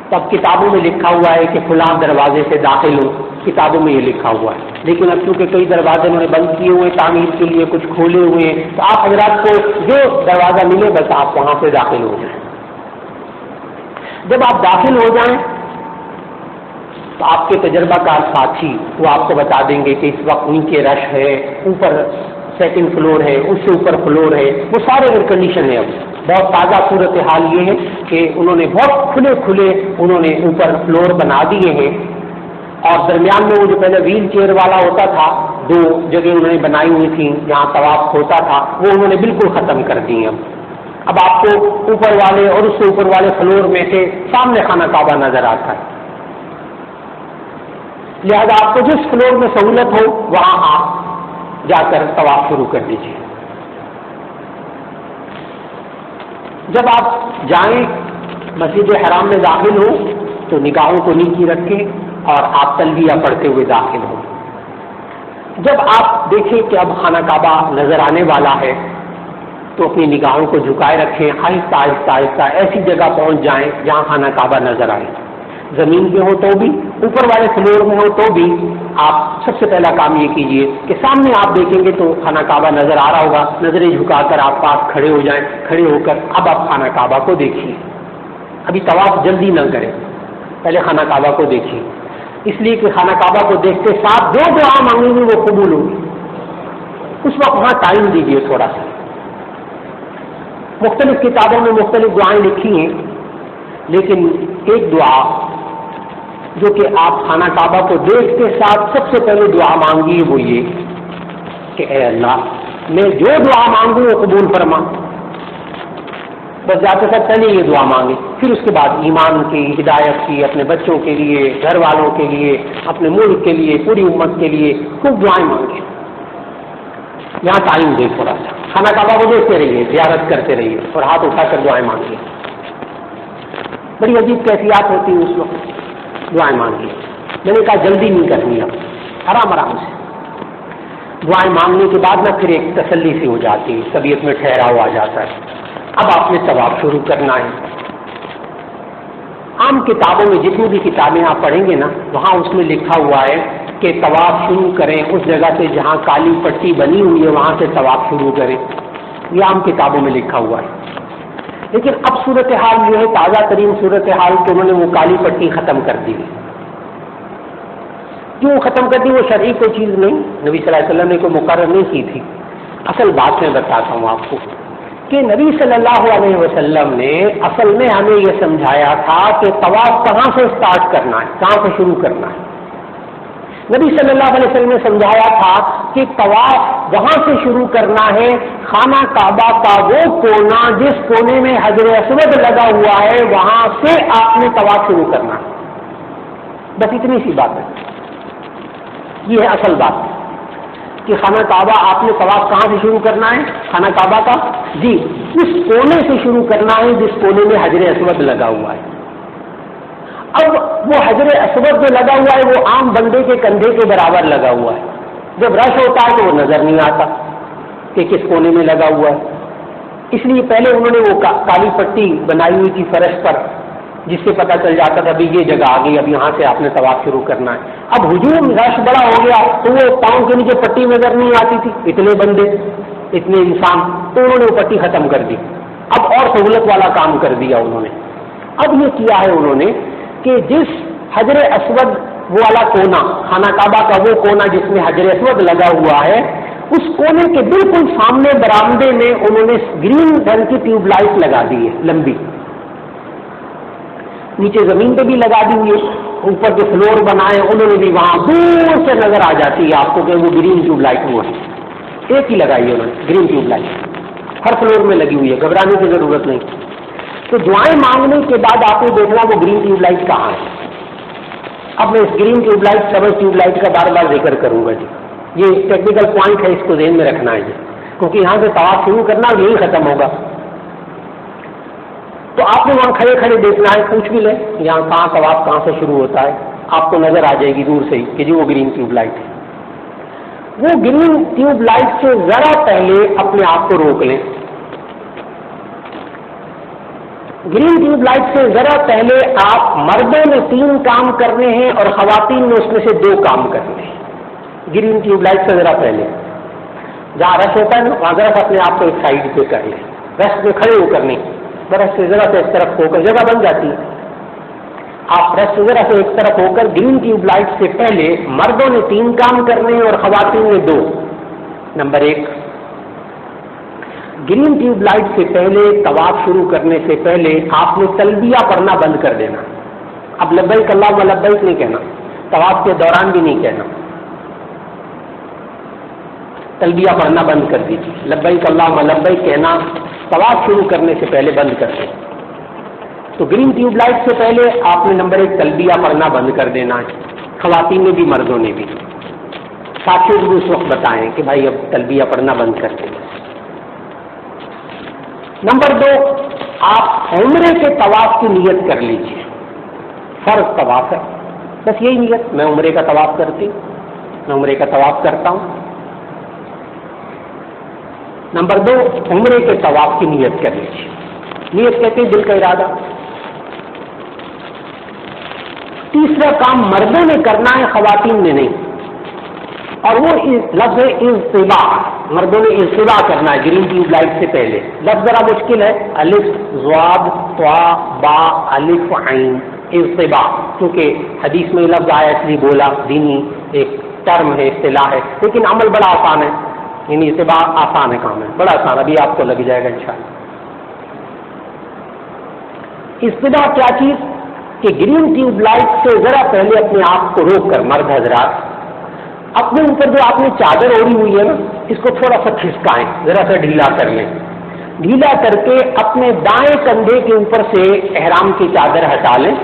تب کتابوں میں لکھا ہوا ہے کہ فلاں دروازے سے داخل ہو، کتابوں میں یہ لکھا ہوا ہے، لیکن اب چونکہ کئی دروازے انہوں نے بند کیے ہوئے تعمیر کے لیے، کچھ کھولے ہوئے ہیں، تو آپ حضرات کو جو دروازہ ملے بس آپ وہاں سے داخل ہو جائیں۔ جب آپ داخل ہو جائیں تو آپ کے تجربہ کار ساتھی وہ آپ کو بتا دیں گے کہ اس وقت نیچے رش ہے، اوپر سیکنڈ فلور ہے، اس سے اوپر فلور ہے، وہ سارے ایئر کنڈیشن ہے۔ اب بہت تازہ صورتحال یہ ہے کہ انہوں نے بہت کھلے انہوں نے اوپر فلور بنا دیے ہیں، اور درمیان میں وہ جو پہلے ویل چیئر والا ہوتا تھا، 2 جگہ انہوں نے بنائی ہوئی تھیں جہاں طواف ہوتا تھا، وہ انہوں نے بالکل ختم کر دی۔ اب آپ کو اوپر والے اور اس سے اوپر والے فلور میں سے سامنے خانہ کعبہ نظر آتا ہے، لہذا آپ کو جس فلور میں سہولت ہو وہاں آپ جا کر طواف شروع کر دیجیے۔ جب آپ جائیں مسجد حرام میں داخل ہو تو نگاہوں کو نیچی رکھیں اور آپ تلبیہ پڑھتے ہوئے داخل ہوں۔ جب آپ دیکھیں کہ اب خانہ کعبہ نظر آنے والا ہے تو اپنی نگاہوں کو جھکائے رکھیں، آہستہ آہستہ آہستہ ایسی جگہ پہنچ جائیں جہاں خانہ کعبہ نظر آئے، زمین پہ ہو تو بھی، اوپر والے فلور میں ہو تو بھی۔ آپ سب سے پہلا کام یہ کیجئے کہ سامنے آپ دیکھیں گے تو خانہ کعبہ نظر آ رہا ہوگا، نظریں جھکا کر آپ پاس کھڑے ہو جائیں، کھڑے ہو کر اب آپ خانہ کعبہ کو دیکھیے۔ ابھی طواف جلدی نہ کریں، پہلے خانہ کعبہ کو دیکھیے، اس لیے کہ خانہ کعبہ کو دیکھتے ساتھ جو دعا مانگیں گے وہ قبول ہوگی۔ اس وقت وہاں ٹائم دیجیے تھوڑا سا۔ مختلف کتابوں میں مختلف دعائیں لکھی ہیں، لیکن ایک دعا جو کہ آپ خانہ کعبہ کو دیکھتے ساتھ سب سے پہلے دعا مانگیے وہ یہ کہ اے اللہ میں جو دعا مانگوں وہ قبول فرما۔ بس جاتے سب پہلے یہ دعا مانگے، پھر اس کے بعد ایمان کی، ہدایت کی، اپنے بچوں کے لیے، گھر والوں کے لیے، اپنے ملک کے لیے، پوری امت کے لیے خوب دعائیں مانگے۔ یہاں ٹائم دے تھوڑا سا، خانہ کعبہ کو دیکھتے رہیے، زیارت کرتے رہیے اور ہاتھ اٹھا کر دعائیں مانگیے۔ بڑی عجیب کیفیات ہوتی ہے اس وقت، دعائیں مانگیے۔ میں نے کہا جلدی نہیں کرنی، اب آرام آرام سے دعائیں مانگنے کے بعد نہ پھر ایک تسلی سی ہو جاتی ہے، طبیعت میں ٹھہراؤ آ جاتا ہے۔ اب آپ نے طواف شروع کرنا ہے۔ عام کتابوں میں جتنی بھی کتابیں آپ پڑھیں گے نا، وہاں اس میں لکھا ہوا ہے کہ طواف شروع کریں اس جگہ سے جہاں کالی پٹی بنی ہوئی ہے، وہاں سے طواف شروع کریں، یہ عام کتابوں میں لکھا ہوا ہے۔ لیکن اب صورتحال یہ ہے، تازہ ترین صورتحال کہ انہوں نے وہ کالی پٹی ختم کر دی۔ کیوں ختم کر دی؟ وہ شرعی کوئی چیز نہیں، نبی صلی اللہ علیہ وسلم نے کوئی مقرر نہیں کی تھی۔ اصل بات میں بتاتا ہوں آپ کو کہ نبی صلی اللہ علیہ وسلم نے اصل میں ہمیں یہ سمجھایا تھا کہ طواف کہاں سے سٹارٹ کرنا ہے، کہاں سے شروع کرنا ہے۔ نبی صلی اللہ علیہ وسلم نے سمجھایا تھا کہ طواف وہاں سے شروع کرنا ہے، خانہ کعبہ کا وہ کونا جس کونے میں حجر اسود لگا ہوا ہے وہاں سے آپ نے طواف شروع کرنا ہے۔ بس اتنی سی بات ہے، یہ ہے اصل بات کہ خانہ کعبہ آپ نے طواف کہاں سے شروع کرنا ہے، خانہ کعبہ کا جی اس کونے سے شروع کرنا ہے جس کونے میں حجر اسود لگا ہوا ہے۔ اب وہ حجر اسود جو لگا ہوا ہے وہ عام بندے کے کندھے کے برابر لگا ہوا ہے، جب رش ہوتا ہے تو وہ نظر نہیں آتا کہ کس کونے میں لگا ہوا ہے۔ اس لیے پہلے انہوں نے وہ کالی پٹی بنائی ہوئی تھی فرش پر، جس سے پتہ چل جاتا تھا ابھی یہ جگہ آ گئی، اب یہاں سے آپ نے طواف شروع کرنا ہے۔ اب ہجوم رش بڑا ہو گیا تو وہ پاؤں کے نیچے پٹی نظر نہیں آتی تھی، اتنے بندے اتنے انسان، تو انہوں نے وہ پٹی ختم کر دی۔ اب اور سہولت والا کام کر دیا انہوں نے۔ اب یہ کیا ہے انہوں نے کہ جس حجر اسود والا کونا، خانہ کعبہ کا وہ کونا جس میں حجر اسود لگا ہوا ہے، اس کونے کے بالکل سامنے برآمدے میں انہوں نے گرین رنگ کی ٹیوب لائٹ لگا دی ہے، لمبی، نیچے زمین پہ بھی لگا دی ہوئی ہے، اوپر جو فلور بنائے انہوں نے بھی وہاں دور سے نظر آ جاتی ہے آپ کو کہ وہ گرین ٹیوب لائٹ وہ ہے، ایک ہی لگائی ہے انہوں نے گرین ٹیوب لائٹ، ہر فلور میں لگی ہوئی ہے، گھبرانے کی ضرورت نہیں۔ تو دعائیں مانگنے کے بعد آپ نے دیکھنا وہ گرین ٹیوب لائٹ کہاں ہے۔ اب میں اس گرین ٹیوب لائٹ، سبز ٹیوب لائٹ کا بار بار ذکر کروں گا جی، یہ ٹیکنیکل پوائنٹ ہے، اس کو ذہن میں رکھنا ہے جی، کیونکہ یہاں سے طواف شروع کرنا اور یہی ختم ہوگا۔ تو آپ نے وہاں کھڑے کھڑے دیکھنا ہے، پوچھ بھی لیں یہاں کہاں طواف کہاں سے شروع ہوتا ہے، آپ کو نظر آ جائے گی دور سے ہی کہ جی وہ گرین ٹیوب لائٹ ہے۔ وہ گرین ٹیوب لائٹ سے ذرا پہلے اپنے آپ کو روک لیں. گرین ٹیوب لائٹ سے ذرا پہلے آپ مردوں نے 3 کام کرنے ہیں اور خواتین نے اس میں سے 2 کام کرنے ہیں. گرین ٹیوب لائٹ سے ذرا پہلے جہاں رش ہوتا ہے نا وہاں ذرا اپنے آپ کو ایک سائڈ پہ کر لیں. رش میں کھڑے ہو کر نہیں، برش سے ذرا سے ایک طرف ہو کر جگہ بن جاتی ہے. آپ رش سے ذرا سے ایک طرف ہو کر گرین ٹیوب لائٹ سے پہلے مردوں نے 3 کام کرنے ہیں اور خواتین نے 2. نمبر 1، گرین ٹیوب لائٹ سے پہلے طواف شروع کرنے سے پہلے آپ نے تلبیہ پڑھنا بند کر دینا. اب لبیک اللہم لبیک نہیں کہنا، طواف کے دوران بھی نہیں کہنا، تلبیہ پڑھنا بند کر دیجیے. لبیک اللہم لبیک کہنا طواف شروع کرنے سے پہلے بند کر دیں. تو گرین ٹیوب لائٹ سے پہلے آپ نے نمبر 1 تلبیہ پڑھنا بند کر دینا ہے، خواتین نے بھی مردوں نے بھی. ساتھیوں کو بھی اس وقت بتائیں کہ بھائی اب تلبیہ پڑھنا بند کر دیں. نمبر 2، آپ عمرے کے طواف کی نیت کر لیجیے. فرض طواف ہے، بس یہی نیت، میں عمرے کا طواف کرتی ہوں، میں عمرے کا طواف کرتا ہوں. نمبر 2، عمرے کے طواف کی نیت کر لیجیے. نیت کہتے ہیں دل کا ارادہ. تیسرا کام مردوں نے کرنا ہے، خواتین نے نہیں، اور وہ لفظ ہے اضطباع. مردوں نے اضطباع کرنا ہے گرین ٹیوب لائٹ سے پہلے. لفظ ذرا مشکل ہے، الف ضاد طا با الف عین، اضطباع. کیونکہ حدیث میں یہ لفظ آیا اس لیے بولا، دینی ایک ٹرم ہے، اصطلاح ہے، لیکن عمل بڑا آسان ہے. یعنی اضطباع آسان ہے، کام ہے بڑا آسان، ابھی آپ کو لگ جائے گا انشاءاللہ. اضطباع کیا چیز کہ گرین ٹیوب لائٹ سے ذرا پہلے اپنے آپ کو روک کر مرد حضرات اپنے اوپر جو آپ نے چادر اوڑھی ہوئی ہے نا اس کو تھوڑا سا کھسکائیں، ذرا سا ڈھیلا کر لیں. ڈھیلا کر کے اپنے دائیں کندھے کے اوپر سے احرام کی چادر ہٹا لیں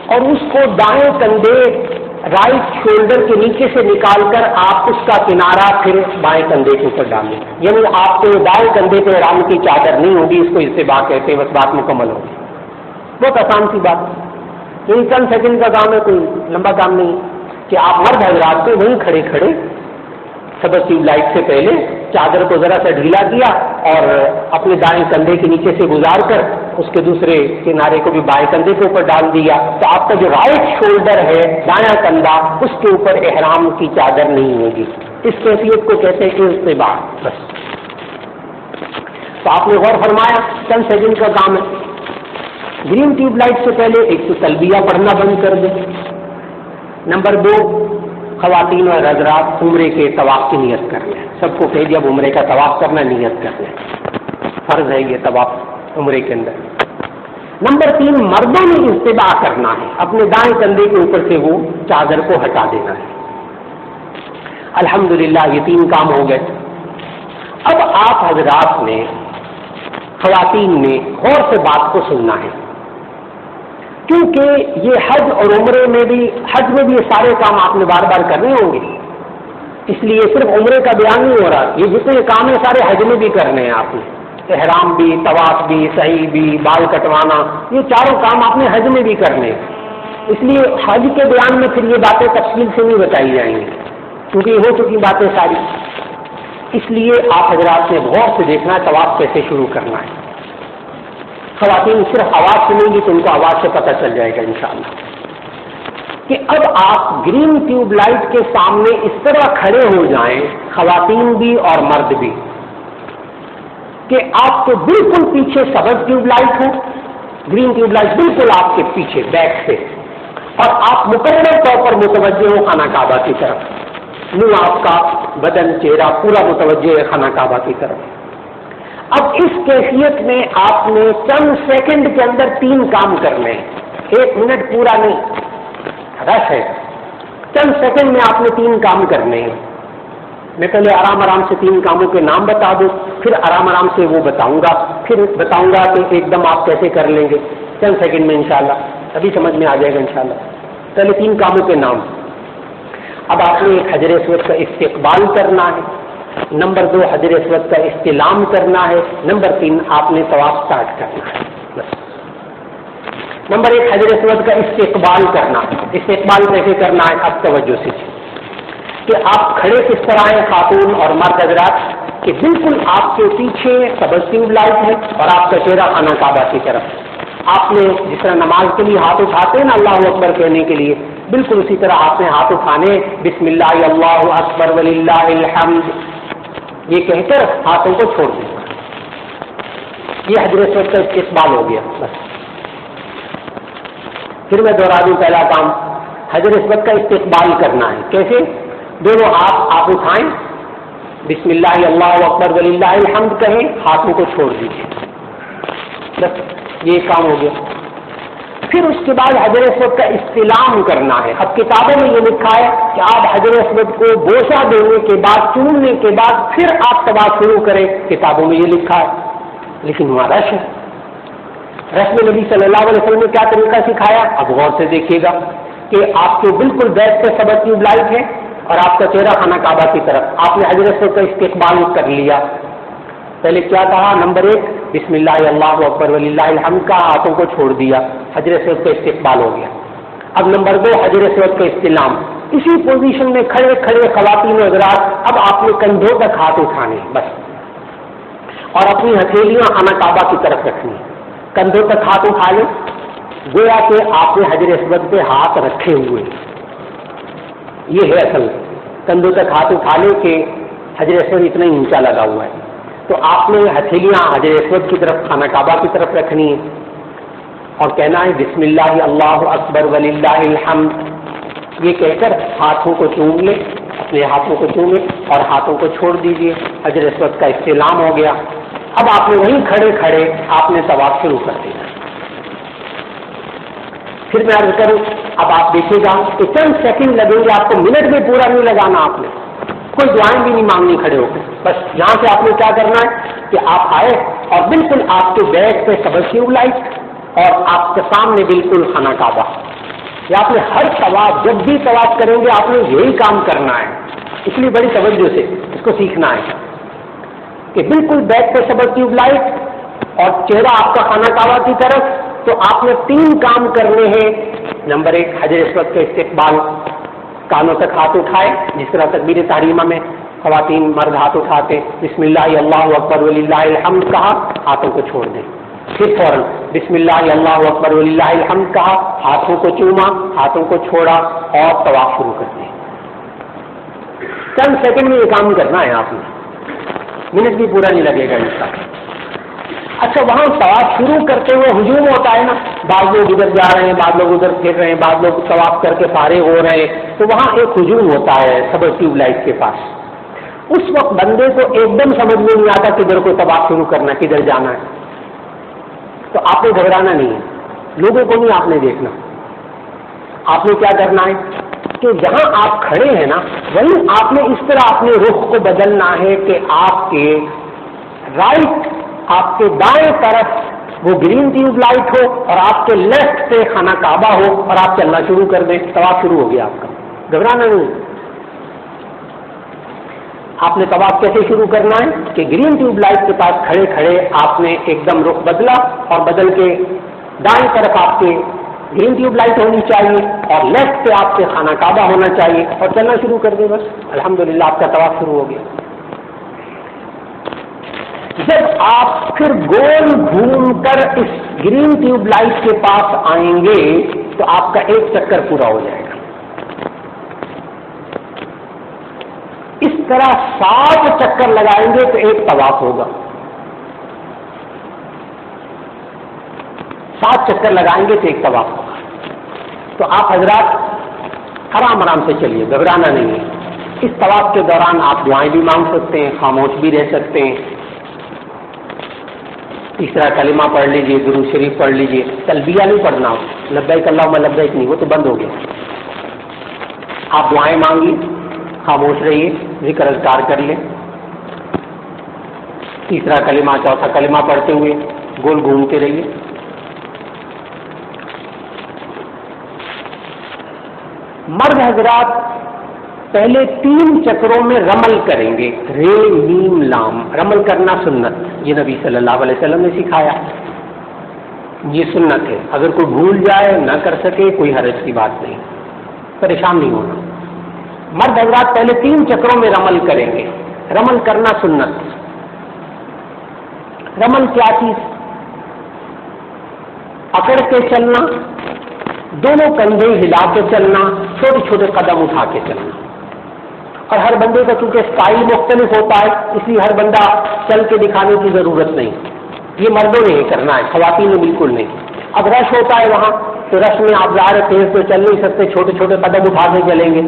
اور اس کو دائیں کندھے رائٹ شولڈر کے نیچے سے نکال کر آپ اس کا کنارہ پھر بائیں کندھے کے اوپر ڈالیں. یعنی آپ کے دائیں کندھے پہ احرام کی چادر نہیں ہوگی، اس کو اضطباع کہتے ہیں. بس بات مکمل ہوگی. بہت آسان سی بات، یعنی چند سیکنڈ کا کام ہے، کوئی لمبا کام نہیں کہ آپ مرد حضرات کو وہیں کھڑے کھڑے سبز ٹیوب لائٹ سے پہلے چادر کو ذرا سا ڈھیلا کیا اور اپنے دائیں کندھے کے نیچے سے گزار کر اس کے دوسرے کنارے کو بھی بائیں کندھے کے اوپر ڈال دیا. تو آپ کا جو رائٹ شولڈر ہے دایاں کندھا اس کے اوپر احرام کی چادر نہیں ہوگی. اس کیفیت کو کہتے ہیں اضطباع. بس تو آپ نے غور فرمایا، چند سیکنڈ کا کام ہے. گرین ٹیوب لائٹ سے پہلے ایک تو تلبیہ پڑھنا بند کر دیں. نمبر 2، خواتین اور حضرات عمرے کے طواف کی نیت کر لیں. سب کو کہیے اب عمرے کا طواف کرنا نیت کر لیں، فرض ہے یہ طواف عمرے کے اندر. نمبر 3، مردوں نے اضطباع کرنا ہے، اپنے دائیں کندھے کے اوپر سے وہ چادر کو ہٹا دینا ہے. الحمدللہ یہ 3 کام ہو گئے. اب آپ حضرات نے، خواتین نے غور سے بات کو سننا ہے، کیونکہ یہ حج اور عمرے میں بھی، حج میں بھی یہ سارے کام آپ نے بار بار کرنے ہوں گے. اس لیے صرف عمرے کا بیان نہیں ہو رہا، یہ جتنے کام ہیں سارے حج میں بھی کرنے ہیں آپ نے. احرام بھی، طواف بھی، سعی بھی، بال کٹوانا، یہ چاروں کام آپ نے حج میں بھی کرنے ہیں. اس لیے حج کے بیان میں پھر یہ باتیں تفصیل سے نہیں بتائی جائیں گی کیونکہ یہ ہو چکی باتیں ساری. اس لیے آپ حضرات نے غور سے دیکھنا ہے طواف کیسے شروع کرنا ہے. خواتین صرف آواز سنیں گی تو ان کو آواز سے پتہ چل جائے گا انشاءاللہ کہ اب آپ گرین ٹیوب لائٹ کے سامنے اس طرح کھڑے ہو جائیں، خواتین بھی اور مرد بھی، کہ آپ کے بالکل پیچھے سبز ٹیوب لائٹ ہے، گرین ٹیوب لائٹ بالکل آپ کے پیچھے بیک سے، اور آپ مکمل طور پر متوجہ ہو خانہ کعبہ کی طرف. منہ آپ کا، بدن، چہرہ پورا متوجہ ہے خانہ کعبہ کی طرف. اب اس کیفیت میں آپ نے چند سیکنڈ کے اندر 3 کام کرنے ہیں. 1 منٹ پورا نہیں، رش ہے. چند سیکنڈ میں آپ نے 3 کام کرنے ہیں. میں پہلے آرام آرام سے 3 کاموں کے نام بتا دوں، پھر آرام آرام سے وہ بتاؤں گا، پھر بتاؤں گا کہ ایک دم آپ کیسے کر لیں گے چند سیکنڈ میں انشاءاللہ. ابھی سمجھ میں آ جائے گا انشاءاللہ. پہلے 3 کاموں کے نام. اب آپ نے حجر اسود کا استقبال کرنا ہے. نمبر 2 حجر اسود کا استلام کرنا ہے. نمبر 3 آپ نے طواف سٹارٹ کرنا ہے. بس. نمبر 1 حجر اسود کا استقبال کرنا. استقبال کیسے کرنا ہے اب توجہ سے. کہ آپ کھڑے کس طرح ہیں خاتون اور مرد حضرات کہ بالکل آپ کے پیچھے تبسم لائٹ ہے اور آپ کا چہرہ خانہ کعبہ کی طرف. آپ نے جس طرح نماز کے لیے ہاتھ اٹھاتے ہیں نا اللہ اکبر کہنے کے لیے، بالکل اسی طرح آپ نے ہاتھ اٹھانے بسم اللہ اللہ اکبر وللہ الحمد یہ کہہ کر ہاتھوں کو چھوڑ دیں. یہ حجر اسود کا استقبال ہو گیا. بس پھر میں دوہرا دوں پہلا کام حجر اسود کا استقبال کرنا ہے. کیسے؟ دونوں ہاتھ آپ اٹھائیں، بسم اللہ اللہ اکبر وللہ الحمد کہیں، ہاتھوں کو چھوڑ دیجیے. بس یہ کام ہو گیا. پھر اس کے بعد حجر اسود کا استلام کرنا ہے. اب کتابوں میں یہ لکھا ہے کہ آپ حجر اسود کو بوسہ دینے کے بعد، چومنے کے بعد پھر آپ طواف شروع کریں. کتابوں میں یہ لکھا ہے، لیکن ہمارا رسول نبی صلی اللہ علیہ وسلم نے کیا طریقہ سکھایا؟ اب غور سے دیکھیے گا کہ آپ کے بالکل بیک پہ سبق ٹیوب لائٹ ہے اور آپ کا چہرہ خانہ کعبہ کی طرف. آپ نے حجر اسود کا استقبال کر لیا. پہلے کیا کہا؟ نمبر 1 بسم اللہ اللہ اکبر وللہ الحمد کا، ہاتھوں کو چھوڑ دیا، حجر اسود کا استقبال ہو گیا. اب نمبر 2 حجر اسود کا استلام. اسی پوزیشن میں کھڑے کھڑے خواتین حضرات اب آپ نے کندھوں تک ہاتھ اٹھانے بس، اور اپنی ہتھیلیاں خانہ کعبہ کی طرف رکھنی. کندھوں تک ہاتھ اٹھا لیں گویا کہ آپ نے حجر اسود پہ ہاتھ رکھے ہوئے. یہ ہے اصل. کندھوں تک ہاتھ اٹھا لیں کہ حجر اسود اتنا ہی اونچا لگا ہوا ہے، تو آپ نے ہتھیلیاں حجر اسود کی طرف خانہ کعبہ کی طرف رکھنی ہے اور کہنا ہے بسم اللہ اللہ اکبر وللہ الحمد. یہ کہہ کر ہاتھوں کو چوم لیں، اپنے ہاتھوں کو چومیں اور ہاتھوں کو چھوڑ دیجیے. حجر اسود کا استلام ہو گیا. اب آپ نے وہیں کھڑے کھڑے آپ نے طواف شروع کر دیا. پھر میں عرض کروں، اب آپ دیکھیے گا کہ چند سیکنڈ لگیں گے، آپ کو منٹ بھی پورا نہیں لگانا. آپ نے کوئی دعائیں بھی نہیں مانگنی کھڑے ہو کے. بس یہاں سے آپ نے کیا کرنا ہے کہ آپ آئے اور بالکل آپ کے بیک پہ سبق ٹیوب لائٹ اور آپ کے سامنے بالکل خانہ کعبہ. یا آپ نے ہر طواف، جب بھی طواف کریں گے آپ نے یہی کام کرنا ہے. اس لیے بڑی توجہ سے اس کو سیکھنا ہے کہ بالکل بیک پہ سبق ٹیوب لائٹ اور چہرہ آپ کا خانہ کعبہ کی طرف. تو آپ نے 3 کام کرنے ہیں. نمبر 1 حجر اسود کا استقبال، کانوں تک ہاتھ اٹھائے جس طرح تکبیر تحریمہ میں خواتین مرد ہاتھ اٹھاتے، بسم اللہ اللہ اکبر وللہ الحمد کہا، ہاتھوں کو چھوڑ دیں. پھر فوراً بسم اللہ اللہ اکبر وللہ الحمد کہا، ہاتھوں کو چوما، ہاتھوں کو چھوڑا اور طواف شروع کر دیں. چند سیکنڈ میں یہ کام کرنا ہے آپ نے، منٹ بھی پورا نہیں لگے گا اس کا. اچھا، وہاں طواف شروع کرتے ہوئے ہجوم ہوتا ہے نا، بعض لوگ ادھر جا رہے ہیں، بعض لوگ ادھر پھر رہے ہیں، بعض لوگ طواف کر کے فارغ ہو رہے ہیں، تو وہاں ایک ہجوم ہوتا ہے سبق ٹیوب لائٹ کے پاس. اس وقت بندے کو ایک دم سمجھ میں نہیں آتا کدھر کو طواف شروع کرنا، کدھر جانا ہے. تو آپ نے گھبرانا نہیں ہے، لوگوں کو نہیں آپ نے دیکھنا. آپ نے کیا کرنا ہے کہ جہاں آپ کھڑے ہیں نا وہیں آپ نے اس طرح اپنے رخ کو بدلنا ہے کہ آپ کے رائٹ، آپ کے دائیں طرف وہ گرین ٹیوب لائٹ ہو اور آپ کے لیفٹ پہ خانہ کعبہ ہو اور آپ چلنا شروع کر دیں. طواف شروع ہو گیا آپ کا. گھبرانا نہیں. آپ نے طواف کیسے شروع کرنا ہے کہ گرین ٹیوب لائٹ کے پاس کھڑے کھڑے آپ نے ایک دم رخ بدلا اور بدل کے دائیں طرف آپ کے گرین ٹیوب لائٹ ہونی چاہیے اور لیفٹ پہ آپ کے خانہ کعبہ ہونا چاہیے اور چلنا شروع کر دیں. بس الحمدللہ آپ کا طواف شروع ہو گیا. جب آپ پھر گول گھوم کر اس گرین ٹیوب لائٹ کے پاس آئیں گے تو آپ کا ایک چکر پورا ہو جائے گا. اس طرح 7 چکر لگائیں گے تو ایک طواف ہوگا. 7 چکر لگائیں گے تو ایک طواف ہوگا. تو آپ حضرات آرام آرام سے چلیے، گھبرانا نہیں ہے. اس طواف کے دوران آپ دعائیں بھی مانگ سکتے ہیں، خاموش بھی رہ سکتے ہیں. تیسرا کلمہ پڑھ لیجئے، درود شریف پڑھ لیجئے. تلبیہ نہیں پڑھنا، لبیک اللہم لبیک نہیں، وہ تو بند ہو گیا. آپ دعائیں مانگیے، خاموش رہیے، ذکر اذکار کر لیں. تیسرا کلمہ، چوتھا کلمہ پڑھتے ہوئے گول گھومتے رہیے. مرد حضرات پہلے 3 چکروں میں رمل کریں گے، رے میم لام. رمل کرنا سنت، یہ نبی صلی اللہ علیہ وسلم نے سکھایا، یہ سنت ہے. اگر کوئی بھول جائے، نہ کر سکے، کوئی حرج کی بات نہیں، پریشان نہیں ہونا. مرد حضرات پہلے 3 چکروں میں رمل کریں گے. رمل کرنا سنت. رمل کیا چیز؟ اکڑ کے چلنا، دونوں کندھے ہلا کے چلنا، چھوٹے چھوٹے قدم اٹھا کے چلنا. اور ہر بندے کا چونکہ اسٹائل مختلف ہوتا ہے اس لیے ہر بندہ چل کے دکھانے کی ضرورت نہیں. یہ مردوں نے ہی کرنا ہے، خواتین نے بالکل نہیں. اب رش ہوتا ہے وہاں تو رش میں آپ ظاہر تیز تو چل نہیں سکتے، چھوٹے چھوٹے قدم اٹھا کے چلیں گے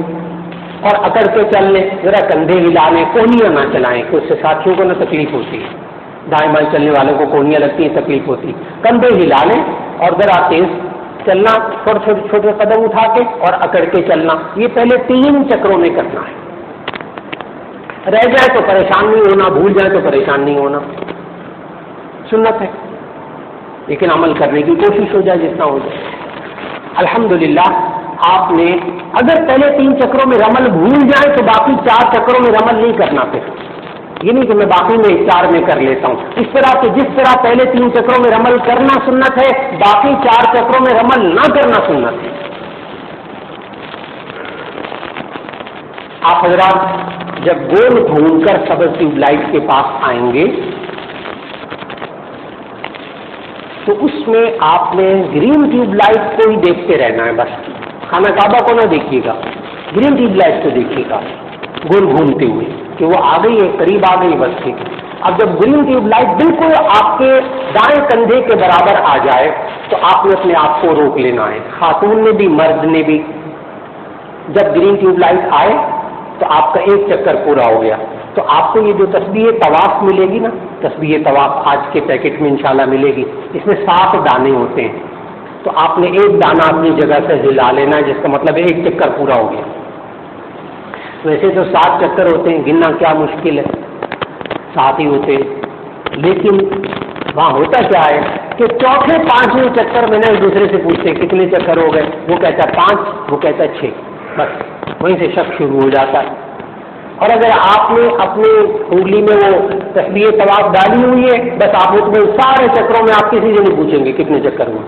اور اکڑ کے چل لیں. ذرا کندھے ہلا لیں، کونیاں نہ چلائیں کہ اس سے ساتھیوں کو نہ تکلیف ہوتی ہے. دائیں بائیں چلنے والوں کو کونیاں لگتی ہیں، تکلیف ہوتی. کندھے ہلا لیں اور ذرا تیز چلنا، چھوٹے چھوٹے چھوٹے قدم اٹھا کے اور اکڑ کے چلنا. یہ پہلے 3 چکروں میں کرنا ہے. رہ جائے تو پریشان نہیں ہونا، بھول جائے تو پریشان نہیں ہونا. سنت ہے لیکن عمل کرنے کی کوشش ہو جائے جتنا ہو جائے. الحمدللہ آپ نے اگر پہلے 3 چکروں میں رمل بھول جائیں تو باقی 4 چکروں میں رمل نہیں کرنا. پھر یہ نہیں کہ میں باقی میں 4 میں کر لیتا ہوں. اس طرح کہ جس طرح پہلے 3 چکروں میں رمل کرنا سنت ہے، باقی 4 چکروں میں رمل نہ کرنا سنت ہے. آپ حضرات جب گول گھوم کر سبز ٹیوب لائٹ کے پاس آئیں گے تو اس میں آپ نے گرین ٹیوب لائٹ کو ہی دیکھتے رہنا ہے. بس خانہ کعبہ کو نہ دیکھیے گا، گرین ٹیوب لائٹ کو دیکھیے گا گول گھومتے ہوئے کہ وہ آ گئی ہے، قریب آ گئی. بس ٹھیک. اب جب گرین ٹیوب لائٹ بالکل آپ کے دائیں کندھے کے برابر آ جائے تو آپ نے اپنے آپ کو روک لینا ہے. خاتون نے بھی مرد نے بھی. جب گرین ٹیوب لائٹ آئے تو آپ کا 1 چکر پورا ہو گیا تو آپ کو یہ جو تسبیح طواف ملے گی نا، تسبیح طواف آج کے پیکٹ میں انشاءاللہ ملے گی. اس میں 7 دانے ہوتے ہیں تو آپ نے 1 دانہ اپنی جگہ سے ہلا لینا ہے، جس کا مطلب 1 چکر پورا ہو گیا. ویسے تو 7 چکر ہوتے ہیں، گننا کیا مشکل ہے، 7 ہی ہوتے ہیں. لیکن وہاں ہوتا کیا ہے کہ چوتھے 5ویں چکر میں نے ایک دوسرے سے پوچھتے کتنے چکر ہو گئے، وہ کہتا ہے 5، وہ کہتا ہے 6. بس وہیں سے شک شروع ہو جاتا ہے. اور اگر آپ نے اپنی انگلی میں وہ تسبیح طواف ڈالی ہوئی ہے، بس آپ اس میں سارے چکروں میں آپ کسی سے نہیں پوچھیں گے کتنے چکر ہوئے،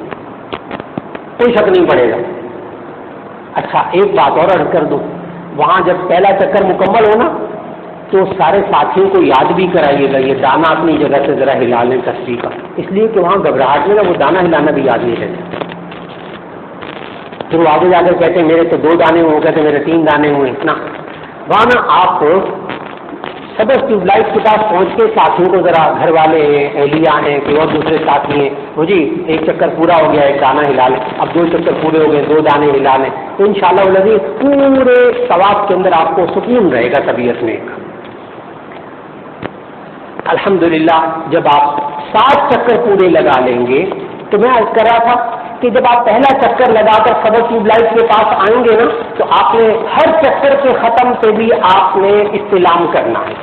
کوئی شک نہیں پڑے گا. اچھا ایک بات اور عرض کر دوں، وہاں جب پہلا چکر مکمل ہو نا تو سارے ساتھیوں کو یاد بھی کرائیے گا یہ دانہ اپنی جگہ سے ذرا ہلا لیں تسبیح کا، اس لیے کہ وہاں گھبراہٹ میں نا وہ دانہ ہلانا بھی یاد نہیں رہتا. پھر وہ آگے جا کر کہتے ہیں میرے تو 2 دانے ہوئے، کہتے میرے 3 دانے ہوئے. اتنا وہاں نا آپ سبز ٹیوب لائٹ کے پاس پہنچ کے ساتھیوں کو ذرا، گھر والے ہیں، اہلیہ ہیں، کوئی اور دوسرے ساتھی ہیں، وہ جی 1 چکر پورا ہو گیا، 1 دانہ ہلا لیں. اب 2 چکر پورے ہو گئے، 2 دانے ہلا لیں. تو انشاءاللہ العزیز پورے طواف کے اندر آپ کو سکون رہے گا طبیعت میں. الحمدللہ جب آپ 7 چکر پورے لگا لیں گے تو میں عرض کر رہا تھا کہ جب آپ پہلا چکر لگا کر سبز ٹیوب لائٹ کے پاس آئیں گے نا تو آپ نے ہر چکر کے ختم پہ بھی آپ نے استلام کرنا ہے.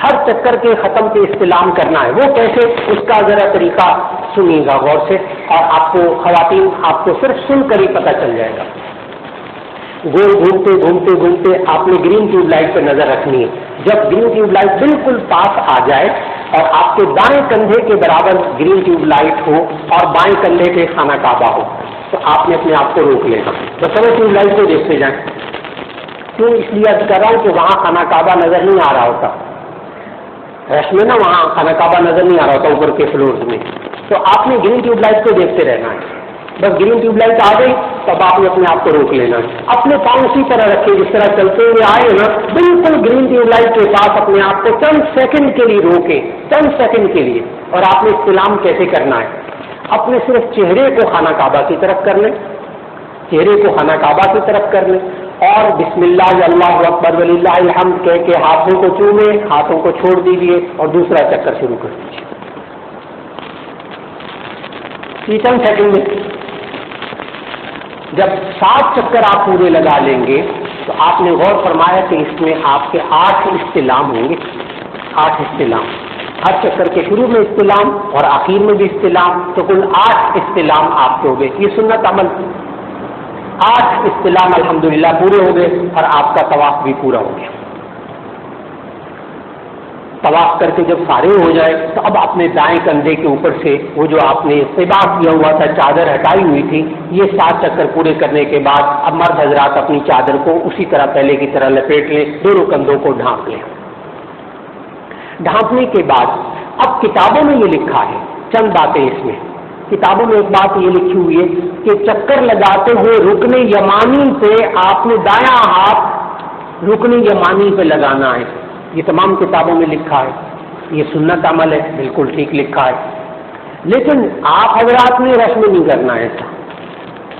ہر چکر کے ختم پہ استلام کرنا ہے. وہ کیسے، اس کا ذرا طریقہ سنیے گا غور سے، اور آپ کو خواتین آپ کو صرف سن کر ہی پتہ چل جائے گا. گول گھومتے گھومتے گھومتے آپ نے گرین ٹیوب لائٹ پہ نظر رکھنی ہے. جب گرین ٹیوب لائٹ بالکل پاس آ جائے اور آپ کے دائیں کندھے کے برابر گرین ٹیوب لائٹ ہو اور بائیں کندھے کے خانہ کعبہ ہو تو آپ نے اپنے آپ کو روک لینا. بس سبز ٹیوب لائٹ کو دیکھتے جائیں. کیوں؟ اس لیے عرض کر رہا ہوں کہ وہاں خانہ کعبہ نظر نہیں آ رہا ہوتا، رش میں نا وہاں خانہ کعبہ نظر نہیں آ رہا ہوتا اوپر کے فلورز میں. تو آپ نے گرین ٹیوب لائٹ کو دیکھتے رہنا ہے. بس گرین ٹیوب لائٹ آ گئی تب آپ نے اپنے آپ کو روک لینا ہے. اپنے پاؤں اسی طرح رکھے جس طرح چلتے ہوئے آئے نا، بالکل گرین ٹیوب لائٹ کے پاس اپنے آپ کو چند سیکنڈ کے لیے روکیں، چند سیکنڈ کے لیے. اور آپ نے استلام کیسے کرنا ہے؟ اپنے صرف چہرے کو خانہ کعبہ کی طرف کر لیں، چہرے کو خانہ کعبہ کی طرف کر لیں اور بسم اللہ اللہ اکبر وللہ الحمد کہہ کے ہاتھوں کو چومیں، ہاتھوں کو چھوڑ دیجیے اور دوسرا چکر شروع کر دیجیے. یہ چند سیکنڈ میں جب 7 چکر آپ پورے لگا لیں گے تو آپ نے غور فرمایا کہ اس میں آپ کے 8 استلام ہوں گے. 8 استلام، ہر چکر کے شروع میں استلام اور آخر میں بھی استلام، تو کل 8 استلام آپ کے ہو گئے. یہ سنت عمل. 8 استلام الحمدللہ پورے ہو گئے اور آپ کا طواف بھی پورا ہو گیا. طواف کر کے جب فارغ ہو جائے تو اب اپنے دائیں کندھے کے اوپر سے وہ جو آپ نے استباح کیا ہوا تھا، چادر ہٹائی ہوئی تھی، یہ 7 چکر پورے کرنے کے بعد اب مرد حضرات اپنی چادر کو اسی طرح پہلے کی طرح لپیٹ لیں، دونوں کندھوں کو ڈھانپ لیں۔ ڈھانپنے کے بعد اب کتابوں میں یہ لکھا ہے، چند باتیں اس میں، کتابوں میں ایک بات یہ لکھی ہوئی ہے کہ چکر لگاتے ہوئے رکن یمانی پہ آپ نے دایاں ہاتھ رکن یمانی پہ لگانا ہے، یہ تمام کتابوں میں لکھا ہے، یہ سنت عمل ہے، بالکل ٹھیک لکھا ہے، لیکن آپ حضرات نے رسم نہیں کرنا ہے، ایسا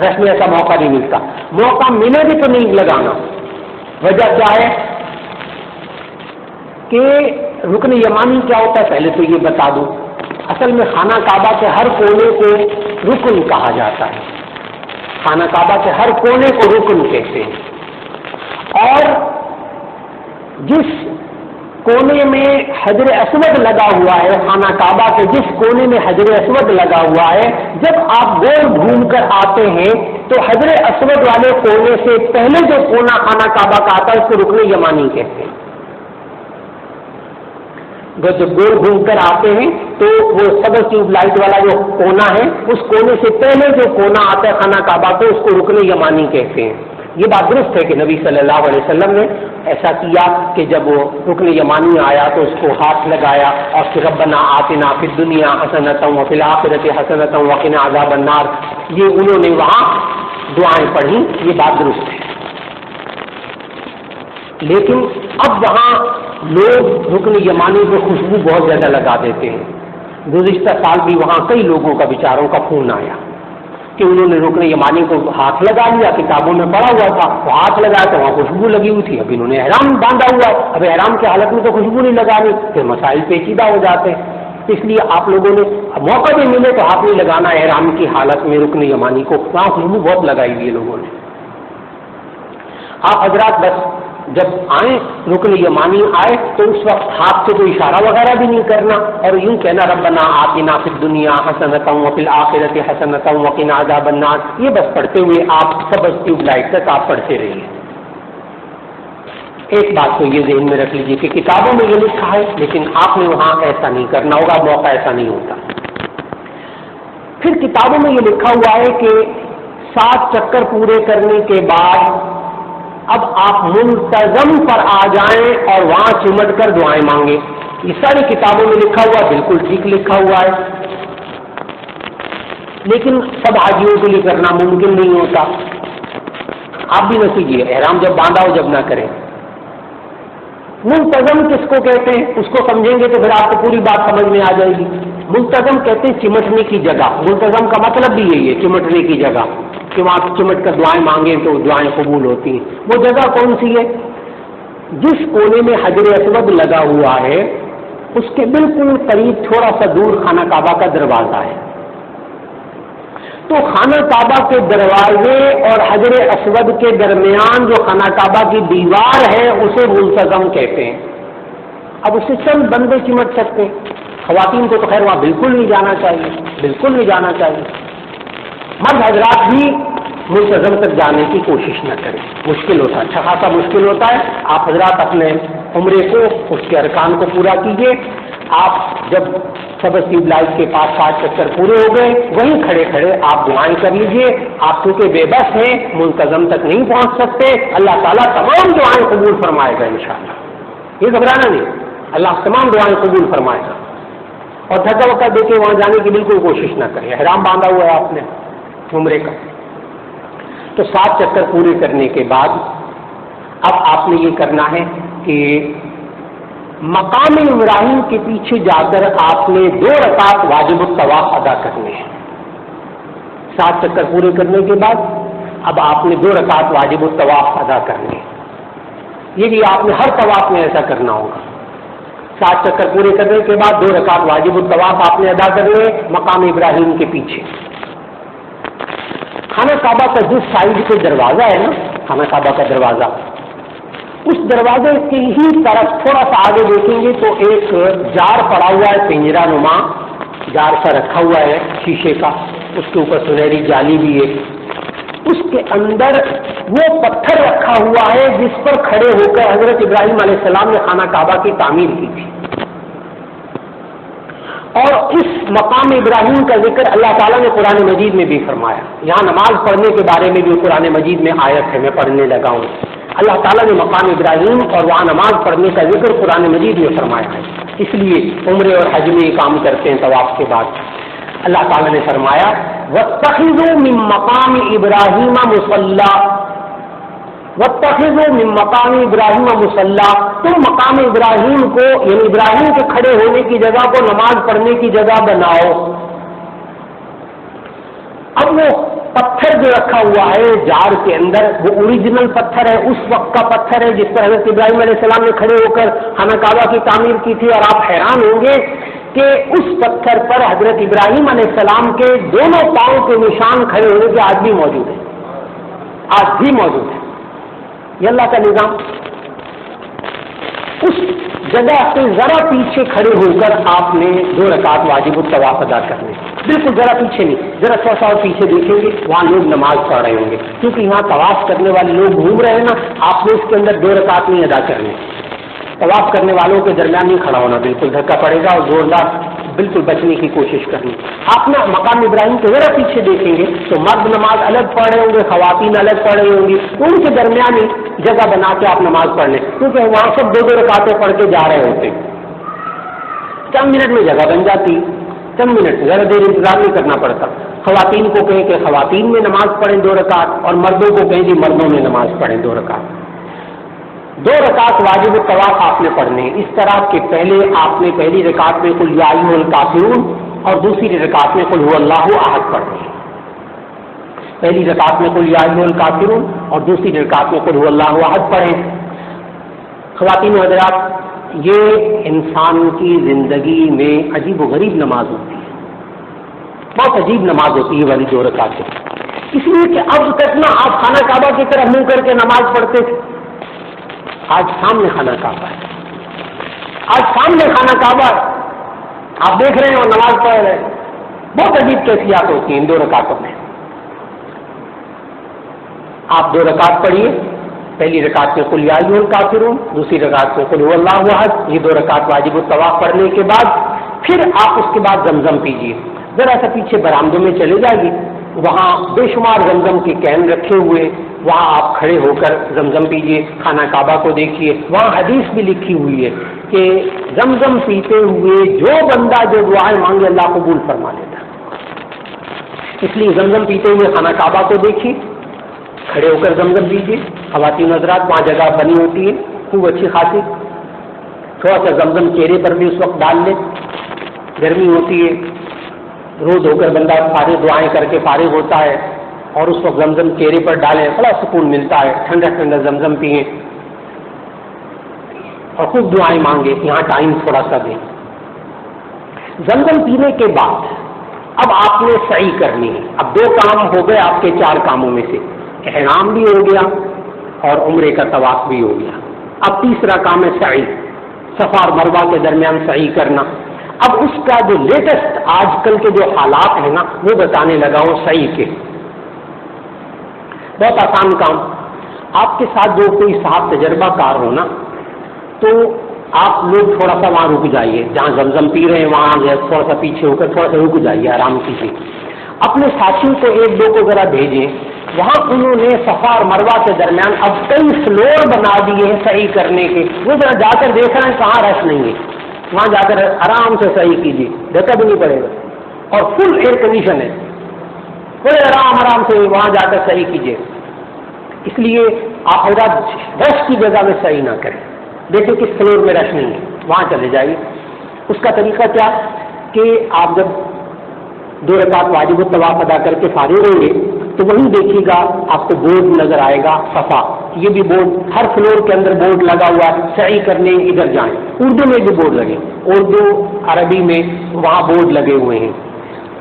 رسم میں ایسا موقع نہیں ملتا، موقع ملے بھی تو نہیں لگانا۔ وجہ کیا ہے کہ رکن یمانی کیا ہوتا ہے پہلے تو یہ بتا دوں، اصل میں خانہ کعبہ کے ہر کونے کو رکن کہا جاتا ہے، خانہ کعبہ کے ہر کونے کو رکن کہتے ہیں، اور جس کونے میں حجر اسود لگا ہوا ہے، خانہ کعبہ کے جس کونے میں حجر اسود لگا ہوا ہے، جب آپ گول گھوم کر آتے ہیں تو حجر اسود والے کونے سے پہلے جو کونا خانہ کعبہ کا آتا ہے اس کو رکن یمانی کہتے ہیں۔ جب گول گھوم کر آتے ہیں تو وہ سبز ٹیوب لائٹ والا جو کونا ہے اس کونے سے پہلے جو کونا آتا ہے خانہ کعبہ کو اس کو رکن یمانی کہتے ہیں۔ یہ بات درست ہے کہ نبی صلی اللہ علیہ وسلم نے ایسا کیا کہ جب وہ رکن یمانی آیا تو اس کو ہاتھ لگایا اور پھر ربنا آتنا فی الدنیا حسنۃ وفی الآخرۃ حسنۃ وقنا عذاب النار، یہ انہوں نے وہاں دعائیں پڑھی، یہ بات درست ہے۔ لیکن اب وہاں لوگ رکن یمانی پہ خوشبو بہت زیادہ لگا دیتے ہیں۔ گزشتہ سال بھی وہاں کئی لوگوں کا بیچاروں کا فون آیا کہ انہوں نے رکن یمانی کو ہاتھ لگا لیا، کتابوں میں پڑھا ہوا تھا، وہ ہاتھ لگایا تو وہاں خوشبو لگی ہوئی تھی، اب انہوں نے احرام باندھا ہوا ہے، اب احرام کی حالت میں تو خوشبو نہیں لگانی، پھر مسائل پیچیدہ ہو جاتے ہیں۔ اس لیے آپ لوگوں نے موقع بھی ملے تو ہاتھ نہیں لگانا احرام کی حالت میں رکن یمانی کو، وہاں خوشبو بہت لگائی ہوئی ہے لوگوں نے۔ آپ حضرات بس جب آئیں رکن یمانی آئے تو اس وقت ہاتھ سے کوئی اشارہ وغیرہ بھی نہیں کرنا اور یوں کہنا ربنا آتنا فی الدنیا حسنۃ وفی الآخرۃ حسنۃ وقنا عذاب النار، یہ بس پڑھتے ہوئے آپ سبز ٹیوب لائٹ تک آپ پڑھتے رہیے۔ ایک بات تو یہ ذہن میں رکھ لیجیے کہ کتابوں میں یہ لکھا ہے لیکن آپ نے وہاں ایسا نہیں کرنا ہوگا، موقع ایسا نہیں ہوتا۔ پھر کتابوں میں یہ لکھا ہوا ہے کہ 7 چکر پورے کرنے کے بعد اب آپ منتظم پر آ جائیں اور وہاں چمٹ کر دعائیں مانگیں، یہ ساری کتابوں میں لکھا ہوا، بالکل ٹھیک لکھا ہوا ہے، لیکن سب حاجیوں کے لیے کرنا ممکن نہیں ہوتا۔ آپ بھی نہ کیجیے، احرام جب باندھا ہو جب نہ کریں۔ منتظم کس کو کہتے ہیں اس کو سمجھیں گے تو پھر آپ کو پوری بات سمجھ میں آ جائے گی۔ منتظم کہتے ہیں چمٹنے کی جگہ، منتظم کا مطلب بھی یہی ہے، چمٹنے کی جگہ، کہ وہاں چمٹ کر دعائیں مانگیں تو دعائیں قبول ہوتی ہیں۔ وہ جگہ کون سی ہے؟ جس کونے میں حجر اسود لگا ہوا ہے اس کے بالکل قریب تھوڑا سا دور خانہ کعبہ کا دروازہ ہے، تو خانہ کعبہ کے دروازے اور حجر اسود کے درمیان جو خانہ کعبہ کی دیوار ہے اسے منتظم کہتے ہیں۔ اب اسے چند بندے چمٹ سکتے ہیں، خواتین کو تو خیر وہاں بالکل نہیں جانا چاہیے، بالکل نہیں جانا چاہیے۔ مرد حضرات بھی منتظم تک جانے کی کوشش نہ کریں، مشکل ہوتا ہے، اچھا خاصا مشکل ہوتا ہے۔ آپ حضرات اپنے عمرے کو اس کے ارکان کو پورا کیجیے۔ آپ جب سبز ٹیوب لائٹ کے پاس 7 چکر پورے ہو گئے وہیں کھڑے کھڑے آپ دعائیں کر لیجیے۔ آپ کیونکہ بے بس ہیں، منتظم تک نہیں پہنچ سکتے، اللہ تعالیٰ تمام دعائیں قبول فرمائے گا انشاءاللہ، یہ گھبرانا نہیں، اللہ تمام دعائیں قبول فرمائے گا۔ اور دھکا وکا دے کے وہاں جانے کی بالکل کوشش نہ کریں، احرام باندھا ہوا ہے آپ نے عمرے کا۔ تو 7 چکر پورے کرنے کے بعد اب آپ نے یہ کرنا ہے کہ مقام ابراہیم کے پیچھے جا کر آپ نے 2 رکعت واجب الطواف ادا کرنے ہیں۔ 7 چکر پورے کرنے کے بعد اب آپ نے 2 رکعت واجب الطواف ادا کرنے ہیں، یہ بھی آپ نے ہر طواف میں ایسا کرنا ہوگا۔ 7 چکر پورے کرنے کے بعد 2 رکعت واجب الطواف آپ نے ادا کرنے مقام ابراہیم کے پیچھے۔ خانہ کعبہ کا جس سائڈ پہ دروازہ ہے نا، خانہ کعبہ کا دروازہ، اس دروازے کی ہی طرف تھوڑا سا آگے دیکھیں گے تو ایک جار پڑا ہوا ہے، پنجرا نما جار سا رکھا ہوا ہے شیشے کا، اس کے اوپر سنہری جالی بھی ہے، اس کے اندر وہ پتھر رکھا ہوا ہے جس پر کھڑے ہو کر حضرت ابراہیم علیہ السلام نے خانہ کعبہ کی تعمیر کی تھی۔ اور اس مقام ابراہیم کا ذکر اللہ تعالیٰ نے قرآن مجید میں بھی فرمایا. یہاں نماز پڑھنے کے بارے میں بھی قرآن مجید میں آیت ہے، میں پڑھنے لگا ہوں. اللہ تعالیٰ نے مقام ابراہیم اور وہاں نماز پڑھنے کا ذکر قرآن مجید میں فرمایا ہے. اس لیے عمرے اور حج میں یہ کام کرتے ہیں. طواف کے بعد اللہ تعالیٰ نے فرمایا وَاتَّخِذُوا مِن مَّقَامِ إِبْرَاهِيمَ مُصَلًّى، وَاتَّخِذُوا مِن مَّقَامِ إِبْرَاهِيمَ مُصَلًّى، تم مقام ابراہیم کو یعنی ابراہیم کے کھڑے ہونے کی جگہ کو نماز پڑھنے کی جگہ بناؤ. اب وہ پتھر جو رکھا ہوا ہے جار کے اندر وہ اوریجنل پتھر ہے، اس وقت کا پتھر ہے جس پر حضرت ابراہیم علیہ السلام نے کھڑے ہو کر خانہ کعبہ کی تعمیر کی تھی. اور آپ حیران ہوں گے کہ اس پتھر پر حضرت ابراہیم علیہ السلام کے دونوں پاؤں کے نشان کھڑے ہونے کے آج بھی موجود ہیں، آج بھی موجود ہے. یہ اللہ کا نظام. اس جگہ سے ذرا پیچھے کھڑے ہو کر آپ نے 2 رکعت واجب الطواف ادا کرنے. بالکل ذرا پیچھے نہیں، ذرا تھوڑا سا اور پیچھے دیکھیں گے وہاں لوگ نماز پڑھ رہے ہوں گے، کیونکہ یہاں طواف کرنے والے لوگ گھوم رہے ہیں نا. آپ نے اس کے اندر 2 رکعت نہیں ادا کرنے. طواف کرنے والوں کے درمیان نہیں کھڑا ہونا، بالکل دھکا پڑے گا اور زوردار بالکل بچنے کی کوشش کرنی. آپ نے مقام ابراہیم کے ذرا پیچھے دیکھیں گے تو مرد نماز الگ پڑھ رہے ہوں گے، خواتین الگ پڑھ رہی ہوں گی. ان کے درمیان ہی جگہ بنا کے آپ نماز پڑھ لیں، کیونکہ وہاں سب 2 رکعتیں پڑھ کے جا رہے ہوتے. چند منٹ میں جگہ بن جاتی، چند منٹ زیادہ دیر انتظار نہیں کرنا پڑتا. خواتین کو کہیں کہ خواتین میں نماز پڑھیں 2 رکعت، اور مردوں کو کہیں کہ مردوں میں نماز پڑھیں 2 رکعت. 2 رکعت واجب الطواف آپ نے پڑھنے. اس طرح کہ پہلے آپ نے پہلی رکعت میں قل یا ایھا الکافرون اور دوسری رکعت میں قل هو اللہ احد پڑھنی. پہلی رکعت میں قل یا ایھا الکافرون اور دوسری رکعت میں قل هو اللہ احد پڑھیں. خواتین و حضرات، یہ انسان کی زندگی میں عجیب و غریب نماز ہوتی ہے، بہت عجیب نماز ہوتی ہے والی 2 رکعتیں. اس لیے کہ اب تک نہ آپ خانہ کعبہ کی طرف منہ کر کے نماز پڑھتے تھے. آج سامنے خانہ کعبہ ہے، آج سامنے خانہ کعبہ ہے، آپ دیکھ رہے ہیں اور نماز پڑھ رہے ہیں. بہت عجیب کیفیات ہوتی ہیں ان 2 رکعتوں میں. آپ 2 رکعت پڑھیے، پہلی رکعت میں قل یا ایھا الکافرون، دوسری رکعت میں قل هو اللہ احد. یہ 2 رکعت واجب الطواف پڑھنے کے بعد پھر آپ اس کے بعد زمزم پیجیے. ذرا سا پیچھے برآمدوں میں چلے جائیے، وہاں بے شمار زمزم کے کین رکھے ہوئے، وہاں آپ کھڑے ہو کر زمزم پیجیے. خانہ کعبہ کو دیکھیے، وہاں حدیث بھی لکھی ہوئی ہے کہ زمزم پیتے ہوئے جو بندہ جو دعائیں مانگے اللہ قبول فرما لیتا. اس لیے زمزم پیتے ہوئے خانہ کعبہ کو دیکھیے، کھڑے ہو کر زمزم پیجیے. خواتین حضرات، وہاں جگہ بنی ہوتی ہے خوب اچھی خاصی، تھوڑا سا زمزم چہرے پر بھی اس وقت ڈال لیں. گرمی ہوتی ہے، روز ہو کر بندہ سارے دعائیں کر کے فارغ ہوتا ہے، اور اس وقت زمزم چہرے پر ڈالیں، بڑا سکون ملتا ہے. ٹھنڈا ٹھنڈا زمزم پئیں اور خوب دعائیں مانگے. یہاں ٹائم تھوڑا سا دیں. زمزم پینے کے بعد اب آپ نے سعی کرنی ہے. اب 2 کام ہو گئے آپ کے 4 کاموں میں سے، احرام بھی ہو گیا اور عمرے کا طواف بھی ہو گیا. اب تیسرا کام ہے سعی، صفا اور مروہ کے درمیان سعی کرنا. اب اس کا جو لیٹسٹ آج کل کے جو حالات ہیں نا وہ بتانے لگا ہوں سعی کے. بہت آسان کام. آپ کے ساتھ جو کوئی صاحب تجربہ کار ہو نا تو آپ لوگ تھوڑا سا وہاں رک جائیے، جہاں زمزم پی رہے ہیں وہاں تھوڑا سا پیچھے ہو کر تھوڑا سا رک جائیے، آرام کیجیے. اپنے ساتھیوں کو 1-2 کو ذرا بھیجیں. وہاں انہوں نے صفا اور مروہ کے درمیان اب کئی فلور بنا دیے ہیں صحیح کرنے کے. وہ ذرا جا کر دیکھ رہے ہیں کہاں رش نہیں ہے، وہاں جا کر آرام سے صحیح کیجیے، دھکا بھی نہیں پڑے گا اور فل ایئر کنڈیشن ہے. بڑے آرام سے وہاں جا کر صحیح کیجیے. اس لیے آپ حضرات رش کی جگہ میں صحیح نہ کریں. دیکھیں کس فلور میں رش نہیں ہے، وہاں چلے جائیے. اس کا طریقہ کیا کہ آپ جب 2 رکعت واجب الطواف ادا کر کے فارغ ہوں گے تو وہیں دیکھیے گا آپ کو بورڈ نظر آئے گا صفا. یہ بھی بورڈ ہر فلور کے اندر بورڈ لگا ہوا ہے، صحیح کرنے ادھر جائیں. اردو میں بھی بورڈ لگے، اردو عربی میں وہاں بورڈ لگے ہوئے ہیں.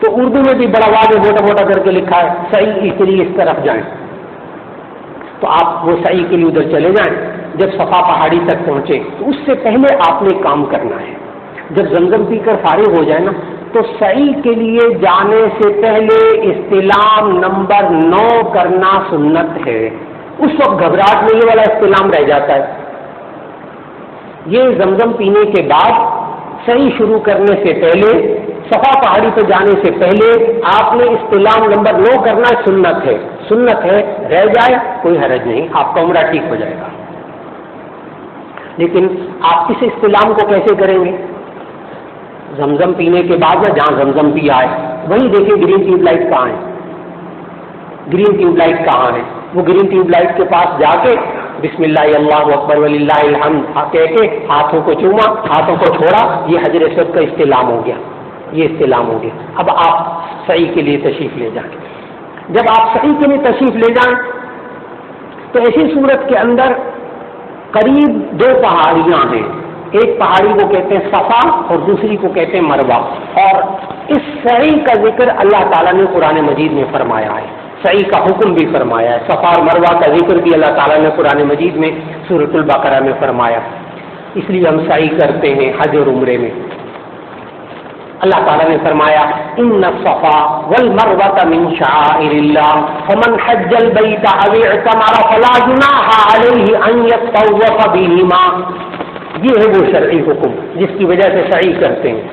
تو اردو میں بھی بڑا واضح موٹا موٹا کر کے لکھا ہے صحیح، اس لیے اس طرف جائیں. تو آپ وہ صحیح کے لیے ادھر چلے جائیں. جب صفا پہاڑی تک پہنچے تو اس سے پہلے آپ نے کام کرنا ہے. جب زمزم پی کر فارغ ہو جائے نا تو صحیح کے لیے جانے سے پہلے استلام نمبر 9 کرنا سنت ہے. اس وقت گھبراہٹ میں یہ والا استلام رہ جاتا ہے. یہ زمزم پینے کے بعد صحیح شروع کرنے سے پہلے، صفا پہاڑی پہ جانے سے پہلے آپ نے استلام نمبر 9 کرنا سنت ہے. سنت ہے، رہ جائے کوئی حرج نہیں، آپ کا عمرہ ٹھیک ہو جائے گا. لیکن آپ اس استلام کو کیسے کریں گے؟ زمزم پینے کے بعد میں جہاں زمزم پی آئے وہیں دیکھیں گرین ٹیوب لائٹ کہاں ہے، گرین ٹیوب لائٹ کہاں ہے. وہ گرین ٹیوب لائٹ کے پاس جا کے بسم اللہ اللہ اکبر وللہ الحمد کہہ کے ہاتھوں کو چوما، ہاتھوں کو چھوڑا، یہ حجر اسود کا استلام ہو گیا، یہ استلام ہو گیا. اب آپ سعی کے لیے تشریف لے جائیں. جب آپ سعی کے لیے تشریف لے جائیں تو ایسی صورت کے اندر قریب 2 پہاڑیاں ہیں. ایک پہاڑی کو کہتے ہیں صفا اور دوسری کو کہتے ہیں مروہ. اور اس سعی کا ذکر اللہ تعالیٰ نے قرآن مجید میں فرمایا ہے، سعی کا حکم بھی فرمایا ہے. صفا اور مروہ کا ذکر بھی اللہ تعالیٰ نے قرآن مجید میں سورۃ البقرہ میں فرمایا. اس لیے ہم سعی کرتے ہیں حج اور عمرے میں. اللہ تعالیٰ نے فرمایا ان الصفا والمروۃ من شعائر اللہ فمن حج البیت او اعتمر فلا جناح علیہ ان یطوف بہما. یہ ہے وہ شرعی حکم جس کی وجہ سے سعی کرتے ہیں.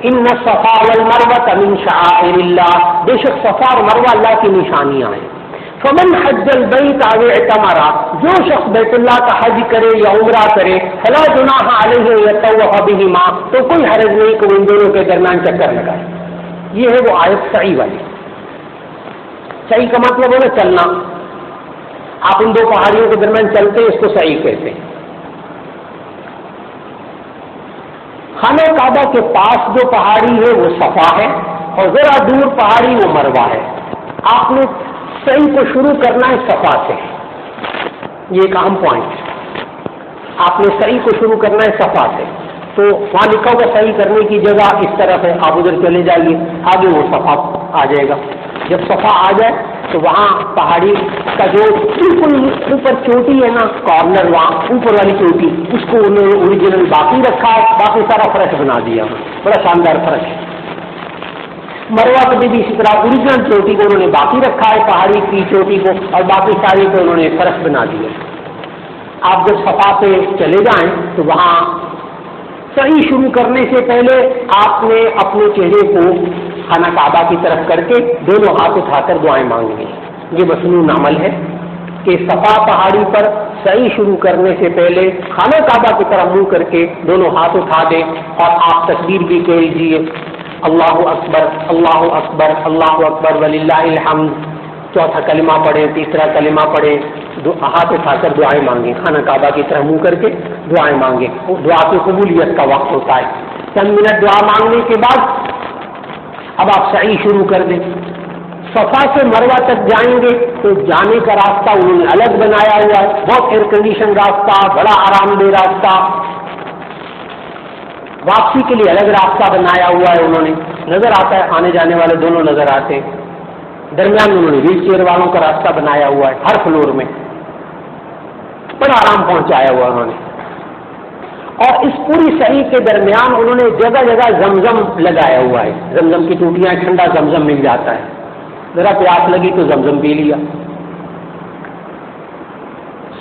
ان الصفا والمروۃ من شعائر اللہ، بے شک صفا اور مروہ اللہ کی نشانیاں ہیں. فمن حج البیت او اعتمر، جو شخص بیت اللہ کا حج کرے یا عمرہ کرے، فلا جناح علیہ یطوف بہما، تو کوئی حرج نہیں کہ ان دونوں کے درمیان چکر لگائے. یہ ہے وہ آیت سعی والی. سعی کا مطلب ہے نا چلنا. آپ ان 2 پہاڑیوں کے درمیان چلتے ہیں، اس کو سعی کہتے ہیں. خانہ کعبہ کے پاس جو پہاڑی ہے وہ صفا ہے اور ذرا دور پہاڑی وہ مروہ ہے. آپ نے سعی کو شروع کرنا ہے صفا سے، یہ ایک اہم پوائنٹ ہے. آپ نے سعی کو شروع کرنا ہے صفا سے. تو وہاں لکھا ہوا سعی کرنے کی جگہ اس طرف ہے، آپ ادھر چلے جائیے، آگے وہ صفا آ جائے گا. جب صفا آ جائے تو وہاں پہاڑی کا جو بالکل اوپر چوٹی ہے نا، کارنر، وہاں اوپر والی چوٹی، اس کو انہوں نے اوریجنل باقی رکھا ہے، باقی سارا فرش بنا دیا، بڑا شاندار فرش. مروہ پہ بھی اسی طرح اوریجنل چوٹی کو انہوں نے باقی رکھا ہے، پہاڑی کی چوٹی کو، اور باقی ساری کو انہوں نے فرش بنا دیا. آپ جب صفا پہ چلے جائیں تو وہاں سعی شروع کرنے سے پہلے آپ نے اپنے چہرے کو خانہ کعبہ کی طرف کر کے دونوں ہاتھ اٹھا کر دعائیں مانگنی. یہ مسنون عمل ہے کہ صفا پہاڑی پر سعی شروع کرنے سے پہلے خانہ کعبہ کی طرف منہ کر کے دونوں ہاتھ اٹھا دیں اور آپ تکبیر بھی کہہ لیجیے، اللہ اکبر اللہ اکبر اللہ اکبر وللہ الحمد. چوتھا کلمہ پڑھیں، تیسرا کلمہ پڑھیں، ہاتھ اٹھا کر دعائیں مانگیں، خانہ کعبہ کی طرف منہ کر کے دعائیں مانگیں. دعا کی قبولیت کا وقت ہوتا ہے. چند منٹ دعا مانگنے کے بعد اب آپ سعی شروع کر دیں. صفا سے مروہ تک جائیں گے تو جانے کا راستہ انہوں نے الگ بنایا ہوا ہے، بہت ایئر کنڈیشن راستہ، بڑا آرام دہ راستہ. واپسی کے لیے الگ راستہ بنایا ہوا ہے انہوں نے، نظر آتا ہے آنے جانے والے دونوں نظر آتے ہیں. درمیان انہوں نے ویل چیئر والوں کا راستہ بنایا ہوا ہے، ہر فلور میں بڑا آرام پہنچایا ہوا انہوں نے. اور اس پوری سعی کے درمیان انہوں نے جگہ جگہ زمزم لگایا ہوا ہے. زمزم کی ٹوٹیاں، ٹھنڈا زمزم مل جاتا ہے، ذرا پیاس لگی تو زمزم پی لیا.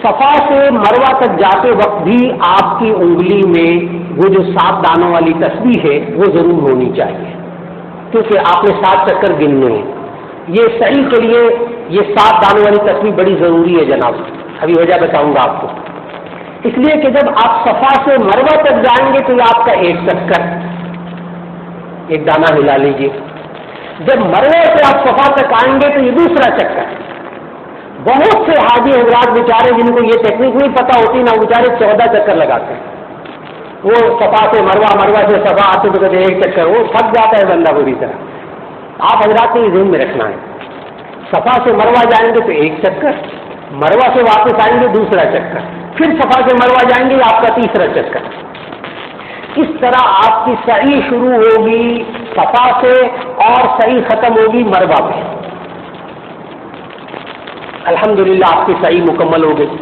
صفا سے مروہ تک جاتے وقت بھی آپ کی انگلی میں وہ جو 7 دانوں والی تسبیح ہے وہ ضرور ہونی چاہیے، کیونکہ آپ نے 7 چکر گننے ہیں. یہ سعی کے لیے یہ 7 دانوں والی تسبیح بڑی ضروری ہے جناب. ابھی وجہ بتاؤں گا آپ کو. اس لیے کہ جب آپ صفا سے مروہ تک جائیں گے تو یہ آپ کا 1 چکر، 1 دانہ ہلا لیجیے. جب مروہ سے آپ صفا تک آئیں گے تو یہ دوسرا چکر. بہت سے حاجی حضرات بیچارے جن کو یہ ٹیکنیک نہیں پتہ ہوتی نا، بیچارے 14 چکر لگاتے ہیں. وہ صفا سے مروہ، مروہ سے صفا آتے تو کہتے 1 چکر، وہ تھک جاتا ہے بندہ پوری طرح. آپ حضرات کو یہ ذہن میں رکھنا ہے، صفا سے مروہ جائیں گے تو 1 چکر، مروہ سے واپس آئیں گے دوسرا چکر، پھر صفا سے مروہ جائیں گے آپ کا تیسرا چکر. اس طرح آپ کی سعی شروع ہوگی صفا سے اور سعی ختم ہوگی مروہ پہ. الحمدللہ آپ کی سعی مکمل ہو گئی.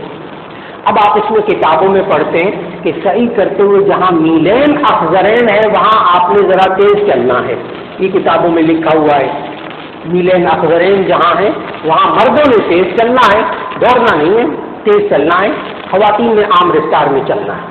اب آپ اس میں کتابوں میں پڑھتے ہیں کہ سعی کرتے ہوئے جہاں میلین اخضرین ہے وہاں آپ نے ذرا تیز چلنا ہے. یہ کتابوں میں لکھا ہوا ہے، میلین اخضرین جہاں ہے وہاں مردوں نے تیز چلنا ہے، دوڑنا نہیں ہے، تیز چلنا ہے. خواتین نے عام رفتار میں چلنا ہے.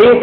1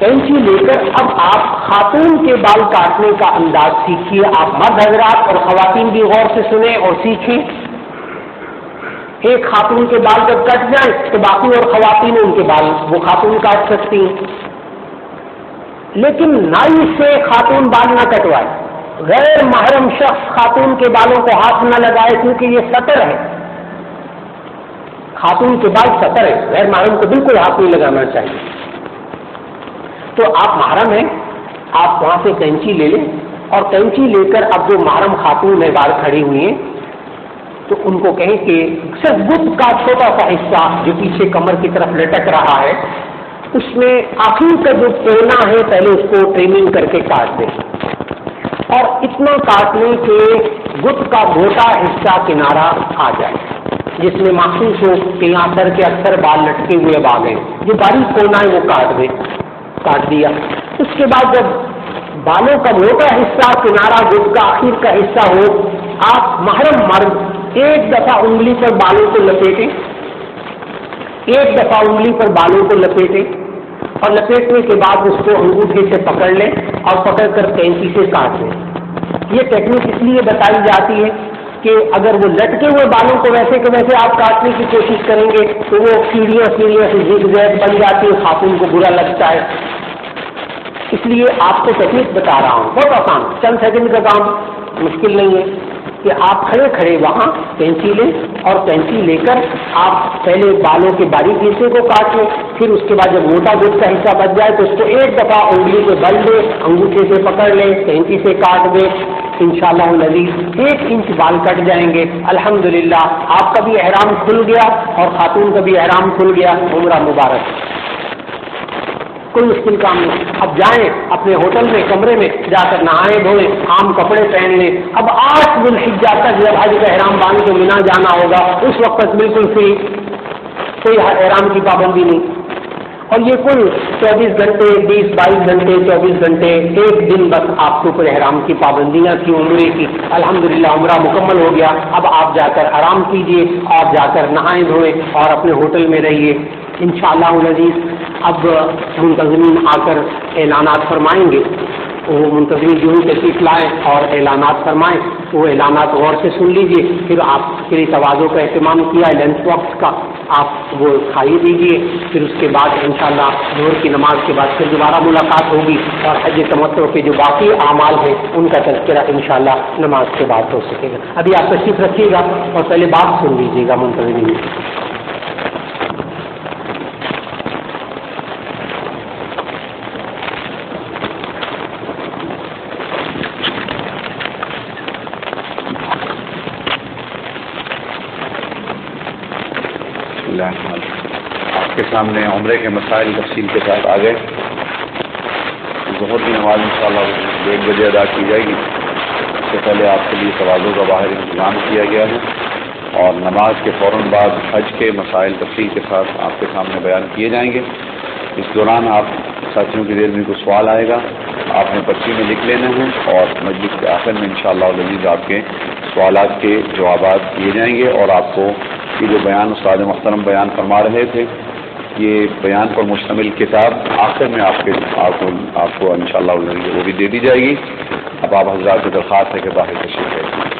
کینچی لے کر اب آپ خاتون کے بال کاٹنے کا انداز سیکھیے. آپ مرد حضرات اور خواتین بھی غور سے سنیں اور سیکھیں. ایک خاتون کے بال جب کٹ جائیں تو باقی اور خواتین ان کے بال وہ خاتون کاٹ سکتی ہیں. لیکن نائی سے خاتون بال نہ کٹوائے. غیر محرم شخص خاتون کے بالوں کو ہاتھ نہ لگائے کیونکہ یہ سطر ہے. خاتون کے بال سطر ہے, غیر محرم کو بالکل ہاتھ نہیں لگانا چاہیے. تو آپ محرم ہیں, آپ وہاں سے کینچی لے لیں اور کینچی لے کر اب جو محرم خاتون ہے بال کھڑی ہوئی ہیں تو ان کو کہیں کہ صرف گٹ کا چھوٹا سا حصہ جو پیچھے کمر کی طرف لٹک رہا ہے اس میں آخر کا جو کونا ہے پہلے اس کو ٹریمنگ کر کے کاٹ دیں اور اتنا کاٹ لیں کہ گٹ کا موٹا حصہ کنارہ آ جائے جس میں محسوس ہو کہ یہاں سر کے اکثر بال لٹکے ہوئے باغ ہیں. جو باریک کونا ہے وہ کاٹ دیں. کاٹ دیا. اس کے بعد جب بالوں کا موٹا حصہ کنارہ گٹ کا آخر کا حصہ ہو آپ محرم مرد ایک دفعہ انگلی پر بالوں کو لپیٹیں. ایک دفعہ انگلی پر بالوں کو لپیٹیں اور لپیٹنے کے بعد اس کو انگوٹھے سے پکڑ لیں اور پکڑ کر کینچی سے کاٹ لیں. یہ ٹیکنیک اس لیے بتائی جاتی ہے کہ اگر وہ لٹکے ہوئے بالوں کو ویسے کہ ویسے آپ کاٹنے کی کوشش کریں گے تو وہ سیڑھیاں سے زگ زیگ بن جاتی ہے, خاتون کو برا لگتا ہے. اس لیے آپ کو ٹیکنیک بتا رہا ہوں, بہت آسان, چند سیکنڈ کا کام, مشکل نہیں ہے کہ آپ کھڑے کھڑے وہاں کینچی لیں اور کینچی لے کر آپ پہلے بالوں کے باریک حصے کو کاٹ لیں. پھر اس کے بعد جب موٹا گٹ کا حصہ بچ جائے تو اس کو ایک دفعہ انگلی پہ بل دیں, انگوٹھے سے پکڑ لیں, کینچی سے کاٹ دیں. انشاءاللہ العزیز 1 انچ بال کٹ جائیں گے. الحمدللہ آپ کا بھی احرام کھل گیا اور خاتون کا بھی احرام کھل گیا. عمرہ مبارک. کوئی مشکل کام نہیں. اب جائیں اپنے ہوٹل میں کمرے میں جا کر نہائیں دھوئیں, عام کپڑے پہن لیں. اب 8 ذوالحجہ تک جب حج کا احرام باندھ کے مینا جانا ہوگا اس وقت تک بالکل فری, کوئی احرام کی پابندی نہیں. اور یہ کل 24 گھنٹے 20-22 گھنٹے 24 گھنٹے 1 دن بس آپ کے اوپر احرام کی پابندیاں تھی عمرے کی. الحمدللہ عمرہ مکمل ہو گیا. اب آپ جا کر آرام کیجئے اور جا کر نہائیں دھوئیں اور اپنے ہوٹل میں رہیے انشاءاللہ العزیز. اب منتظمین آ کر اعلانات فرمائیں گے. وہ منتظمین جو تشریف لائیں اور اعلانات فرمائیں وہ اعلانات غور سے سن لیجئے. پھر آپ کے لیے تواضع کا اہتمام کیا ہے لنچ باکس کا, آپ وہ کھائی دیجئے. پھر اس کے بعد انشاءاللہ ظہر کی نماز کے بعد پھر دوبارہ ملاقات ہوگی اور حج تمتع کے جو باقی اعمال ہیں ان کا تذکرہ انشاءاللہ نماز کے بعد ہو سکے گا. ابھی آپ تشریف رکھیے گا اور پہلے بات سن لیجیے گا منتظمین.
آپ کے سامنے عمرے کے مسائل تفصیل کے ساتھ آ گئے. ظہر کی نماز انشاءاللہ 1 بجے ادا کی جائے گی. اس سے پہلے آپ کے لیے تواضع کا باہر انتظام کیا گیا ہے اور نماز کے فوراً بعد حج کے مسائل تفصیل کے ساتھ آپ کے سامنے بیان کیے جائیں گے. اس دوران آپ ساتھیوں کی دیر میں کوئی سوال آئے گا آپ نے پرچی میں لکھ لینا ہے اور مجلس کے آخر میں انشاءاللہ العزیز آپ کے سوالات کے جوابات دیے جائیں گے. اور آپ کو یہ جو بیان استاد محترم بیان فرما رہے تھے یہ بیان پر مشتمل کتاب آخر میں آپ کو انشاءاللہ وہ بھی دے دی جائے گی. اب آپ حضرات کی درخواست ہے کہ باہر تشریف رکھیں.